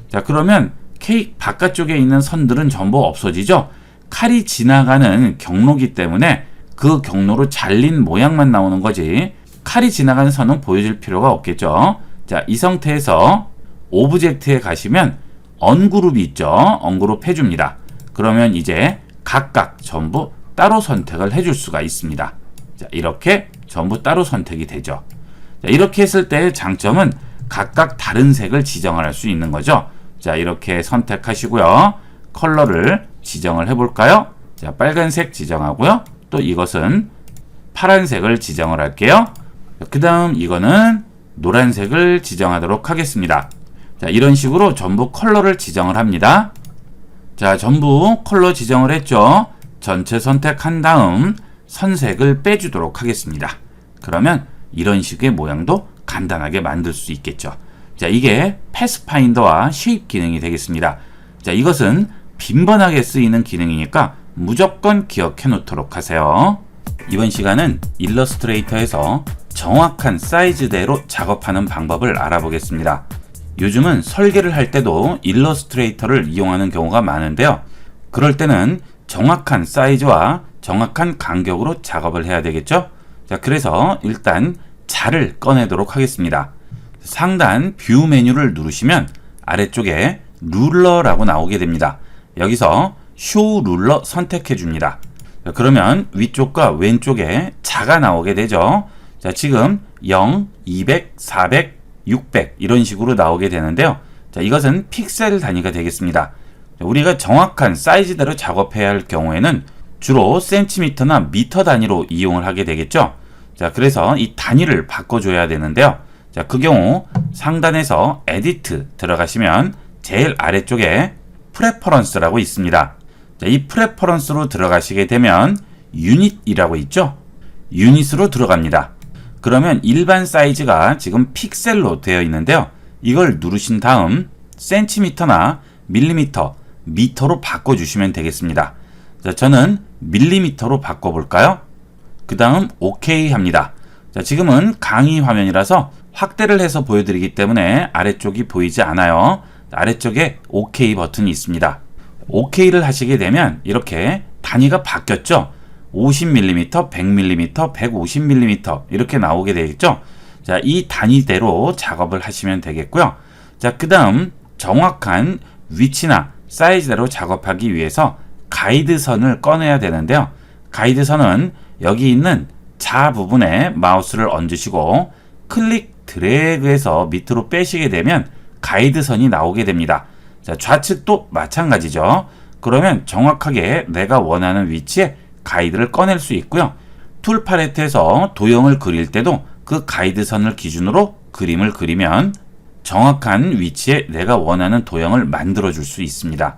자, 그러면 케이크 바깥쪽에 있는 선들은 전부 없어지죠. 칼이 지나가는 경로기 때문에 그 경로로 잘린 모양만 나오는 거지 칼이 지나가는 선은 보여줄 필요가 없겠죠. 자, 이 상태에서 오브젝트에 가시면 언그룹이 있죠. 언그룹 해줍니다. 그러면 이제 각각 전부 따로 선택을 해줄 수가 있습니다. 자, 이렇게 전부 따로 선택이 되죠. 자, 이렇게 했을 때 장점은 각각 다른 색을 지정을 할 수 있는 거죠. 자, 이렇게 선택하시고요. 컬러를 지정을 해볼까요? 자, 빨간색 지정하고요. 또 이것은 파란색을 지정을 할게요. 그 다음 이거는 노란색을 지정하도록 하겠습니다. 자, 이런 식으로 전부 컬러를 지정을 합니다. 자, 전부 컬러 지정을 했죠. 전체 선택한 다음 선색을 빼주도록 하겠습니다. 그러면 이런 식의 모양도 간단하게 만들 수 있겠죠. 자, 이게 패스파인더와 쉐입 기능이 되겠습니다. 자, 이것은 빈번하게 쓰이는 기능이니까 무조건 기억해 놓도록 하세요. 이번 시간은 일러스트레이터에서 정확한 사이즈대로 작업하는 방법을 알아보겠습니다. 요즘은 설계를 할 때도 일러스트레이터를 이용하는 경우가 많은데요. 그럴 때는 정확한 사이즈와 정확한 간격으로 작업을 해야 되겠죠. 자, 그래서 일단 자를 꺼내도록 하겠습니다. 상단 뷰 메뉴를 누르시면 아래쪽에 룰러라고 나오게 됩니다. 여기서 쇼 룰러 선택해 줍니다. 그러면 위쪽과 왼쪽에 자가 나오게 되죠. 자, 지금 0, 200, 400, 600 이런 식으로 나오게 되는데요. 자, 이것은 픽셀 단위가 되겠습니다. 우리가 정확한 사이즈대로 작업해야 할 경우에는 주로 센티미터나 미터 단위로 이용을 하게 되겠죠. 자, 그래서 이 단위를 바꿔줘야 되는데요. 자, 그 경우 상단에서 에디트 들어가시면 제일 아래쪽에 프레퍼런스라고 있습니다. 자, 이 프레퍼런스로 들어가시게 되면 유닛이라고 있죠. 유닛으로 들어갑니다. 그러면 일반 사이즈가 지금 픽셀로 되어 있는데요. 이걸 누르신 다음 센티미터나 밀리미터, 미터로 바꿔주시면 되겠습니다. 자, 저는 밀리미터로 바꿔볼까요? 그 다음 OK 합니다. 자, 지금은 강의 화면이라서 확대를 해서 보여드리기 때문에 아래쪽이 보이지 않아요. 아래쪽에 OK 버튼이 있습니다. OK를 하시게 되면 이렇게 단위가 바뀌었죠. 50mm, 100mm, 150mm 이렇게 나오게 되겠죠. 자, 이 단위대로 작업을 하시면 되겠고요. 자, 그 다음 정확한 위치나 사이즈대로 작업하기 위해서 가이드선을 꺼내야 되는데요. 가이드선은 여기 있는 자 부분에 마우스를 얹으시고 클릭 드래그해서 밑으로 빼시게 되면 가이드선이 나오게 됩니다. 자, 좌측도 마찬가지죠. 그러면 정확하게 내가 원하는 위치에 가이드를 꺼낼 수 있고요. 툴 팔레트에서 도형을 그릴 때도 그 가이드선을 기준으로 그림을 그리면 정확한 위치에 내가 원하는 도형을 만들어 줄 수 있습니다.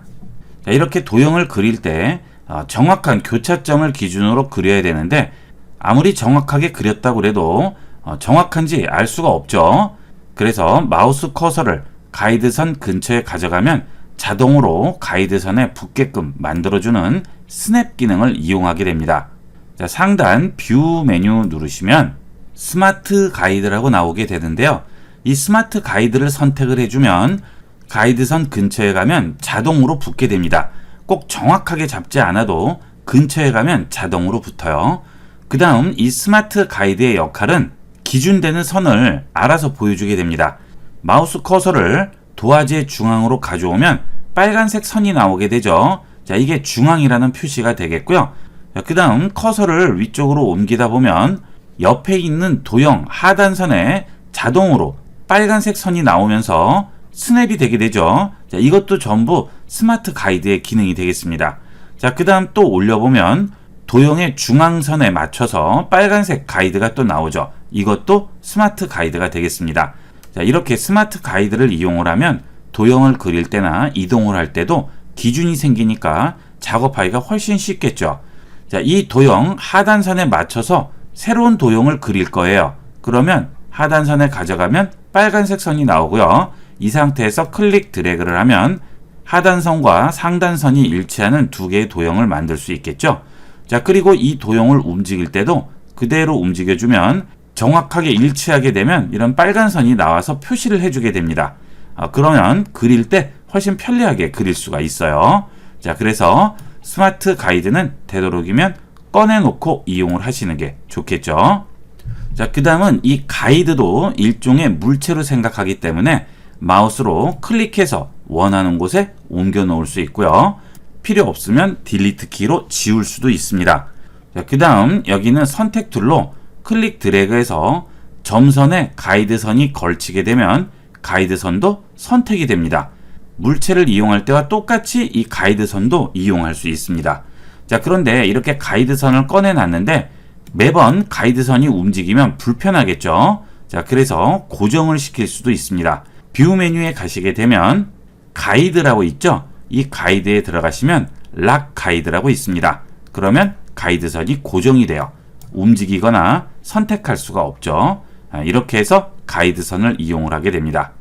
자, 이렇게 도형을 그릴 때 정확한 교차점을 기준으로 그려야 되는데 아무리 정확하게 그렸다고 해도 정확한지 알 수가 없죠. 그래서 마우스 커서를 가이드선 근처에 가져가면 자동으로 가이드선에 붙게끔 만들어주는 스냅 기능을 이용하게 됩니다. 자, 상단 뷰 메뉴 누르시면 스마트 가이드라고 나오게 되는데요. 이 스마트 가이드를 선택을 해주면 가이드선 근처에 가면 자동으로 붙게 됩니다. 꼭 정확하게 잡지 않아도 근처에 가면 자동으로 붙어요. 그 다음 이 스마트 가이드의 역할은 기준되는 선을 알아서 보여주게 됩니다. 마우스 커서를 도화지의 중앙으로 가져오면 빨간색 선이 나오게 되죠. 자, 이게 중앙이라는 표시가 되겠고요. 그 다음 커서를 위쪽으로 옮기다 보면 옆에 있는 도형 하단선에 자동으로 빨간색 선이 나오면서 스냅이 되게 되죠. 자, 이것도 전부 스마트 가이드의 기능이 되겠습니다. 자, 그 다음 또 올려보면 도형의 중앙선에 맞춰서 빨간색 가이드가 또 나오죠. 이것도 스마트 가이드가 되겠습니다. 자, 이렇게 스마트 가이드를 이용을 하면 도형을 그릴 때나 이동을 할 때도 기준이 생기니까 작업하기가 훨씬 쉽겠죠. 자, 이 도형 하단선에 맞춰서 새로운 도형을 그릴 거예요. 그러면 하단선에 가져가면 빨간색 선이 나오고요. 이 상태에서 클릭 드래그를 하면 하단선과 상단선이 일치하는 두 개의 도형을 만들 수 있겠죠. 자, 그리고 이 도형을 움직일 때도 그대로 움직여주면 정확하게 일치하게 되면 이런 빨간 선이 나와서 표시를 해주게 됩니다. 그러면 그릴 때 훨씬 편리하게 그릴 수가 있어요. 자, 그래서 스마트 가이드는 되도록이면 꺼내놓고 이용을 하시는 게 좋겠죠. 자, 그 다음은 이 가이드도 일종의 물체로 생각하기 때문에 마우스로 클릭해서 원하는 곳에 옮겨 놓을 수 있고요. 필요 없으면 딜리트 키로 지울 수도 있습니다. 자, 그 다음 여기는 선택 툴로 클릭 드래그해서 점선에 가이드선이 걸치게 되면 가이드선도 선택이 됩니다. 물체를 이용할 때와 똑같이 이 가이드선도 이용할 수 있습니다. 자, 그런데 이렇게 가이드선을 꺼내놨는데 매번 가이드선이 움직이면 불편하겠죠. 자, 그래서 고정을 시킬 수도 있습니다. 뷰 메뉴에 가시게 되면 가이드라고 있죠. 이 가이드에 들어가시면 락 가이드라고 있습니다. 그러면 가이드선이 고정이 돼요. 움직이거나 선택할 수가 없죠. 이렇게 해서 가이드선을 이용을 하게 됩니다.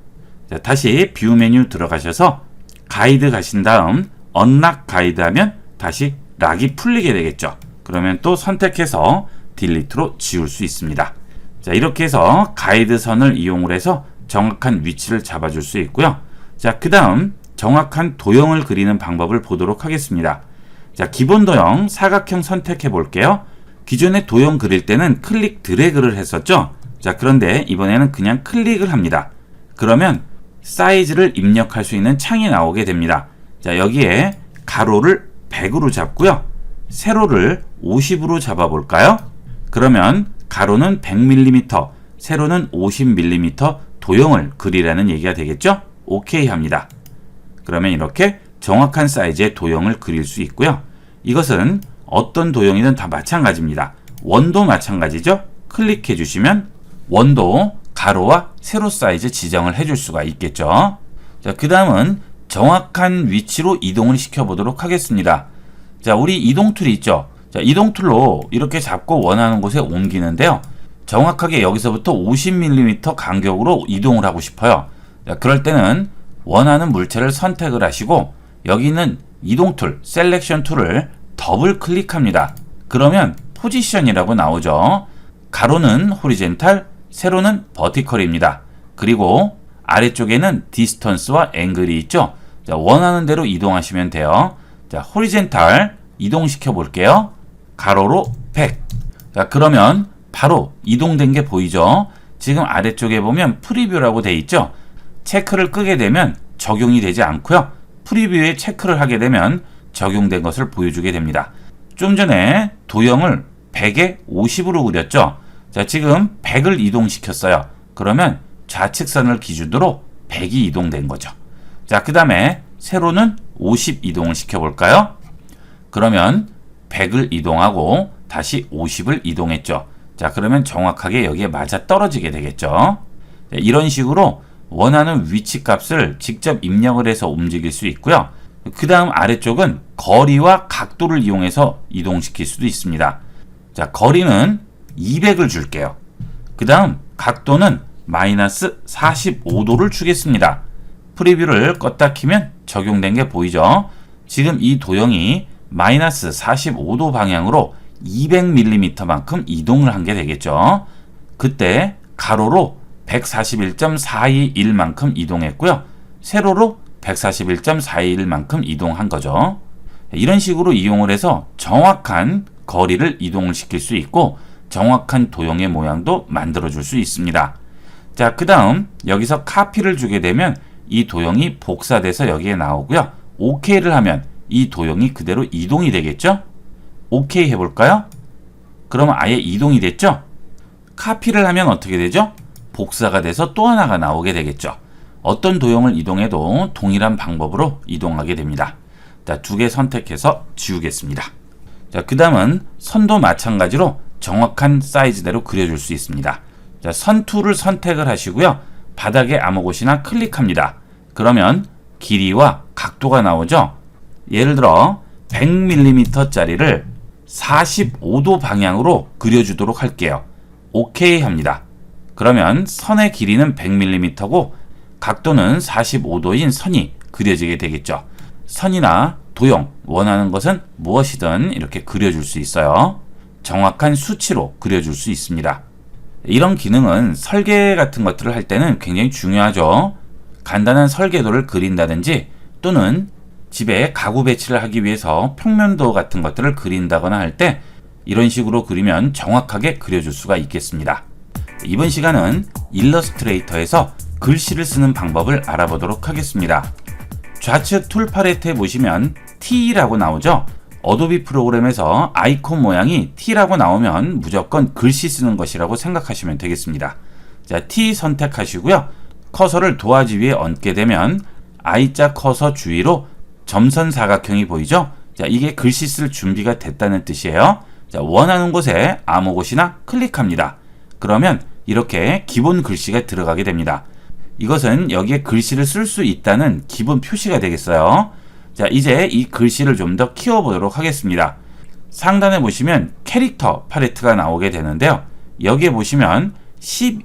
자, 다시 뷰 메뉴 들어가셔서 가이드 가신 다음 언락 가이드 하면 다시 락이 풀리게 되겠죠. 그러면 또 선택해서 딜리트로 지울 수 있습니다. 자, 이렇게 해서 가이드선을 이용을 해서 정확한 위치를 잡아줄 수 있고요. 자, 그 다음 정확한 도형을 그리는 방법을 보도록 하겠습니다. 자, 기본 도형 사각형 선택해 볼게요. 기존에 도형 그릴 때는 클릭 드래그를 했었죠. 자, 그런데 이번에는 그냥 클릭을 합니다. 그러면 사이즈를 입력할 수 있는 창이 나오게 됩니다. 자, 여기에 가로를 100으로 잡고요. 세로를 50으로 잡아 볼까요? 그러면 가로는 100mm, 세로는 50mm 도형을 그리라는 얘기가 되겠죠? 오케이 합니다. 그러면 이렇게 정확한 사이즈의 도형을 그릴 수 있고요. 이것은 어떤 도형이든 다 마찬가지입니다. 원도 마찬가지죠? 클릭해 주시면 원도 가로와 세로 사이즈 지정을 해줄 수가 있겠죠. 자, 그 다음은 정확한 위치로 이동을 시켜보도록 하겠습니다. 자, 우리 이동 툴이 있죠. 자, 이동 툴로 이렇게 잡고 원하는 곳에 옮기는데요. 정확하게 여기서부터 50mm 간격으로 이동을 하고 싶어요. 자, 그럴 때는 원하는 물체를 선택을 하시고 여기 있는 이동 툴, 셀렉션 툴을 더블 클릭합니다. 그러면 포지션이라고 나오죠. 가로는 호리젠탈, 세로는 버티컬입니다. 그리고 아래쪽에는 디스턴스와 앵글이 있죠. 자, 원하는 대로 이동하시면 돼요. 자, 호리젠탈 이동시켜 볼게요. 가로로 100. 자, 그러면 바로 이동된 게 보이죠? 지금 아래쪽에 보면 프리뷰라고 돼 있죠? 체크를 끄게 되면 적용이 되지 않고요. 프리뷰에 체크를 하게 되면 적용된 것을 보여주게 됩니다. 좀 전에 도형을 100에 50으로 그렸죠? 자, 지금 100을 이동시켰어요. 그러면 좌측선을 기준으로 100이 이동된 거죠. 자, 그 다음에 세로는 50 이동을 시켜볼까요? 그러면 100을 이동하고 다시 50을 이동했죠. 자, 그러면 정확하게 여기에 맞아 떨어지게 되겠죠. 자, 이런 식으로 원하는 위치 값을 직접 입력을 해서 움직일 수 있고요. 그 다음 아래쪽은 거리와 각도를 이용해서 이동시킬 수도 있습니다. 자, 거리는 200을 줄게요. 그 다음 각도는 마이너스 45도를 주겠습니다. 프리뷰를 껐다 키면 적용된 게 보이죠? 지금 이 도형이 마이너스 45도 방향으로 200mm만큼 이동을 한 게 되겠죠. 그때 가로로 141.421만큼 이동했고요. 세로로 141.421만큼 이동한 거죠. 이런 식으로 이용을 해서 정확한 거리를 이동을 시킬 수 있고 정확한 도형의 모양도 만들어 줄 수 있습니다. 자, 그 다음 여기서 카피를 주게 되면 이 도형이 복사돼서 여기에 나오고요. OK를 하면 이 도형이 그대로 이동이 되겠죠? OK 해볼까요? 그러면 아예 이동이 됐죠? 카피를 하면 어떻게 되죠? 복사가 돼서 또 하나가 나오게 되겠죠. 어떤 도형을 이동해도 동일한 방법으로 이동하게 됩니다. 자, 두 개 선택해서 지우겠습니다. 자, 그 다음은 선도 마찬가지로 정확한 사이즈대로 그려줄 수 있습니다. 자, 선 툴을 선택을 하시고요. 바닥에 아무 곳이나 클릭합니다. 그러면 길이와 각도가 나오죠. 예를 들어 100mm 짜리를 45도 방향으로 그려주도록 할게요. 오케이 합니다. 그러면 선의 길이는 100mm고 각도는 45도인 선이 그려지게 되겠죠. 선이나 도형, 원하는 것은 무엇이든 이렇게 그려줄 수 있어요. 정확한 수치로 그려줄 수 있습니다. 이런 기능은 설계 같은 것들을 할 때는 굉장히 중요하죠. 간단한 설계도를 그린다든지 또는 집에 가구 배치를 하기 위해서 평면도 같은 것들을 그린다거나 할 때 이런 식으로 그리면 정확하게 그려줄 수가 있겠습니다. 이번 시간은 일러스트레이터에서 글씨를 쓰는 방법을 알아보도록 하겠습니다. 좌측 툴 팔레트에 보시면 T라고 나오죠. 어도비 프로그램에서 아이콘 모양이 T라고 나오면 무조건 글씨 쓰는 것이라고 생각하시면 되겠습니다. 자, T 선택하시고요. 커서를 도화지 위에 얹게 되면 I자 커서 주위로 점선 사각형이 보이죠? 자, 이게 글씨 쓸 준비가 됐다는 뜻이에요. 자, 원하는 곳에 아무 곳이나 클릭합니다. 그러면 이렇게 기본 글씨가 들어가게 됩니다. 이것은 여기에 글씨를 쓸 수 있다는 기본 표시가 되겠어요. 자, 이제 이 글씨를 좀 더 키워보도록 하겠습니다. 상단에 보시면 캐릭터 팔레트가 나오게 되는데요. 여기에 보시면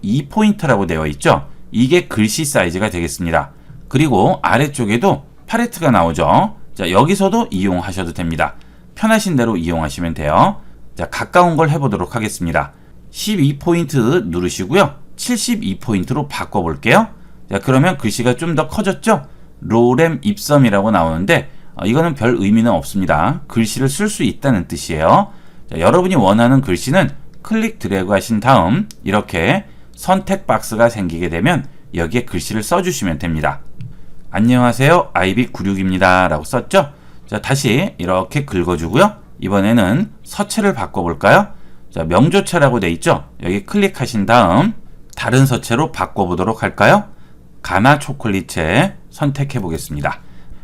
12포인트라고 되어 있죠. 이게 글씨 사이즈가 되겠습니다. 그리고 아래쪽에도 팔레트가 나오죠. 자, 여기서도 이용하셔도 됩니다. 편하신 대로 이용하시면 돼요. 자, 가까운 걸 해보도록 하겠습니다. 12포인트 누르시고요. 72포인트로 바꿔볼게요. 자, 그러면 글씨가 좀 더 커졌죠? 로렘 입섬이라고 나오는데 이거는 별 의미는 없습니다. 글씨를 쓸 수 있다는 뜻이에요. 자, 여러분이 원하는 글씨는 클릭 드래그 하신 다음 이렇게 선택 박스가 생기게 되면 여기에 글씨를 써주시면 됩니다. 안녕하세요, 아이비96입니다 라고 썼죠? 자, 다시 이렇게 긁어주고요. 이번에는 서체를 바꿔볼까요? 자, 명조체라고 돼 있죠? 여기 클릭하신 다음 다른 서체로 바꿔보도록 할까요? 가나 초콜릿체 선택해 보겠습니다.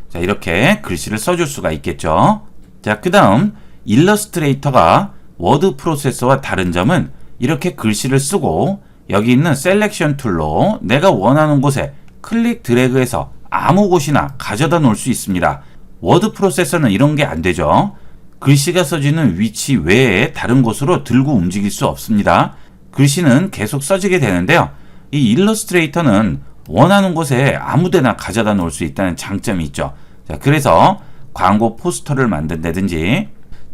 자, 이렇게 글씨를 써줄 수가 있겠죠. 자, 그 다음 일러스트레이터가 워드 프로세서와 다른 점은 이렇게 글씨를 쓰고 여기 있는 셀렉션 툴로 내가 원하는 곳에 클릭 드래그해서 아무 곳이나 가져다 놓을 수 있습니다. 워드 프로세서는 이런 게 안 되죠. 글씨가 써지는 위치 외에 다른 곳으로 들고 움직일 수 없습니다. 글씨는 계속 써지게 되는데요. 이 일러스트레이터는 원하는 곳에 아무데나 가져다 놓을 수 있다는 장점이 있죠. 자, 그래서 광고 포스터를 만든다든지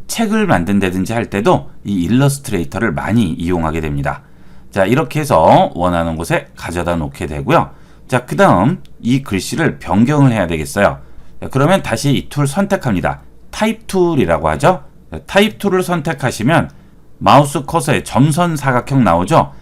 책을 만든다든지 할 때도 이 일러스트레이터를 많이 이용하게 됩니다. 자, 이렇게 해서 원하는 곳에 가져다 놓게 되고요. 자, 그 다음 이 글씨를 변경을 해야 되겠어요. 자, 그러면 다시 이 툴 선택합니다. 타입 툴이라고 하죠. 자, 타입 툴을 선택하시면 마우스 커서에 점선 사각형 나오죠.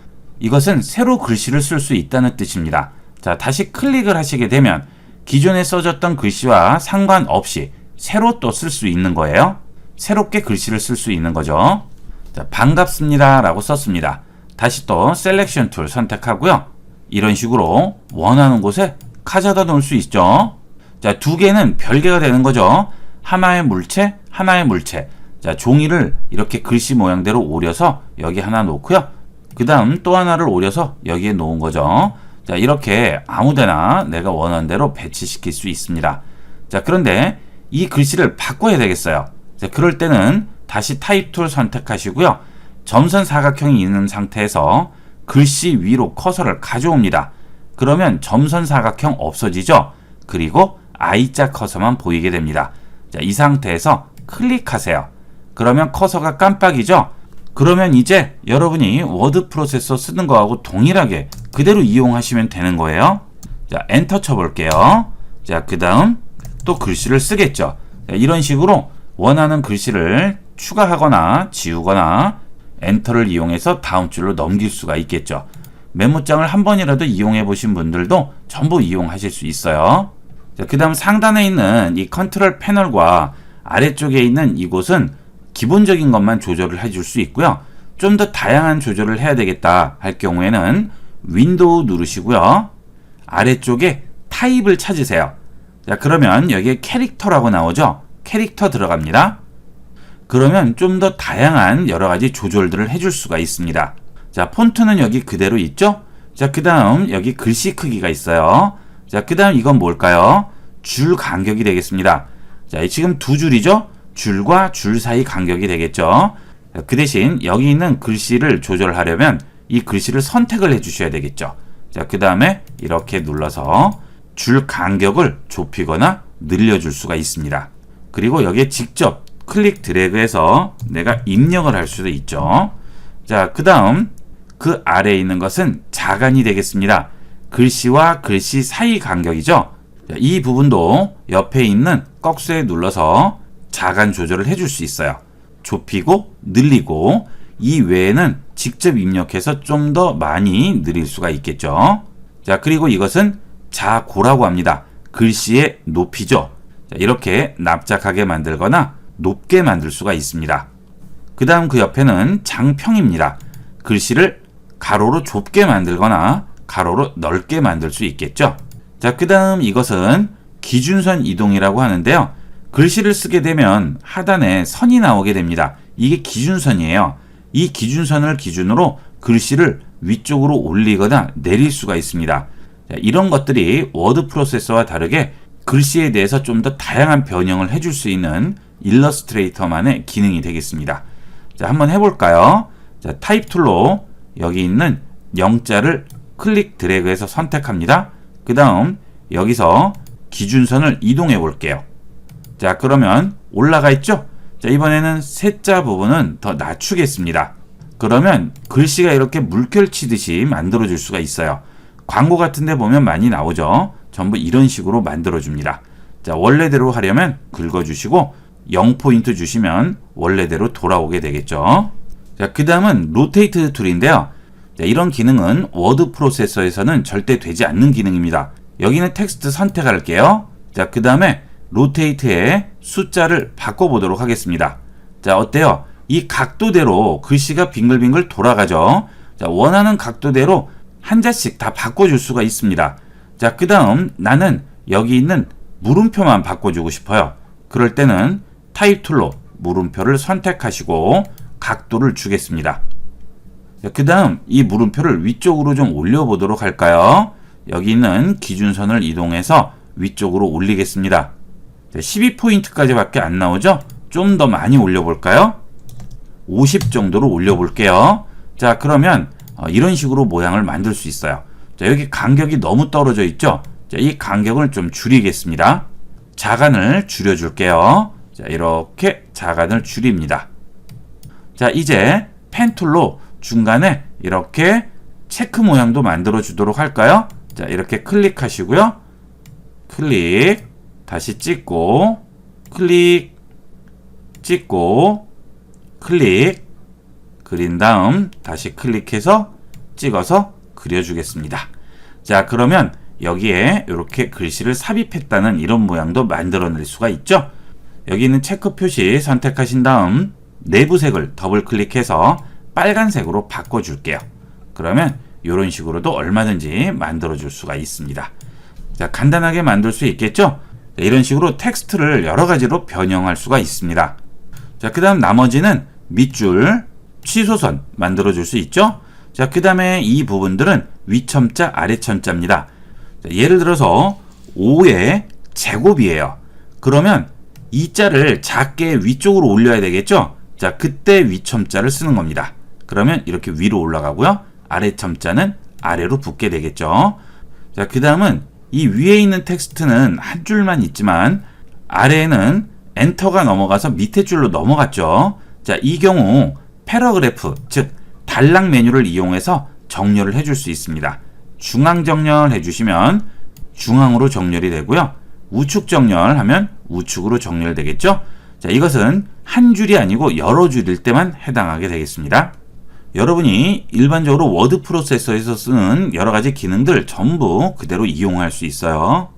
이것은 새로 글씨를 쓸 수 있다는 뜻입니다. 자, 다시 클릭을 하시게 되면 기존에 써졌던 글씨와 상관없이 새로 또 쓸 수 있는 거예요. 새롭게 글씨를 쓸 수 있는 거죠. 자, 반갑습니다 라고 썼습니다. 다시 또 셀렉션 툴 선택하고요. 이런 식으로 원하는 곳에 가져다 놓을 수 있죠. 자, 두 개는 별개가 되는 거죠. 하나의 물체, 하나의 물체. 자, 종이를 이렇게 글씨 모양대로 오려서 여기 하나 놓고요. 그 다음 또 하나를 오려서 여기에 놓은 거죠. 자, 이렇게 아무데나 내가 원하는 대로 배치시킬 수 있습니다. 자, 그런데 이 글씨를 바꿔야 되겠어요. 자, 그럴 때는 다시 타입 툴 선택하시고요. 점선 사각형이 있는 상태에서 글씨 위로 커서를 가져옵니다. 그러면 점선 사각형 없어지죠? 그리고 I자 커서만 보이게 됩니다. 자, 이 상태에서 클릭하세요. 그러면 커서가 깜빡이죠? 그러면 이제 여러분이 워드 프로세서 쓰는 거하고 동일하게 그대로 이용하시면 되는 거예요. 자, 엔터 쳐볼게요. 자, 그 다음 또 글씨를 쓰겠죠. 자, 이런 식으로 원하는 글씨를 추가하거나 지우거나 엔터를 이용해서 다음 줄로 넘길 수가 있겠죠. 메모장을 한 번이라도 이용해 보신 분들도 전부 이용하실 수 있어요. 자, 그 다음 상단에 있는 이 컨트롤 패널과 아래쪽에 있는 이곳은 기본적인 것만 조절을 해줄 수 있고요. 좀 더 다양한 조절을 해야 되겠다 할 경우에는 윈도우 누르시고요. 아래쪽에 타입을 찾으세요. 자, 그러면 여기에 캐릭터라고 나오죠. 캐릭터 들어갑니다. 그러면 좀 더 다양한 여러 가지 조절들을 해줄 수가 있습니다. 자, 폰트는 여기 그대로 있죠. 자, 그 다음 여기 글씨 크기가 있어요. 자, 그 다음 이건 뭘까요? 줄 간격이 되겠습니다. 자, 지금 두 줄이죠. 줄과 줄 사이 간격이 되겠죠. 그 대신 여기 있는 글씨를 조절하려면 이 글씨를 선택을 해 주셔야 되겠죠. 자, 그 다음에 이렇게 눌러서 줄 간격을 좁히거나 늘려줄 수가 있습니다. 그리고 여기에 직접 클릭 드래그해서 내가 입력을 할 수도 있죠. 자, 그 다음 그 아래에 있는 것은 자간이 되겠습니다. 글씨와 글씨 사이 간격이죠. 자, 이 부분도 옆에 있는 꺽쇠에 눌러서 자간 조절을 해줄 수 있어요. 좁히고 늘리고 이 외에는 직접 입력해서 좀 더 많이 늘릴 수가 있겠죠. 자, 그리고 이것은 자고라고 합니다. 글씨의 높이죠. 자, 이렇게 납작하게 만들거나 높게 만들 수가 있습니다. 그 다음 그 옆에는 장평입니다. 글씨를 가로로 좁게 만들거나 가로로 넓게 만들 수 있겠죠. 자, 그 다음 이것은 기준선 이동이라고 하는데요. 글씨를 쓰게 되면 하단에 선이 나오게 됩니다. 이게 기준선이에요. 이 기준선을 기준으로 글씨를 위쪽으로 올리거나 내릴 수가 있습니다. 자, 이런 것들이 워드 프로세서와 다르게 글씨에 대해서 좀 더 다양한 변형을 해줄 수 있는 일러스트레이터만의 기능이 되겠습니다. 자, 한번 해볼까요? 자, 타입 툴로 여기 있는 0자를 클릭 드래그해서 선택합니다. 그 다음 여기서 기준선을 이동해 볼게요. 자, 그러면 올라가 있죠? 자, 이번에는 세자 부분은 더 낮추겠습니다. 그러면 글씨가 이렇게 물결 치듯이 만들어 줄 수가 있어요. 광고 같은 데 보면 많이 나오죠? 전부 이런 식으로 만들어 줍니다. 자, 원래대로 하려면 긁어주시고 0포인트 주시면 원래대로 돌아오게 되겠죠. 자, 그 다음은 로테이트 툴인데요. 자, 이런 기능은 워드 프로세서에서는 절대 되지 않는 기능입니다. 여기는 텍스트 선택할게요. 자, 그 다음에 로테이트의 숫자를 바꿔보도록 하겠습니다. 자, 어때요? 이 각도대로 글씨가 빙글빙글 돌아가죠. 자, 원하는 각도대로 한 자씩 다 바꿔줄 수가 있습니다. 자, 그 다음 나는 여기 있는 물음표만 바꿔주고 싶어요. 그럴 때는 타입 툴로 물음표를 선택하시고 각도를 주겠습니다. 그 다음 이 물음표를 위쪽으로 좀 올려보도록 할까요? 여기 있는 기준선을 이동해서 위쪽으로 올리겠습니다. 12포인트까지 밖에 안 나오죠? 좀 더 많이 올려볼까요? 50 정도로 올려볼게요. 자, 그러면 이런 식으로 모양을 만들 수 있어요. 자, 여기 간격이 너무 떨어져 있죠? 자, 이 간격을 좀 줄이겠습니다. 자간을 줄여줄게요. 자, 이렇게 자간을 줄입니다. 자, 이제 펜 툴로 중간에 이렇게 체크 모양도 만들어 주도록 할까요? 자, 이렇게 클릭하시고요. 클릭, 다시 찍고, 클릭, 찍고, 클릭, 그린 다음 다시 클릭해서 찍어서 그려주겠습니다. 자, 그러면 여기에 이렇게 글씨를 삽입했다는 이런 모양도 만들어낼 수가 있죠. 여기 있는 체크 표시 선택하신 다음 내부색을 더블 클릭해서 빨간색으로 바꿔줄게요. 그러면 이런 식으로도 얼마든지 만들어줄 수가 있습니다. 자, 간단하게 만들 수 있겠죠? 자, 이런 식으로 텍스트를 여러 가지로 변형할 수가 있습니다. 자, 그 다음 나머지는 밑줄, 취소선 만들어줄 수 있죠? 자, 그 다음에 이 부분들은 위첨자, 아래첨자입니다. 자, 예를 들어서 5의 제곱이에요. 그러면 이 자를 작게 위쪽으로 올려야 되겠죠? 자, 그때 위첨자를 쓰는 겁니다. 그러면 이렇게 위로 올라가고요. 아래첨자는 아래로 붙게 되겠죠. 자, 그 다음은 이 위에 있는 텍스트는 한 줄만 있지만 아래에는 엔터가 넘어가서 밑에 줄로 넘어갔죠. 자, 이 경우 패러그래프, 즉 단락 메뉴를 이용해서 정렬을 해줄 수 있습니다. 중앙 정렬 해주시면 중앙으로 정렬이 되고요. 우측 정렬하면 우측으로 정렬되겠죠. 자, 이것은 한 줄이 아니고 여러 줄일 때만 해당하게 되겠습니다. 여러분이 일반적으로 워드 프로세서에서 쓰는 여러 가지 기능들 전부 그대로 이용할 수 있어요.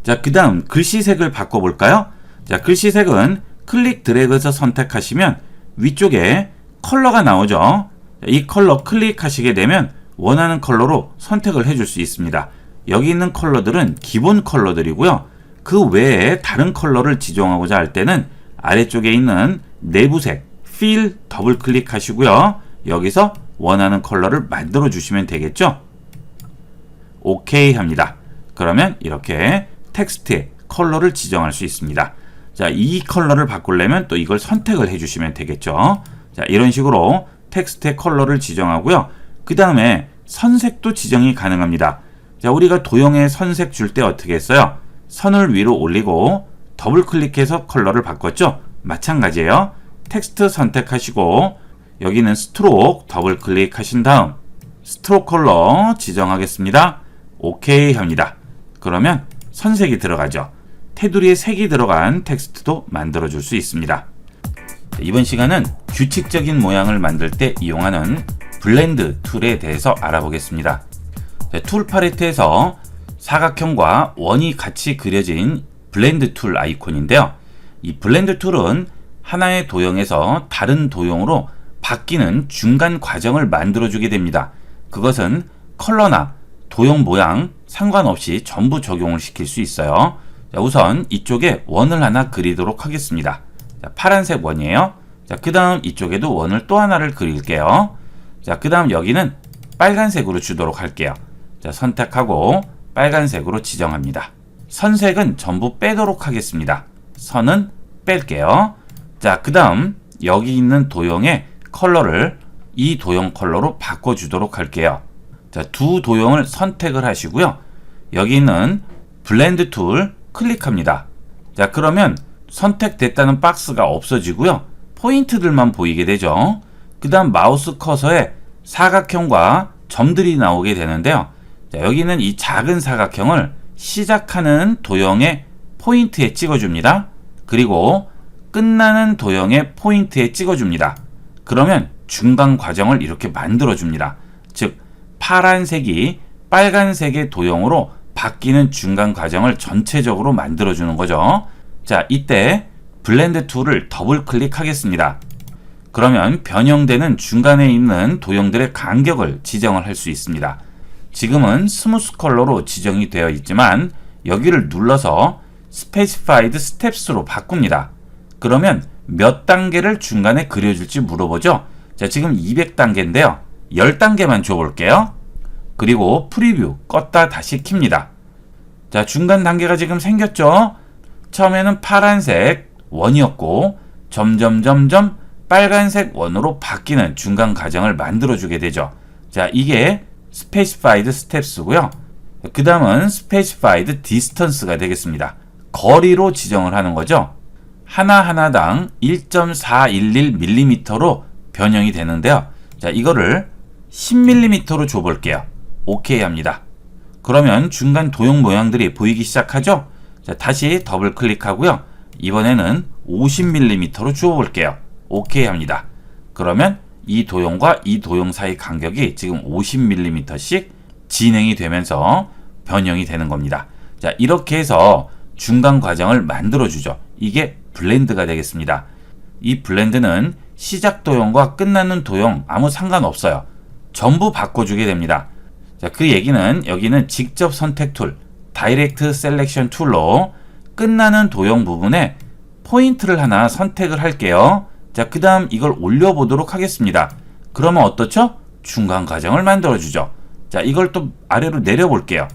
자, 그 다음 글씨색을 바꿔볼까요? 자, 글씨색은 클릭 드래그해서 선택하시면 위쪽에 컬러가 나오죠. 이 컬러 클릭하시게 되면 원하는 컬러로 선택을 해줄 수 있습니다. 여기 있는 컬러들은 기본 컬러들이고요. 그 외에 다른 컬러를 지정하고자 할 때는 아래쪽에 있는 내부색, 필 더블 클릭하시고요. 여기서 원하는 컬러를 만들어 주시면 되겠죠. 오케이 합니다. 그러면 이렇게 텍스트에 컬러를 지정할 수 있습니다. 자, 이 컬러를 바꾸려면 또 이걸 선택을 해주시면 되겠죠. 자, 이런 식으로 텍스트의 컬러를 지정하고요. 그 다음에 선색도 지정이 가능합니다. 자, 우리가 도형에 선색 줄 때 어떻게 했어요? 선을 위로 올리고 더블 클릭해서 컬러를 바꿨죠? 마찬가지예요. 텍스트 선택하시고 여기는 스트로크 더블 클릭하신 다음 스트로크 컬러 지정하겠습니다. 오케이 합니다. 그러면 선색이 들어가죠. 테두리에 색이 들어간 텍스트도 만들어 줄 수 있습니다. 이번 시간은 규칙적인 모양을 만들 때 이용하는 블렌드 툴에 대해서 알아보겠습니다. 툴 팔레트에서 사각형과 원이 같이 그려진 블렌드 툴 아이콘인데요. 이 블렌드 툴은 하나의 도형에서 다른 도형으로 바뀌는 중간 과정을 만들어주게 됩니다. 그것은 컬러나 도형 모양 상관없이 전부 적용을 시킬 수 있어요. 자, 우선 이쪽에 원을 하나 그리도록 하겠습니다. 자, 파란색 원이에요. 자, 그 다음 이쪽에도 원을 또 하나를 그릴게요. 자, 그 다음 여기는 빨간색으로 주도록 할게요. 자, 선택하고 빨간색으로 지정합니다. 선색은 전부 빼도록 하겠습니다. 선은 뺄게요. 자, 그 다음 여기 있는 도형의 컬러를 이 도형 컬러로 바꿔주도록 할게요. 자, 두 도형을 선택을 하시고요. 여기 있는 블렌드 툴 클릭합니다. 자, 그러면 선택됐다는 박스가 없어지고요. 포인트들만 보이게 되죠. 그 다음 마우스 커서에 사각형과 점들이 나오게 되는데요. 자, 여기는 이 작은 사각형을 시작하는 도형의 포인트에 찍어줍니다. 그리고 끝나는 도형의 포인트에 찍어줍니다. 그러면 중간 과정을 이렇게 만들어줍니다. 즉 파란색이 빨간색의 도형으로 바뀌는 중간 과정을 전체적으로 만들어주는 거죠. 자, 이때 블렌드 툴을 더블 클릭하겠습니다. 그러면 변형되는 중간에 있는 도형들의 간격을 지정을 할 수 있습니다. 지금은 스무스 컬러로 지정이 되어 있지만 여기를 눌러서 스페시파이드 스텝스로 바꿉니다. 그러면 몇 단계를 중간에 그려줄지 물어보죠. 자, 지금 200단계인데요. 10단계만 줘볼게요. 그리고 프리뷰 껐다 다시 킵니다. 자, 중간 단계가 지금 생겼죠? 처음에는 파란색 원이었고 점점 빨간색 원으로 바뀌는 중간 과정을 만들어주게 되죠. 자, 이게 스페시파이드 스텝스고요. 그 다음은 스페시파이드 디스턴스가 되겠습니다. 거리로 지정을 하는 거죠. 하나하나당 1.411mm로 변형이 되는데요. 자, 이거를 10mm로 줘볼게요. 오케이 합니다. 그러면 중간 도형 모양들이 보이기 시작하죠? 자, 다시 더블 클릭하고요. 이번에는 50mm로 주어볼게요. 오케이 합니다. 그러면 이 도형과 이 도형 사이 간격이 지금 50mm씩 진행이 되면서 변형이 되는 겁니다. 자, 이렇게 해서 중간 과정을 만들어주죠. 이게 블렌드가 되겠습니다. 이 블렌드는 시작 도형과 끝나는 도형 아무 상관없어요. 전부 바꿔주게 됩니다. 자, 그 얘기는 여기는 직접 선택 툴, 다이렉트 셀렉션 툴로 끝나는 도형 부분에 포인트를 하나 선택을 할게요. 자, 그 다음 이걸 올려보도록 하겠습니다. 그러면 어떻죠? 중간 과정을 만들어주죠. 자, 이걸 또 아래로 내려볼게요.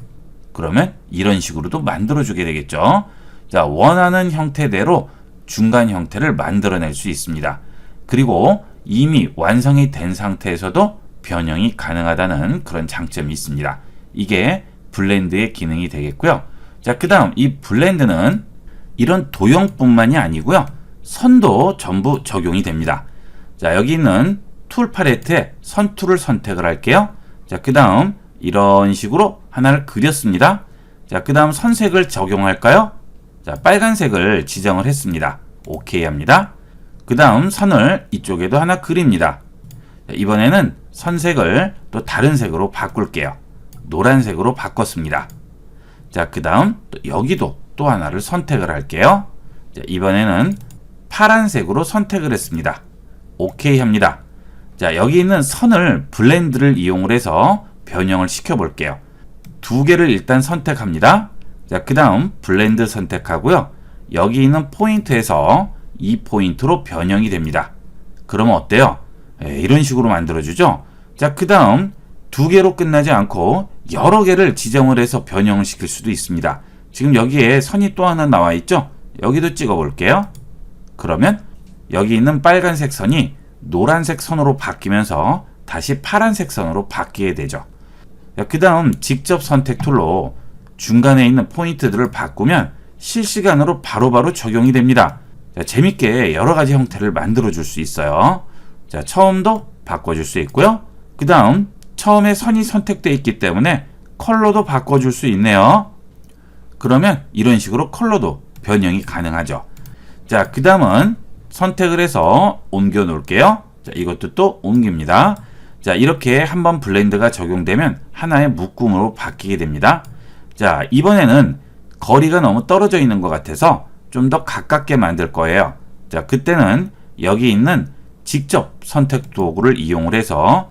그러면 이런 식으로도 만들어주게 되겠죠. 자, 원하는 형태대로 중간 형태를 만들어낼 수 있습니다. 그리고 이미 완성이 된 상태에서도 변형이 가능하다는 그런 장점이 있습니다. 이게 블렌드의 기능이 되겠고요. 자, 그 다음 이 블렌드는 이런 도형뿐만이 아니고요. 선도 전부 적용이 됩니다. 자, 여기 있는 툴 팔레트에 선 툴을 선택을 할게요. 자, 그 다음 이런 식으로 하나를 그렸습니다. 자, 그 다음 선색을 적용할까요? 자, 빨간색을 지정을 했습니다. 오케이 합니다. 그 다음 선을 이쪽에도 하나 그립니다. 자, 이번에는 선색을 또 다른 색으로 바꿀게요. 노란색으로 바꿨습니다. 자, 그 다음 여기도 또 하나를 선택을 할게요. 자, 이번에는 파란색으로 선택을 했습니다. 오케이 합니다. 자, 여기 있는 선을 블렌드를 이용을 해서 변형을 시켜 볼게요. 두 개를 일단 선택합니다. 자, 그 다음 블렌드 선택하고요. 여기 있는 포인트에서 이 포인트로 변형이 됩니다. 그러면 어때요? 이런 식으로 만들어주죠. 자, 그 다음 두 개로 끝나지 않고 여러 개를 지정을 해서 변형을 시킬 수도 있습니다. 지금 여기에 선이 또 하나 나와 있죠. 여기도 찍어 볼게요. 그러면 여기 있는 빨간색 선이 노란색 선으로 바뀌면서 다시 파란색 선으로 바뀌게 되죠. 그 다음 직접 선택 툴로 중간에 있는 포인트들을 바꾸면 실시간으로 바로바로 적용이 됩니다. 자, 재밌게 여러 가지 형태를 만들어 줄 수 있어요. 자, 처음도 바꿔줄 수 있고요. 그 다음 처음에 선이 선택되어 있기 때문에 컬러도 바꿔줄 수 있네요. 그러면 이런 식으로 컬러도 변형이 가능하죠. 자, 그 다음은 선택을 해서 옮겨 놓을게요. 자, 이것도 또 옮깁니다. 자, 이렇게 한번 블렌드가 적용되면 하나의 묶음으로 바뀌게 됩니다. 자, 이번에는 거리가 너무 떨어져 있는 것 같아서 좀 더 가깝게 만들 거예요. 자, 그때는 여기 있는 직접 선택 도구를 이용을 해서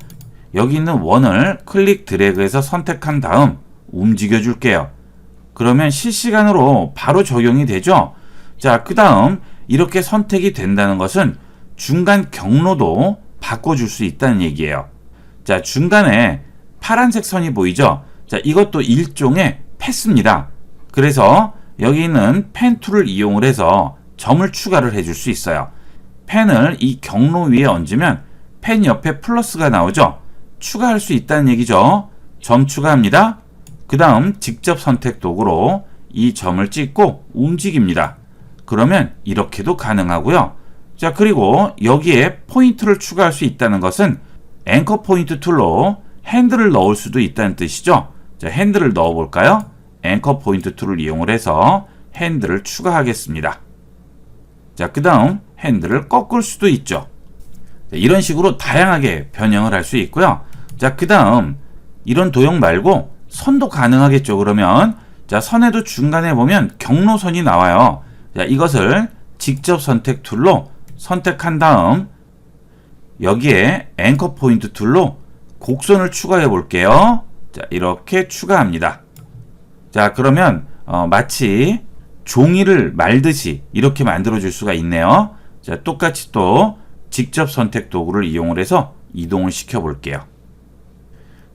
여기 있는 원을 클릭 드래그해서 선택한 다음 움직여 줄게요. 그러면 실시간으로 바로 적용이 되죠. 자, 그 다음 이렇게 선택이 된다는 것은 중간 경로도 바꿔줄 수 있다는 얘기예요. 자, 중간에 파란색 선이 보이죠? 자, 이것도 일종의 패스입니다. 그래서 여기 있는 펜 툴을 이용을 해서 점을 추가를 해줄 수 있어요. 펜을 이 경로 위에 얹으면 펜 옆에 플러스가 나오죠? 추가할 수 있다는 얘기죠. 점 추가합니다. 그 다음 직접 선택 도구로 이 점을 찍고 움직입니다. 그러면 이렇게도 가능하고요. 자, 그리고 여기에 포인트를 추가할 수 있다는 것은 앵커 포인트 툴로 핸들을 넣을 수도 있다는 뜻이죠. 자, 핸들을 넣어 볼까요? 앵커 포인트 툴을 이용을 해서 핸들을 추가하겠습니다. 자, 그 다음 핸들을 꺾을 수도 있죠. 자, 이런 식으로 다양하게 변형을 할 수 있고요. 자, 그 다음 이런 도형 말고 선도 가능하겠죠. 그러면 자, 선에도 중간에 보면 경로선이 나와요. 자, 이것을 직접 선택 툴로 선택한 다음 여기에 앵커 포인트 툴로 곡선을 추가해 볼게요. 자, 이렇게 추가합니다. 자, 그러면 마치 종이를 말듯이 이렇게 만들어 줄 수가 있네요. 자, 똑같이 또 직접 선택 도구를 이용을 해서 이동을 시켜 볼게요.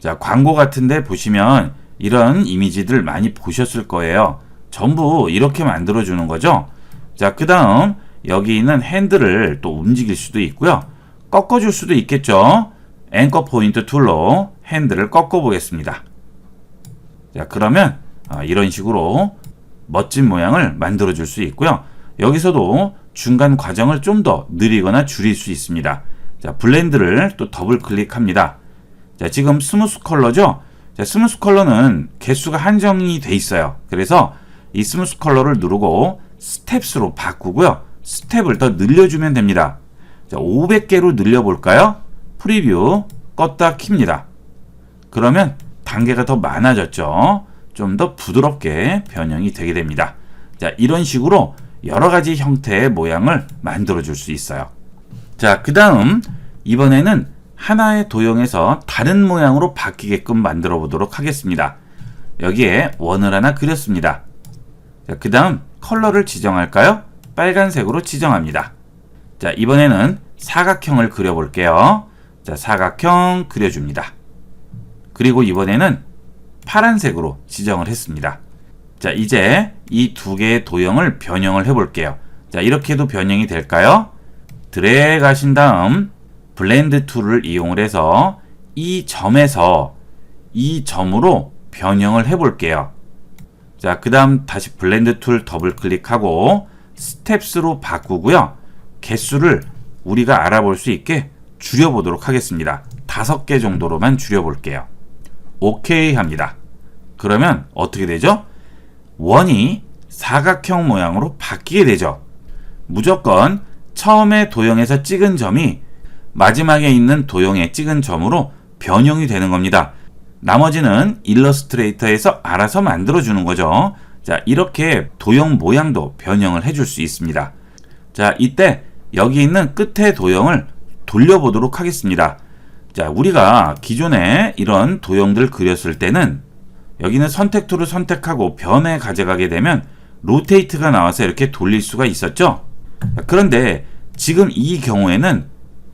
자, 광고 같은데 보시면 이런 이미지들 많이 보셨을 거예요. 전부 이렇게 만들어 주는 거죠. 자, 그 다음 여기 있는 핸들을 또 움직일 수도 있고요. 꺾어 줄 수도 있겠죠. 앵커 포인트 툴로 핸들을 꺾어 보겠습니다. 자, 그러면 이런 식으로 멋진 모양을 만들어 줄 수 있고요. 여기서도 중간 과정을 좀 더 느리거나 줄일 수 있습니다. 자, 블렌드를 또 더블 클릭합니다. 자, 지금 스무스 컬러죠? 자, 스무스 컬러는 개수가 한정이 돼 있어요. 그래서 이 스무스 컬러를 누르고 스텝스로 바꾸고요. 스텝을 더 늘려주면 됩니다. 자, 500개로 늘려볼까요? 프리뷰 껐다 킵니다. 그러면 단계가 더 많아졌죠. 좀 더 부드럽게 변형이 되게 됩니다. 자, 이런 식으로 여러 가지 형태의 모양을 만들어 줄 수 있어요. 자, 그 다음 이번에는 하나의 도형에서 다른 모양으로 바뀌게끔 만들어 보도록 하겠습니다. 여기에 원을 하나 그렸습니다. 자, 그 다음 컬러를 지정할까요? 빨간색으로 지정합니다. 자, 이번에는 사각형을 그려볼게요. 자, 사각형 그려줍니다. 그리고 이번에는 파란색으로 지정을 했습니다. 자, 이제 이 두 개의 도형을 변형을 해볼게요. 자, 이렇게도 변형이 될까요? 드래그 하신 다음 블렌드 툴을 이용을 해서 이 점에서 이 점으로 변형을 해볼게요. 자, 그 다음 다시 블렌드 툴 더블 클릭하고 스텝스로 바꾸고요. 개수를 우리가 알아볼 수 있게 줄여보도록 하겠습니다. 5개 정도로만 줄여볼게요. 오케이 합니다. 그러면 어떻게 되죠? 원이 사각형 모양으로 바뀌게 되죠. 무조건 처음에 도형에서 찍은 점이 마지막에 있는 도형에 찍은 점으로 변형이 되는 겁니다. 나머지는 일러스트레이터에서 알아서 만들어주는 거죠. 자, 이렇게 도형 모양도 변형을 해줄 수 있습니다. 자, 이때 여기 있는 끝에 도형을 돌려보도록 하겠습니다. 자, 우리가 기존에 이런 도형들 그렸을 때는 여기는 선택 툴을 선택하고 변에 가져가게 되면 로테이트가 나와서 이렇게 돌릴 수가 있었죠. 그런데 지금 이 경우에는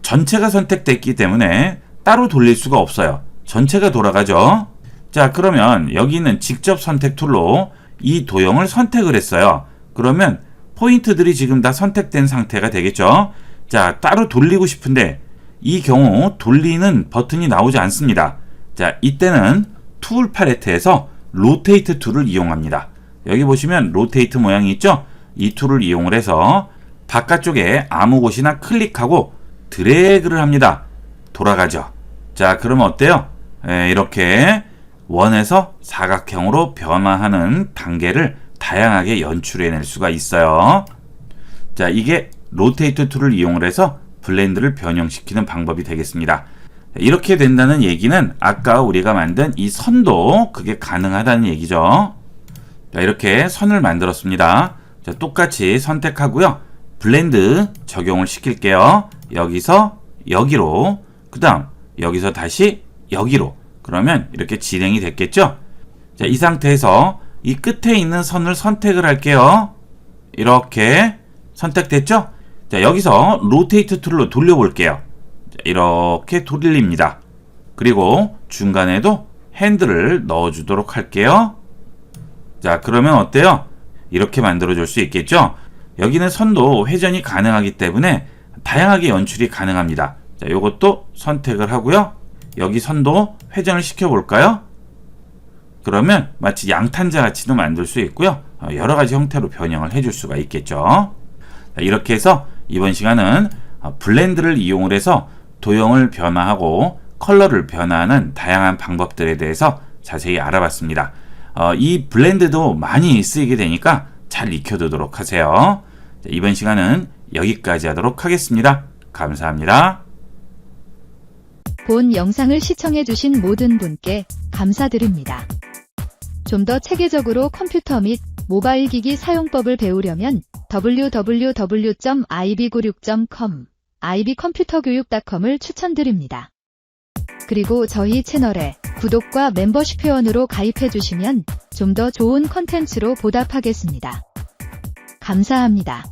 전체가 선택됐기 때문에 따로 돌릴 수가 없어요. 전체가 돌아가죠. 자, 그러면 여기 있는 직접 선택 툴로 이 도형을 선택을 했어요. 그러면 포인트들이 지금 다 선택된 상태가 되겠죠. 자, 따로 돌리고 싶은데 이 경우 돌리는 버튼이 나오지 않습니다. 자, 이때는 툴 팔레트에서 로테이트 툴을 이용합니다. 여기 보시면 로테이트 모양이 있죠? 이 툴을 이용을 해서 바깥쪽에 아무 곳이나 클릭하고 드래그를 합니다. 돌아가죠. 자, 그러면 어때요? 이렇게 원에서 사각형으로 변화하는 단계를 다양하게 연출해낼 수가 있어요. 자, 이게 로테이트 툴을 이용을 해서 블렌드를 변형시키는 방법이 되겠습니다. 이렇게 된다는 얘기는 아까 우리가 만든 이 선도 그게 가능하다는 얘기죠. 자, 이렇게 선을 만들었습니다. 자, 똑같이 선택하고요. 블렌드 적용을 시킬게요. 여기서 여기로, 그 다음 여기서 다시 여기로. 그러면 이렇게 진행이 됐겠죠? 자, 이 상태에서 이 끝에 있는 선을 선택을 할게요. 이렇게 선택됐죠? 자, 여기서 로테이트 툴로 돌려볼게요. 자, 이렇게 돌립니다. 그리고 중간에도 핸들을 넣어주도록 할게요. 자, 그러면 어때요? 이렇게 만들어줄 수 있겠죠? 여기는 선도 회전이 가능하기 때문에 다양하게 연출이 가능합니다. 자, 요것도 선택을 하고요. 여기 선도 회전을 시켜볼까요? 그러면 마치 양탄자 같이도 만들 수 있고요. 여러 가지 형태로 변형을 해줄 수가 있겠죠. 자, 이렇게 해서 이번 시간은 블렌드를 이용을 해서 도형을 변화하고 컬러를 변화하는 다양한 방법들에 대해서 자세히 알아봤습니다. 이 블렌드도 많이 쓰이게 되니까 잘 익혀두도록 하세요. 자, 이번 시간은 여기까지 하도록 하겠습니다. 감사합니다. 본 영상을 시청해주신 모든 분께 감사드립니다. 좀 더 체계적으로 컴퓨터 및 모바일 기기 사용법을 배우려면 www.ib96.com, ib컴퓨터교육.com을 추천드립니다. 그리고 저희 채널에 구독과 멤버십 회원으로 가입해주시면 좀 더 좋은 컨텐츠로 보답하겠습니다. 감사합니다.